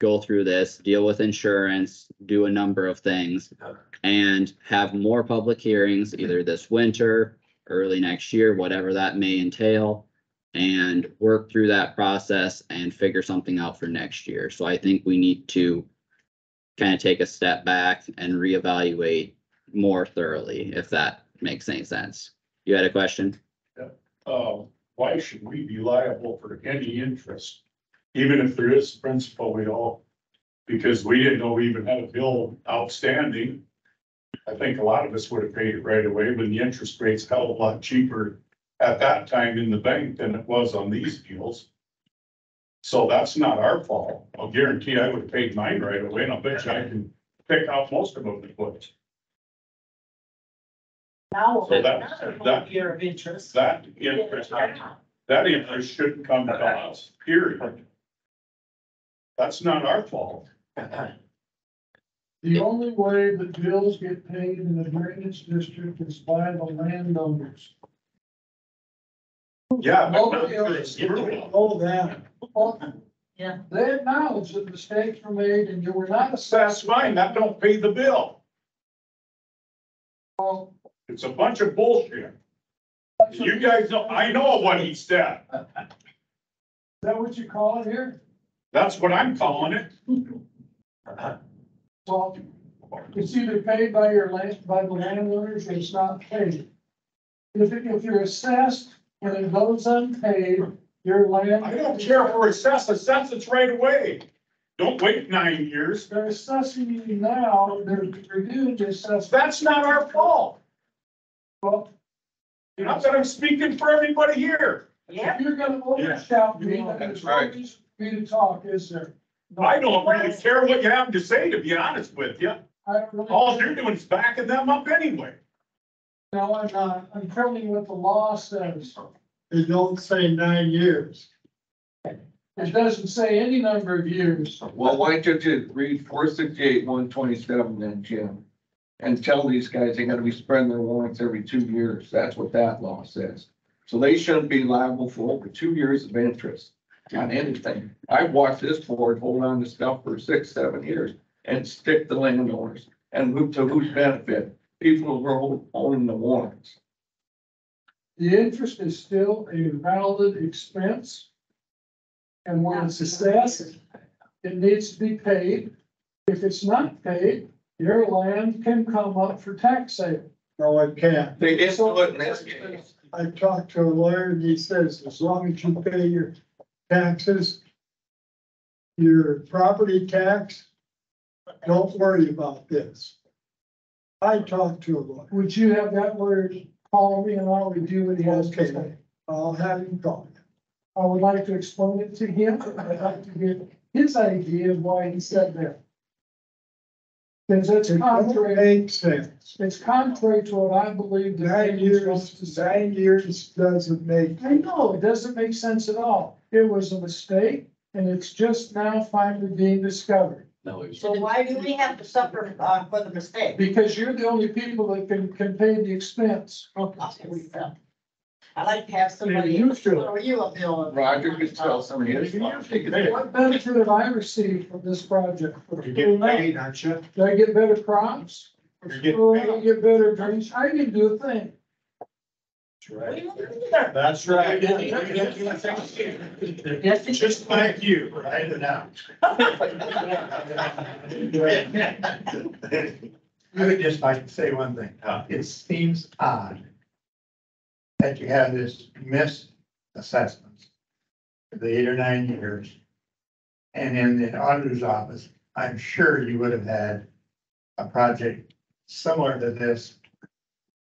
go through this, deal with insurance, do a number of things, and have more public hearings either this winter, early next year, whatever that may entail, and work through that process and figure something out for next year. So I think we need to kind of take a step back and reevaluate more thoroughly, if that makes any sense. You had a question? Why should we be liable for any interest? Even if there is principal, we all, because we didn't know we even had a bill outstanding. I think a lot of us would have paid it right away, when the interest rate's hell of a lot cheaper at that time in the bank than it was on these deals. So that's not our fault. I'll guarantee I would have paid mine right away, and I'll bet you I can pick out most of them to put. Now, So that- another year of interest. That interest shouldn't come to us, period. That's not our fault. The only way that bills get paid in the drainage district is by the landowners. Yeah. but not Nobody for else. approval. Oh, that. Yeah. They acknowledge that mistakes were made and you were not That's assessed. fine, that don't pay the bill. Well, It's a bunch of bullshit. You guys know, I know what he said. is that what you call it here? That's what I'm calling it. Well, it's either paid by by the landowners or it's not paid. If you're assessed and it goes unpaid, your land. I don't care if we're assessed it right away. Don't wait 9 years. They're assessing you now, they're reviewing the assessment. That's not our fault. Well, Not that I'm speaking for everybody here. if you're gonna overshout me, then That's there's right. no reason for me to talk, is there? I don't really care what you have to say, to be honest with you. I don't really- All you're doing is backing them up anyway. No, I'm not. I'm telling you what the law says. It don't say 9 years. It doesn't say any number of years. Well, why don't you read 468, 127 then, Jim? And tell these guys they gotta be spreading their warrants every 2 years. That's what that law says. So they shouldn't be liable for over 2 years of interest on anything. I've watched this board hold on to stuff for 6, 7 years and stick the landowners. And to whose benefit? People who are owning the warrants. The interest is still a valid expense. And when it's assessed, it needs to be paid. If it's not paid, your land can come up for tax sale. No, it can't. They didn't do it in this case. I talked to a lawyer and he says, as long as you pay your taxes, your property tax, don't worry about this. I talked to a lawyer. Would you have that lawyer call me and I'll review what he has to say? Okay, I'll have him call. I would like to explain it to him. I'd like to get his idea of why he said that. Because it's contrary, Makes sense. it's contrary to what I believe. the 9 city wants to years, say. 9 years doesn't make. I know, it doesn't make sense at all. It was a mistake and it's just now finally being discovered. So why do we have to suffer for the mistake? Because you're the only people that can pay the expense. I like to have somebody, Yeah, you should. or you a bill. Roger could tell some of his. What benefit have I received from this project? You're getting paid, aren't you? Do I get better crops? You're getting Do paid. I get better drainage? I didn't do a thing. That's right. Yes, Just like you, right now. I would just like to say one thing. It seems odd that you have this missed assessments for the 8 or 9 years. And in the auditor's office, I'm sure you would have had a project similar to this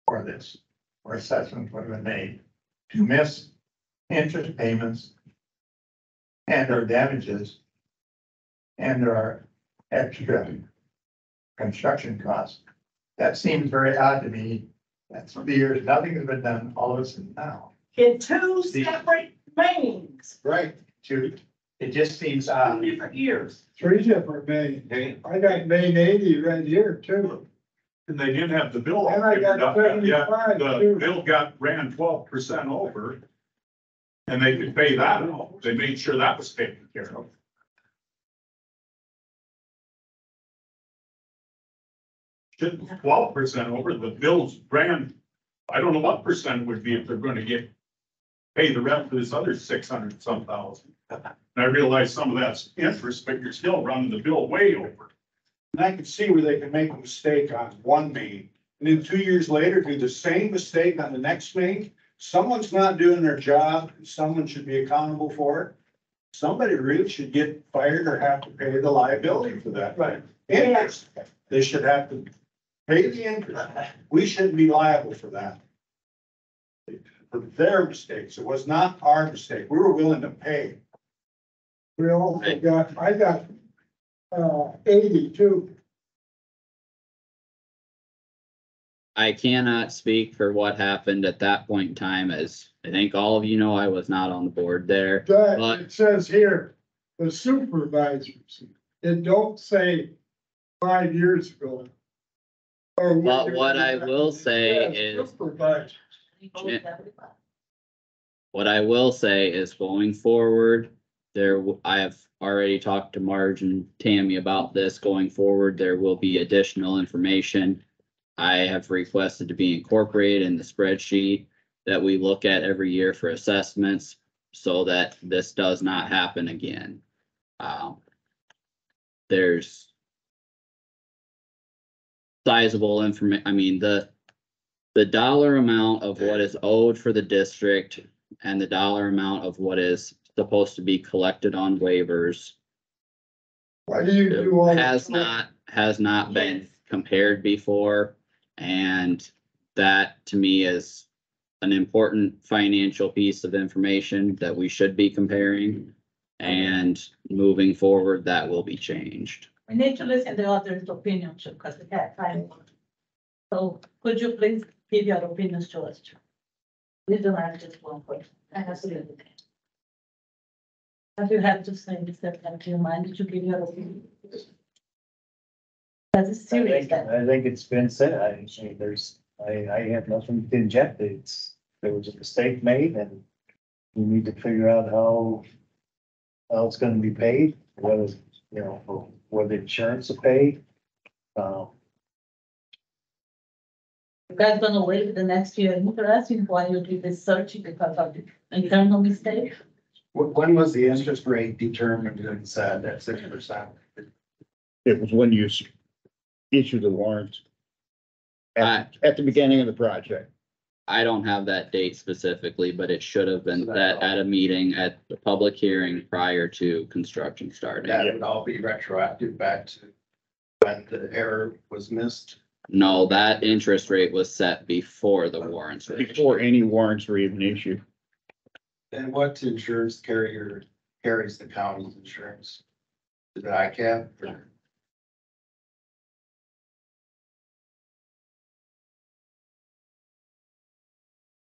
or this, where assessments would have been made to miss interest payments and or damages and there are extra construction costs. That seems very odd to me. That's 3 years, nothing has been done, all of a sudden now. in 2 separate mains. mailings. Right, Judy. It just seems odd. Different years. 3 different Maine. I got Maine 80 right here too. And they didn't have the bill. And I got figured out, 75 The too. bill ran 12% over. And they could pay that out. They made sure that was taken care of. Should 12% over, the bills ran, I don't know what percent it would be if they're gonna pay the rest of this other 600 some thousand. And I realize some of that's interest, but you're still running the bill way over. And I can see where they can make a mistake on one main, and then 2 years later, do the same mistake on the next main. Someone's not doing their job, someone should be accountable for it. Somebody really should get fired or have to pay the liability for that. Right. Interest, they should have to pay the interest. We shouldn't be liable for that. For their mistakes. It was not our mistake. We were willing to pay. We also got, I got, 82. I cannot speak for what happened at that point in time, as I think all of you know, I was not on the board there. But it says here, the supervisors, it don't say 5 years ago. But what I will say is, Supervisors. what I will say is going forward, I have already talked to Marge and Tammy about this. Going forward, there will be additional information. I have requested to be incorporated in the spreadsheet that we look at every year for assessments so that this does not happen again. There's sizable information. I mean, the dollar amount of what is owed for the district and the dollar amount of what is supposed to be collected on waivers Why do you do all has not been compared before. And that to me is an important financial piece of information that we should be comparing. And moving forward, that will be changed. We need to listen to the other's opinion too, because we have time. So could you please give your opinions to us too? We don't have just one question. I have to leave it. What you have to say, Mr. Do you mind to give your opinion? That's serious. I think it's been said, I have nothing to inject, there was a mistake made and we need to figure out how it's gonna be paid, whether, whether insurance will pay. You guys gonna wait for the next year interesting while you do this search because of the internal mistake? When was the interest rate determined and set at 6%? It was when you issued the warrants. At the beginning of the project. I don't have that date specifically, but it should have been that at a meeting at the public hearing prior to construction starting. That would all be retroactive back to when the error was missed. No, that interest rate was set before the warrants were issued. Before any warrants were even issued. And what insurance carrier carries the county's insurance? Is it ICAP or?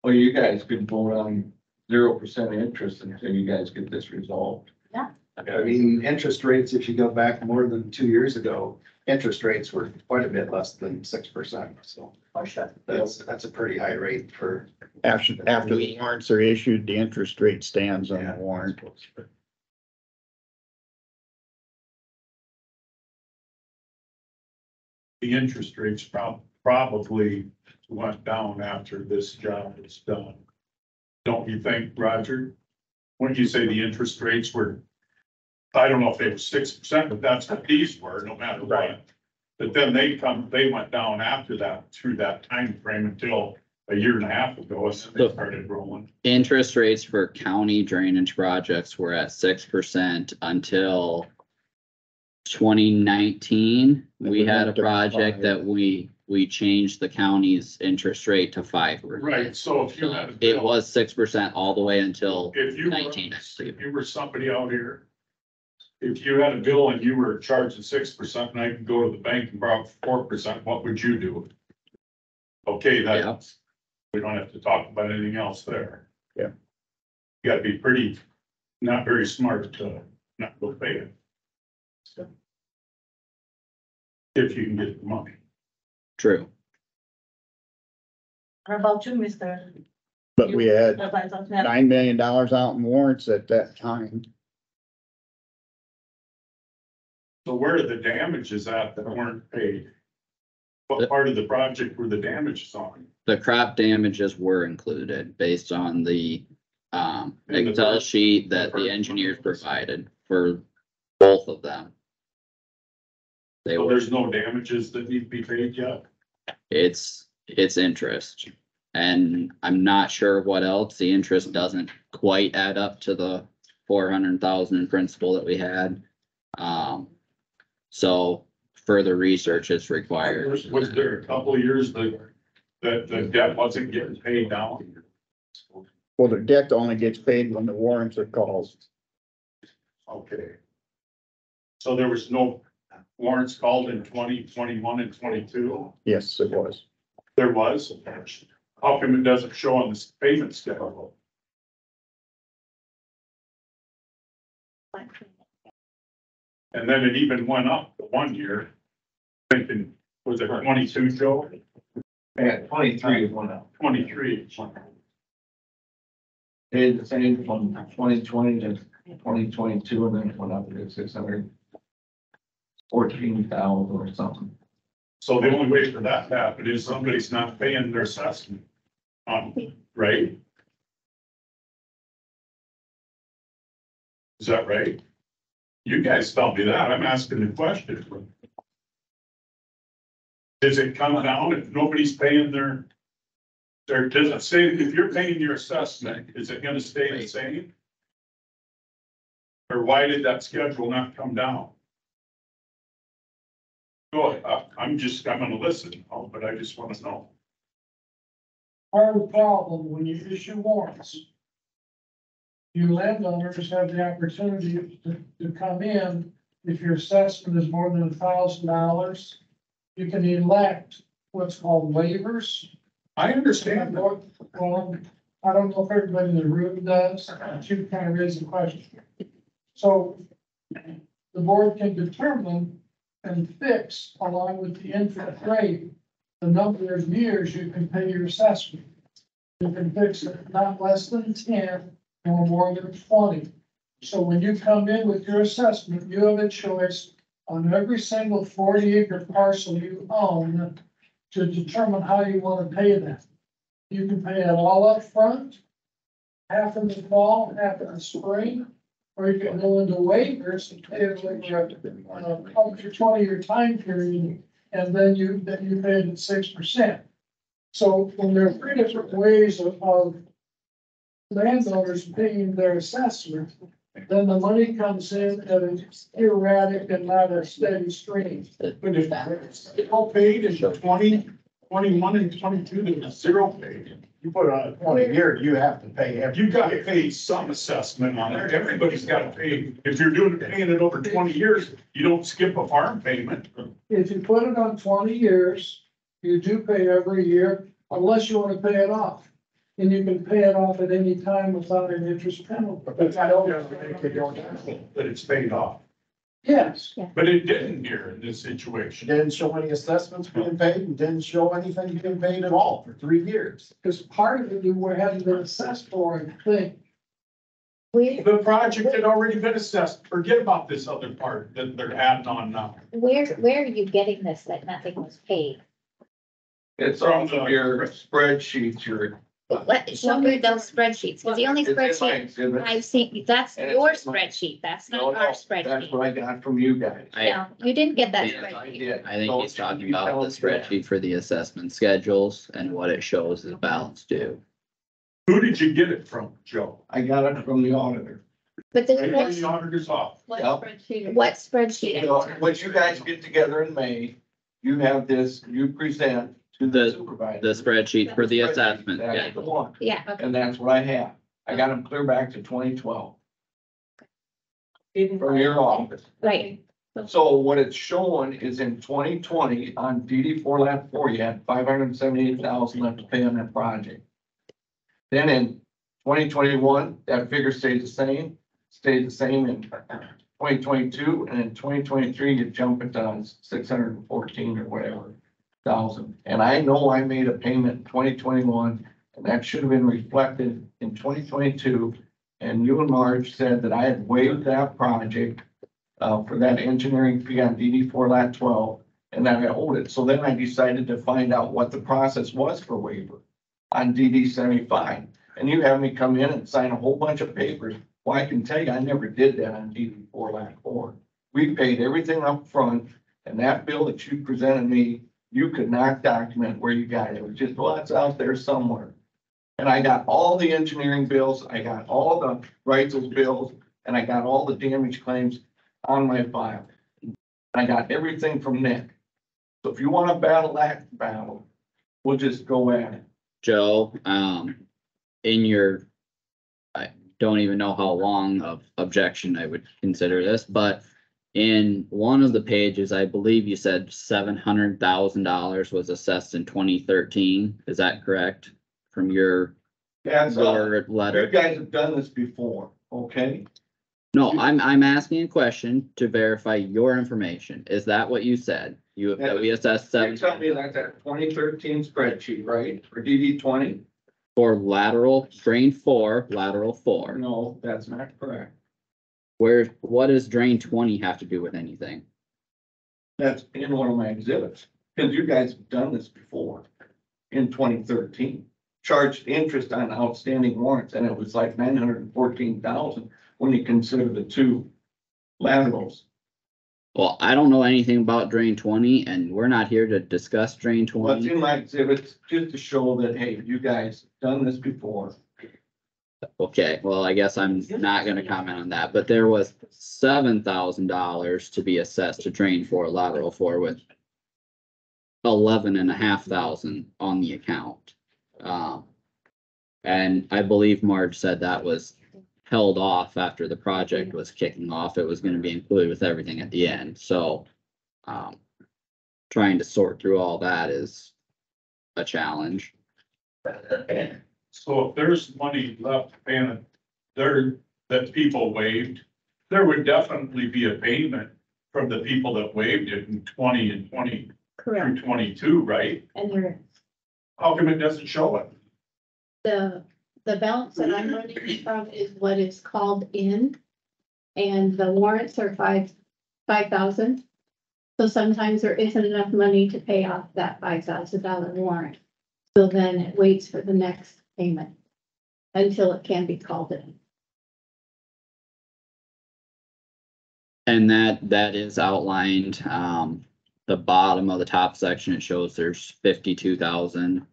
Well, you guys could vote on 0% interest until you guys get this resolved. I mean, interest rates, if you go back more than 2 years ago, interest rates were quite a bit less than 6%, so. For sure. That's a pretty high rate for. After the warrants are issued, the interest rate stands on the warrant. The interest rates probably went down after this job is done. Don't you think, Roger? When you say the interest rates were, I don't know if they were 6%, but that's what these were, no matter what. But then they went down after that, through that time frame until a year and a half ago, as they started rolling. Interest rates for county drainage projects were at 6% until 2019. We had a project that we changed the county's interest rate to 5%. Right, so if you had a It bill, was 6% all the way until if you 19. were somebody out here, if you had a bill and you were charging 6% and I could go to the bank and borrow 4%, what would you do? Okay, we don't have to talk about anything else there. Yeah. You gotta be pretty not very smart to not go pay it. So, if you can get the money. True. How about you, Mr.? But we had Supervisor? $9 million out in warrants at that time. So where are the damages at that weren't paid? What part of the project were the damages on? The crop damages were included based on the In the Excel first- sheet that the engineers provided for both of them. They So were, there's no damages that need to be paid yet? it's interest. And I'm not sure what else. The interest doesn't quite add up to the 400,000 in principal that we had. So further research is required. Was there a couple of years that the debt wasn't getting paid down? Well, the debt only gets paid when the warrants are called. Okay. So there was no warrants called in 2021 and 22? Yes, it was. There was? How come it doesn't show on the payment schedule? And then it even went up the 1 year. Thinking, was it 22, Joe? Yeah, 23 is one up. 23. Paid the same from 2020 to 2022, and then it went up to 614,000 or something. So the only way for that to happen is somebody's not paying their assessment. Right? Is that right? You guys tell me that. I'm asking the question. Does it come down if nobody's paying their, does it say, if you're paying your assessment, is it gonna stay the same? Or why did that schedule not come down? Go ahead, I'm gonna listen, but I just wanna know. Part of the problem when you issue warrants. You landowners have the opportunity to come in, if your assessment is more than $1,000. You can elect what's called waivers. I understand that. Well, I don't know if everybody in the room does, but you kind of raised the question. So the board can determine and fix along with the interest rate, the number of years you can pay your assessment. You can fix it not less than 10 or more than 20. So when you come in with your assessment, you have a choice on every single 40-acre parcel you own to determine how you want to pay that. You can pay it all up front, half in the fall, half in the spring, or you can go into waivers and pay it over up to 20-year time period, and then you pay it at 6%. So when there are three different ways of landowners paying their assessment, then the money comes in at an erratic and not a steady stream. But if it's all paid in 20, 21 and 22, there's zero paid. You put it on a 20-year, you have to pay every. You gotta pay some assessment on it. Everybody's gotta pay. If you're paying it over 20 years, you don't skip a farm payment. If you put it on 20 years, you do pay every year unless you want to pay it off. And you can pay it off at any time without an interest penalty. But it's paid off. Yes. But it didn't here in this situation. Didn't show any assessments being paid and didn't show anything being paid at all for 3 years. Because part of it you were having been assessed for, I think. The project had already been assessed. Forget about this other part that they're adding on now. Where are you getting this, that nothing was paid? It's on your spreadsheet, your. Show me those spreadsheets, because the only It's in my spreadsheet exhibit. I've seen, that's And it's your in my- spreadsheet, that's No, not no, our That's spreadsheet. what I got from you guys. No, you didn't get that Yeah, spreadsheet. I think he's talking about the spreadsheet for the assessment schedules and what it shows as balance due. Who did you get it from, Joe? I got it from the auditor. But the Right in the auditor's office. what Yep. spreadsheet? What spreadsheet? You know, when you guys get together in May, you have this, you present to the supervisor. The spreadsheet for the assessment, That's yeah. the one, Yeah, and that's what I have. I got them clear back to 2012 from your office. right. So what it's showing is in 2020 on DD4 lap 4, you had 578,000 left to pay on that project. Then in 2021, that figure stayed the same. stayed the same in 2022, and in 2023, you jump it to 614 or whatever thousand. And I know I made a payment in 2021, and that should have been reflected in 2022. And you and Marge said that I had waived that project for that engineering fee on DD4 Lat 12, and that I owed it. So then I decided to find out what the process was for waiver on DD 75. And you have me come in and sign a whole bunch of papers. Well, I can tell you, I never did that on DD4 Lat 4. We paid everything up front, and that bill that you presented me, you could not document where you got it. It was just, well, it's out there somewhere. And I got all the engineering bills, I got all the rights bills, and I got all the damage claims on my file. I got everything from Nick. So if you want to battle that battle, we'll just go at it. Joe, in your, I don't even know how long of objection I would consider this, but in one of the pages, I believe you said $700,000 was assessed in 2013. Is that correct? From your That's, your letter? You guys have done this before, okay? No, I'm asking a question to verify your information. Is that what you said? You, that we assessed You seven tell me that's that 2013 spreadsheet, right? For DD 20? for lateral, drain 4, lateral 4. No, that's not correct. Where, what does drain 20 have to do with anything? That's in one of my exhibits, because you guys have done this before in 2013. Charged interest on outstanding warrants, and it was like 914,000 when you consider the two laterals. Well, I don't know anything about drain 20 and we're not here to discuss drain What's 20. in my exhibits, just to show that, hey, you guys done this before. Okay, well, I guess I'm not gonna comment on that, but there was $7,000 to be assessed to drain 4, lateral 4 with 11,500 on the account. And I believe Marge said that was held off after the project was kicking off. It was gonna be included with everything at the end, so trying to sort through all that is a challenge. So if there's money left paying there that people waived, there would definitely be a payment from the people that waived it in 20 and 20 through 22, right? And there, How come it doesn't show it? the balance that I'm running from is what is called in. And the warrants are 5,000. So sometimes there isn't enough money to pay off that $5,000 warrant. So then it waits for the next payment until it can be called in. And that is outlined, the bottom of the top section, it shows there's 52,000,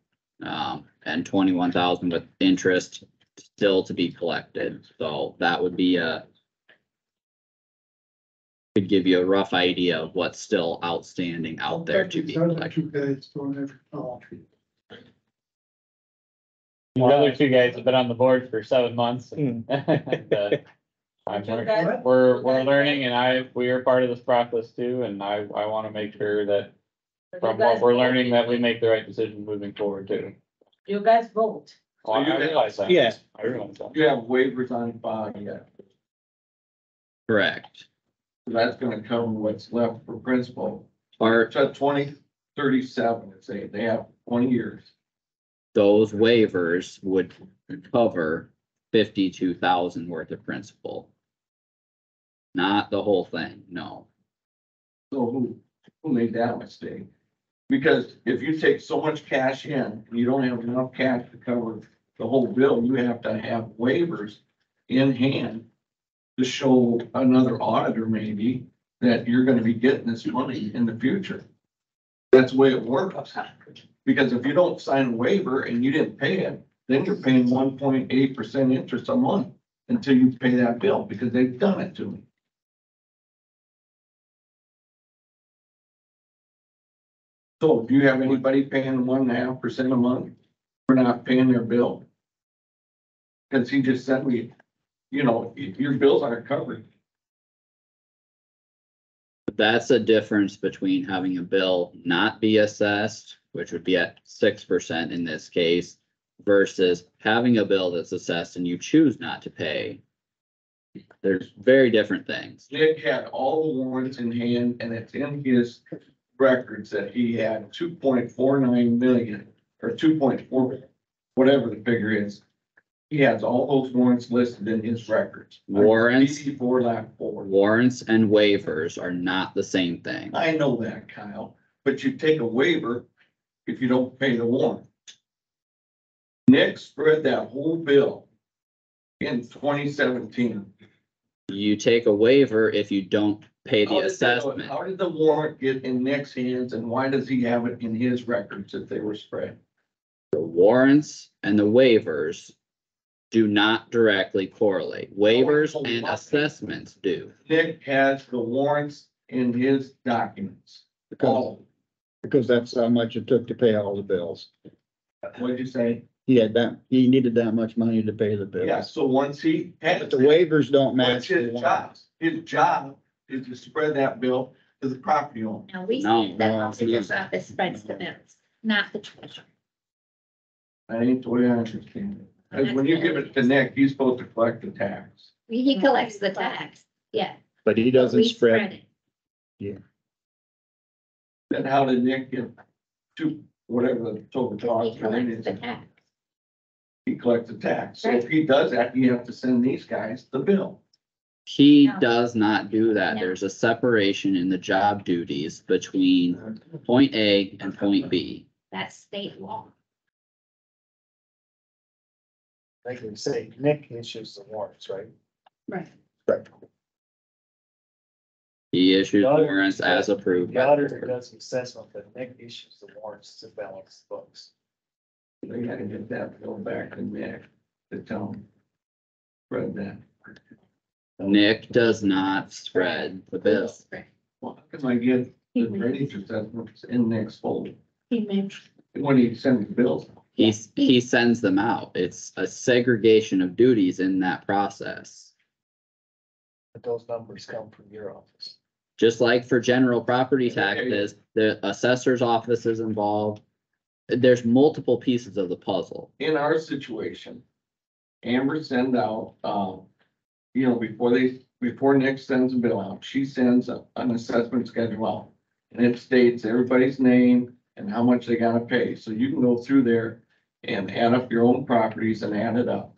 and 21,000 with interest still to be collected. So that would be could give you a rough idea of what's still outstanding out there to be collected. The other two guys have been on the board for 7 months. And, we're learning, and we are part of this process too, and I want to make sure that from what we're learning that we make the right decision moving forward too. You guys vote. Oh, I realize that. Yeah. I realize that. You have waivers on file yet. Correct. So that's gonna cover what's left for principal. Are It's at 2037, it's say they have 20 years. those waivers would cover 52,000 worth of principal? Not the whole thing, no. So who made that mistake? Because if you take so much cash in, and you don't have enough cash to cover the whole bill, you have to have waivers in hand to show another auditor maybe that you're gonna be getting this money in the future. That's the way it works. Because if you don't sign a waiver and you didn't pay it, then you're paying 1.8% interest a month until you pay that bill, because they've done it to me. So do you have anybody paying 1.5% a month for not paying their bill? Cause he just said your bills aren't covered. That's a difference between having a bill not be assessed, which would be at 6% in this case, versus having a bill that's assessed and you choose not to pay. There's very different things. Nick had all the warrants in hand, and it's in his records that he had 2.49 million, or 2.4, whatever the figure is. He has all those warrants listed in his records. Warrants. Before that forward. Warrants and waivers are not the same thing. I know that, Kyle, but you take a waiver if you don't pay the warrant. Nick spread that whole bill in 2017. You take a waiver if you don't pay the assessment. How did the warrant get in Nick's hands, and why does he have it in his records if they were spread? The warrants and the waivers do not directly correlate. Waivers and assessments do. Nick has the warrants in his documents. Because that's how much it took to pay all the bills. What'd you say? He needed that much money to pay the bills. Yeah, so once he has. But the waivers don't What's match. his job? His job is to spread that bill to the property owner. Now, we No, see that no, auditor's office spreads the bills, not the treasurer. That ain't the way I understand it. Because when you give it to Nick, he's supposed to collect the tax. He collects the tax, yeah. But he but doesn't we spread. it. Then how did Nick get whatever the total He cost collects is? the tax. He collects the tax. So if he does that, you have to send these guys the bill. He No. does not do that. No. There's a separation in the job duties between point A and point B. That's state law. They can say Nick issues the warrants, right? Right. He issues The auditor- warrants as approved. The by the auditor board. does the assessment, but Nick issues the warrants to balance the books. They gotta get that bill back to Nick to tell him. Spread that. Nick does not spread the bill. Well, how can I get the drainage assessments in Nick's folder He makes, when he sends the bills? He sends them out. It's a segregation of duties in that process. But those numbers come from your office. Just like for general property taxes, the assessor's office is involved. There's multiple pieces of the puzzle. In our situation, Amber send out, before Nick sends a bill out, she sends an assessment schedule out. And it states everybody's name and how much they gotta pay. So you can go through there and add up your own properties and add it up.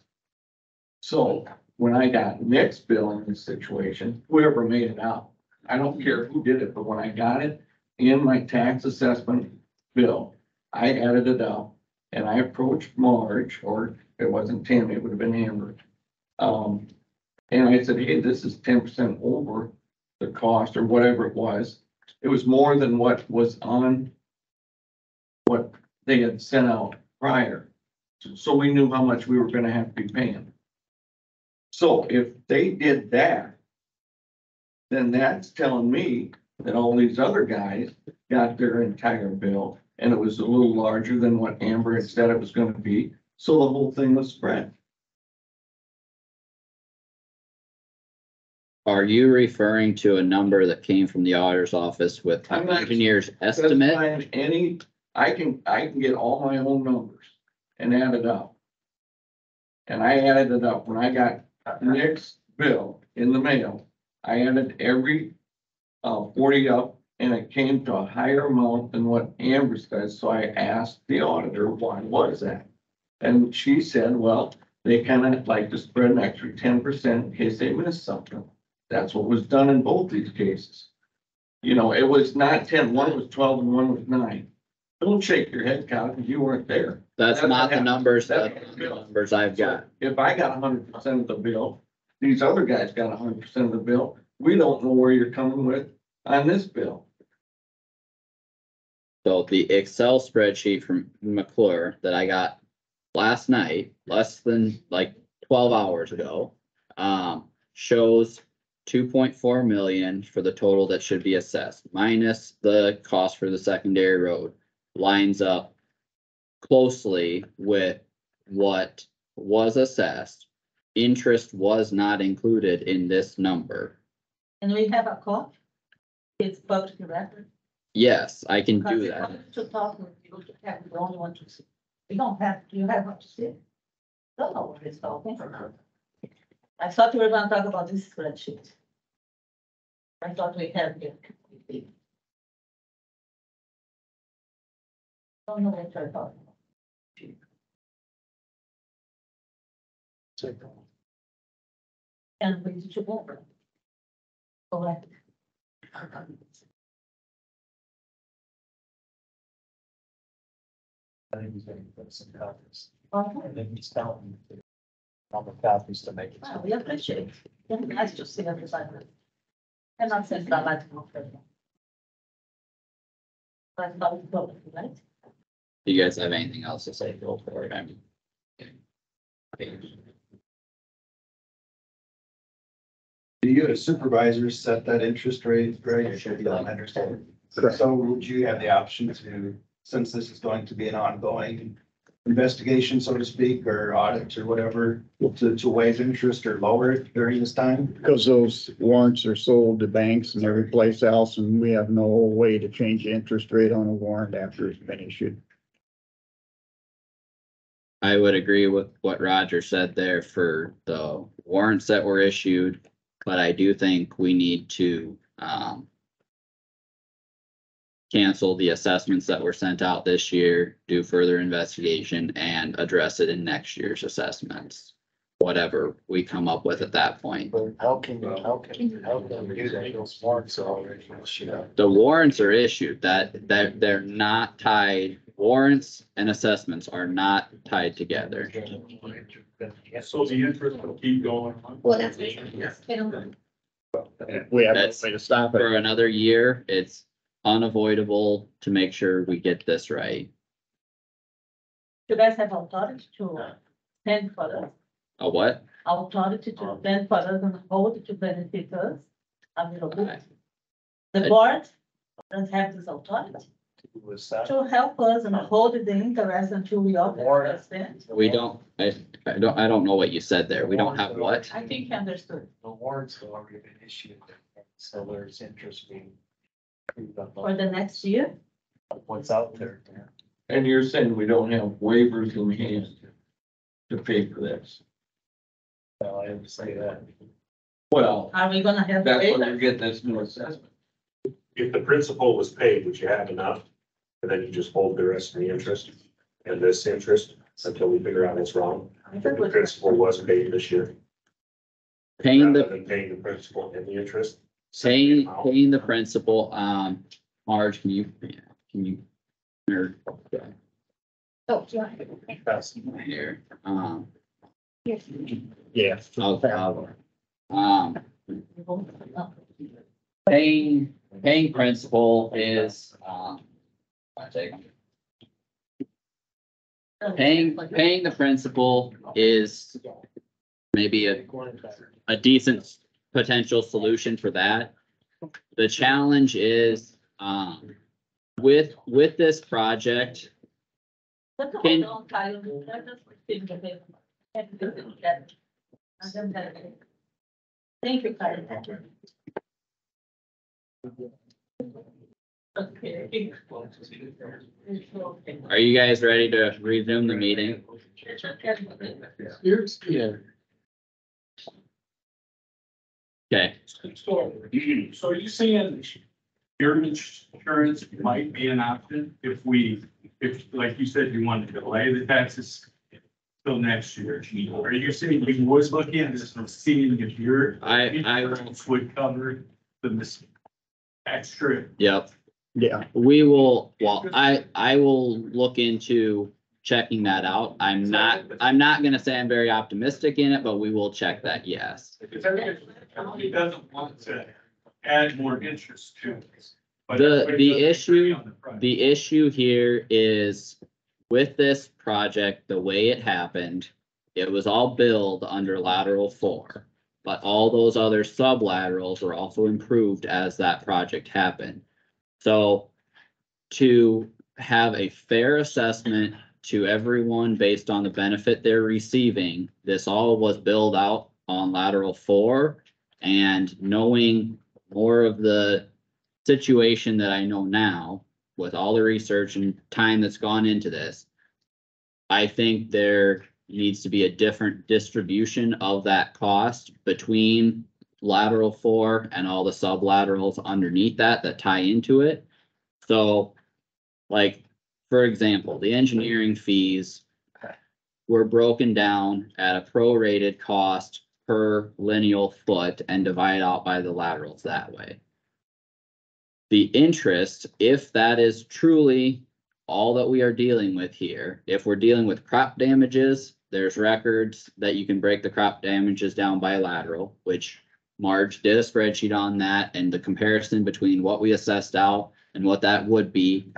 So when I got Nick's bill in this situation, whoever made it out, I don't care who did it, but when I got it in my tax assessment bill, I added it up and I approached Marge, or it wasn't Tim, it would have been Amber. And I said, hey, this is 10% over the cost or whatever it was. It was more than what was on what they had sent out prior. So we knew how much we were gonna have to be paying. So if they did that, then that's telling me that all these other guys got their entire bill and it was a little larger than what Amber had said it was gonna be. So the whole thing was spread. Are you referring to a number that came from the auditor's office with the I'm not engineer's estimate? specifying I can get all my own numbers and add it up. And I added it up when I got Nick's bill in the mail. I added every 40 up and it came to a higher amount than what Amber said. So I asked the auditor, why was that? And she said, well, they kind of like to spread an extra 10% in case they missed something. That's what was done in both these cases. You know, it was not 10, one was 12 and one was 9. Don't shake your head, Kyle, because you weren't there. That's not the numbers, That's that's the numbers I've got. If I got 100% of the bill, these other guys got 100% of the bill, we don't know where you're coming with on this bill. So the Excel spreadsheet from McClure that I got last night, less than like 12 hours ago, shows 2.4 million for the total that should be assessed, minus the cost for the secondary road. Lines up closely with what was assessed. Interest was not included in this number. And we have a call. It's public record. Yes, I can do Because that. if you to talk with you, to have the only one to see. You don't have, you have what to see. Don't know what it's talking. I thought we were gonna talk about this spreadsheet. I thought we had it. Don't know what you're talking about. And we should go over. Correct. I think he's gonna put some copies. Okay. And then he's telling all the copies to make it. Well, we appreciate it. It's nice to see everybody. And I'm saying that like no further. But not public, right? Do you guys have anything else to say? Go for it. I'm. Do you as supervisors set that interest rate, Greg? I understand. So would you have the option to, since this is going to be an ongoing investigation, so to speak, or audit or whatever, to waive interest or lower it during this time? Because those warrants are sold to banks and every place else, and we have no way to change the interest rate on a warrant after it's been issued. I would agree with what Roger said there for the warrants that were issued, but I do think we need to, cancel the assessments that were sent out this year, do further investigation and address it in next year's assessments. Whatever we come up with at that point. But how can we do that? Those warrants are already issued. The warrants are issued, they're not tied. Warrants and assessments are not tied together. So the interest will keep going. Well, that's what I don't. We have no That's way to stop it. for another year. It's unavoidable to make sure we get this right. You guys have authority to spend for us, A what? authority to spend for us and hold to benefit us. A little bit. The board doesn't have this authority to help us and hold the interest until we all spend. We don't, I don't know what you said there. We don't have what? I think you understood. The warrants have already been issued, so there's interest being. For the next year, What's out there. And you're saying we don't have waivers in hand to pay for this? No, I didn't say that. Well, are we gonna have? that's when waivers? we're getting this new assessment. If the principal was paid, would you have enough? And then you just hold the rest of the interest and this interest until we figure out what's wrong? If the principal was paid this year, Paying rather the, than paying the principal and the interest. paying the principal, Marge, can you, or, Oh, do you want here, Yeah. paying principal is, paying the principal is maybe a decent potential solution for that. The challenge is, with this project, But hold Can- on, Kyle, let us receive the paper. And do it together. And then that is it. Thank you, Kyle. Okay. are you guys ready to resume the meeting? Yeah. Okay, So are you saying your insurance might be an option if like you said, you want to delay the taxes till next year? Are you saying you was looking at this and seeing if your I insurance would cover the extra? yep. Yeah, We will, well, I will look into checking that out. I'm not gonna say I'm very optimistic in it, but we will check that, yes. Because every county doesn't want to add more interest to this. But The everybody does agree issue, on the price. the issue here is with this project, the way it happened, it was all billed under lateral 4. But all those other sublaterals were also improved as that project happened. So to have a fair assessment to everyone based on the benefit they're receiving, this all was billed out on lateral 4. And knowing more of the situation that I know now, with all the research and time that's gone into this, I think there needs to be a different distribution of that cost between lateral 4 and all the sublaterals underneath that tie into it. So, like, for example, the engineering fees were broken down at a prorated cost per lineal foot and divided out by the laterals that way. The interest, if that is truly all that we are dealing with here, if we're dealing with crop damages, there's records that you can break the crop damages down by lateral, which Marge did a spreadsheet on that, and the comparison between what we assessed out and what that would be.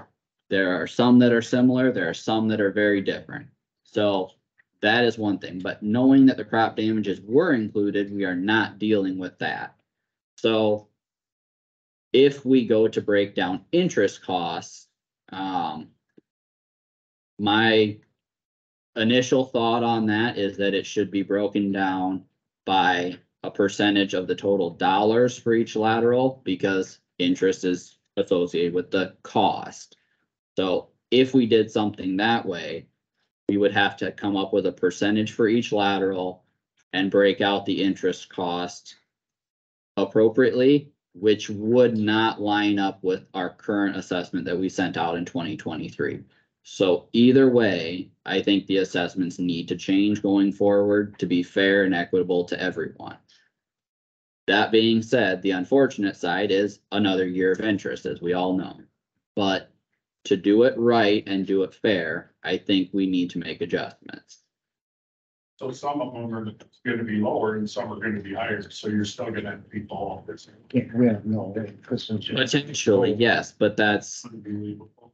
There are some that are similar, there are some that are very different. So that is one thing, but knowing that the crop damages were included, we are not dealing with that. So if we go to break down interest costs, my initial thought on that is that it should be broken down by a percentage of the total dollars for each lateral, because interest is associated with the cost. So if we did something that way, we would have to come up with a percentage for each lateral and break out the interest cost appropriately, which would not line up with our current assessment that we sent out in 2023. So either way, I think the assessments need to change going forward to be fair and equitable to everyone. That being said, the unfortunate side is another year of interest, as we all know. But to do it right and do it fair, I think we need to make adjustments. So some of them are gonna be lower and some are gonna be higher, so you're still gonna have people off this. Can't win, no. Potentially, yes, but that's, Unbelievable.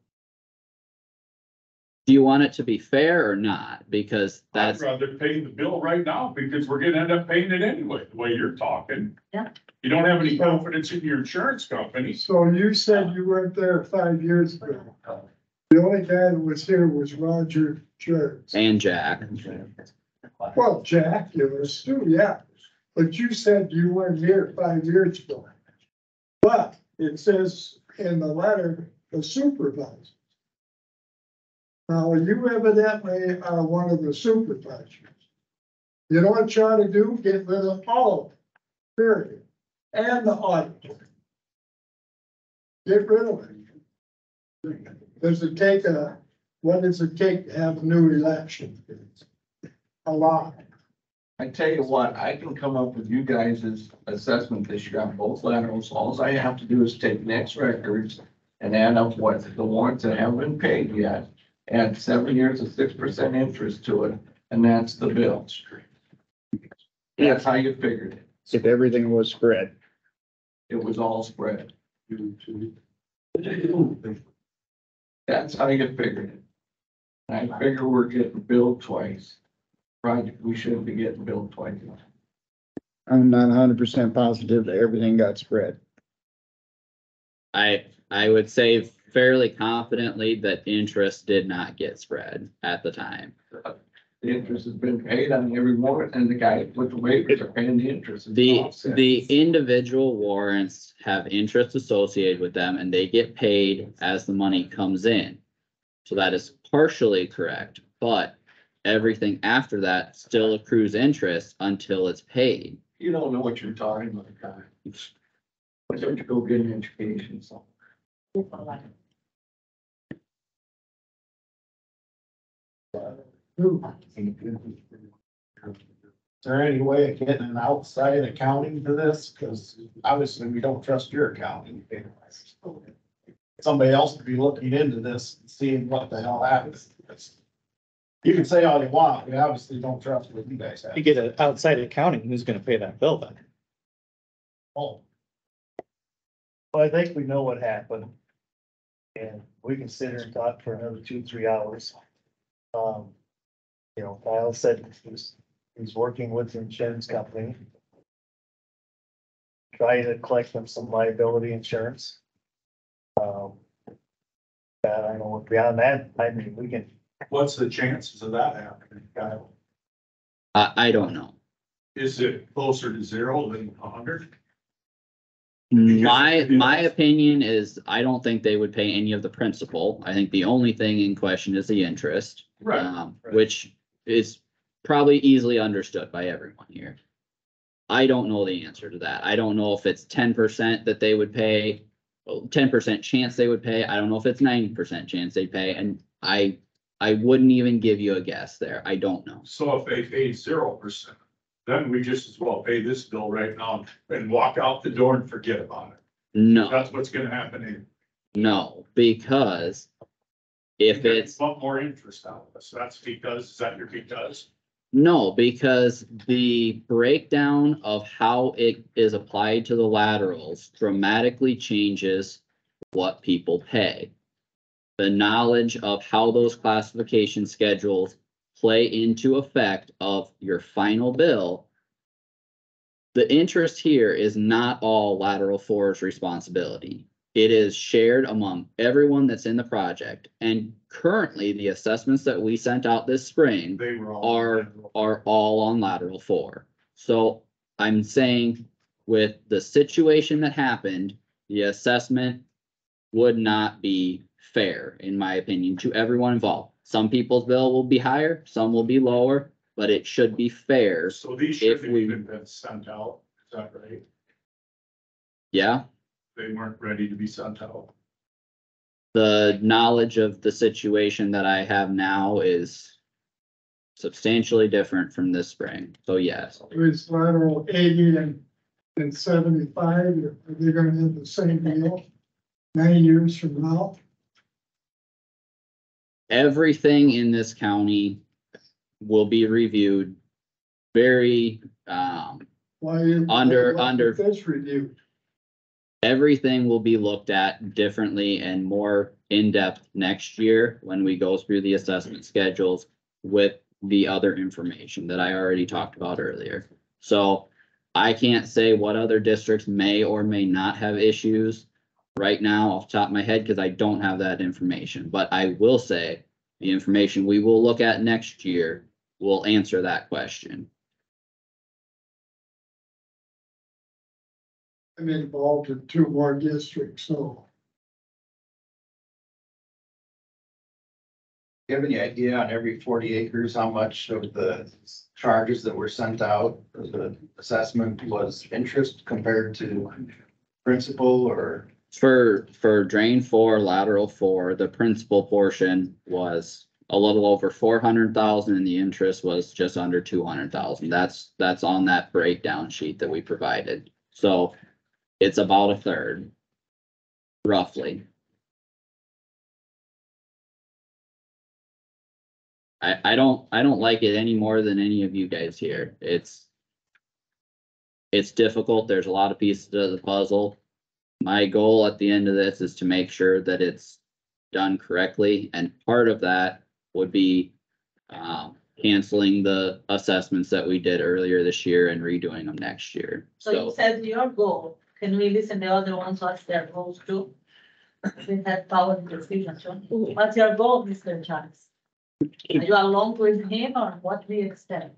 do you want it to be fair or not? Because I'd that's, rather pay the bill right now because we're gonna end up paying it anyway, the way you're talking. Yeah. You don't have any confidence in your insurance company. So you said you weren't there 5 years ago. The only guy that was here was Roger Jones. and Jack. Well, Jack, you was too, yeah. But you said you weren't here 5 years ago. But it says in the letter, the supervisor. Now, you evidently are one of the supervisors. You know what you ought to do? Get rid of all of them, period. And the auditor. Get rid of it. Does it take what does it take to have a new election? A lot. I tell you what, I can come up with you guys' assessment this year on both laterals. All I have to do is take next records and add up what the warrants that haven't been paid yet. Add 7 years of 6% interest to it, and that's the bill. That's how you figured it. If everything was spread. It was all spread. That's how you figured it. And I figure we're getting billed twice. Project, we shouldn't be getting billed twice. I'm not 100% positive that everything got spread. I would say fairly confidently that interest did not get spread at the time. The interest has been paid on every warrant, and the guy with the waivers are paying the interest. The individual warrants have interest associated with them, and they get paid as the money comes in. So that is partially correct, but everything after that still accrues interest until it's paid. You don't know what you're talking about, guy. Why don't you go get an education? So. Is there any way of getting an outside accounting for this? Because obviously we don't trust your accounting. Somebody else to be looking into this and seeing what the hell happens. You can say all you want, we obviously don't trust what you guys have. You get an outside accounting, who's gonna pay that bill then? Oh, Well, I think we know what happened. And we can sit here and talk for another 2-3 hours. You know, Kyle said he's working with the insurance company. Trying to collect them some liability insurance. I don't know, beyond that, I mean, we can. What's the chances of that happening, Kyle? I don't know. Is it closer to 0 than 100? My opinion is I don't think they would pay any of the principal. I think the only thing in question is the interest. Right. Which is probably easily understood by everyone here. I don't know the answer to that. I don't know if it's 10% that they would pay, 10% chance they would pay. I don't know if it's 90% chance they'd pay, and I wouldn't even give you a guess there. I don't know. So if they paid 0%, then we just as well pay this bill right now and walk out the door and forget about it. No, That's what's gonna happen. Anyway. no, because if You're it's, getting more interest out of us. That's because, is that your because? no, because the breakdown of how it is applied to the laterals dramatically changes what people pay. The knowledge of how those classification schedules play into effect of your final bill. The interest here is not all lateral four's responsibility. It is shared among everyone that's in the project. And currently, the assessments that we sent out this spring They were all. are all on lateral four. So I'm saying with the situation that happened, the assessment would not be fair, in my opinion, to everyone involved. Some people's bill will be higher, some will be lower, but it should be fair. So these if shouldn't we- even been sent out, is that right? Yeah, They weren't ready to be sent out. the knowledge of the situation that I have now is substantially different from this spring. So yes, Is lateral 80 and 75, are they gonna have the same deal 9 years from now? everything in this county will be reviewed very, Why? Under- That's reviewed. everything will be looked at differently and more in-depth next year when we go through the assessment schedules with the other information that I already talked about earlier. So I can't say what other districts may or may not have issues right now off the top of my head, because I don't have that information. But I will say the information we will look at next year will answer that question. I'm involved in 2 more districts, so. Do you have any idea on every 40 acres, how much of the charges that were sent out, or the assessment was interest compared to principal, or? For drain 4, lateral 4, the principal portion was a little over 400,000 and the interest was just under 200,000. That's on that breakdown sheet that we provided. So it's about a third, roughly. I don't like it any more than any of you guys here. It's difficult. There's a lot of pieces to the puzzle. My goal at the end of this is to make sure that it's done correctly, and part of that would be canceling the assessments that we did earlier this year and redoing them next year. So you said your goal, can we listen to the other ones, what's their goals too? We had power decision, what's your goal, Mr. Charles? Are you along with him or what we expect?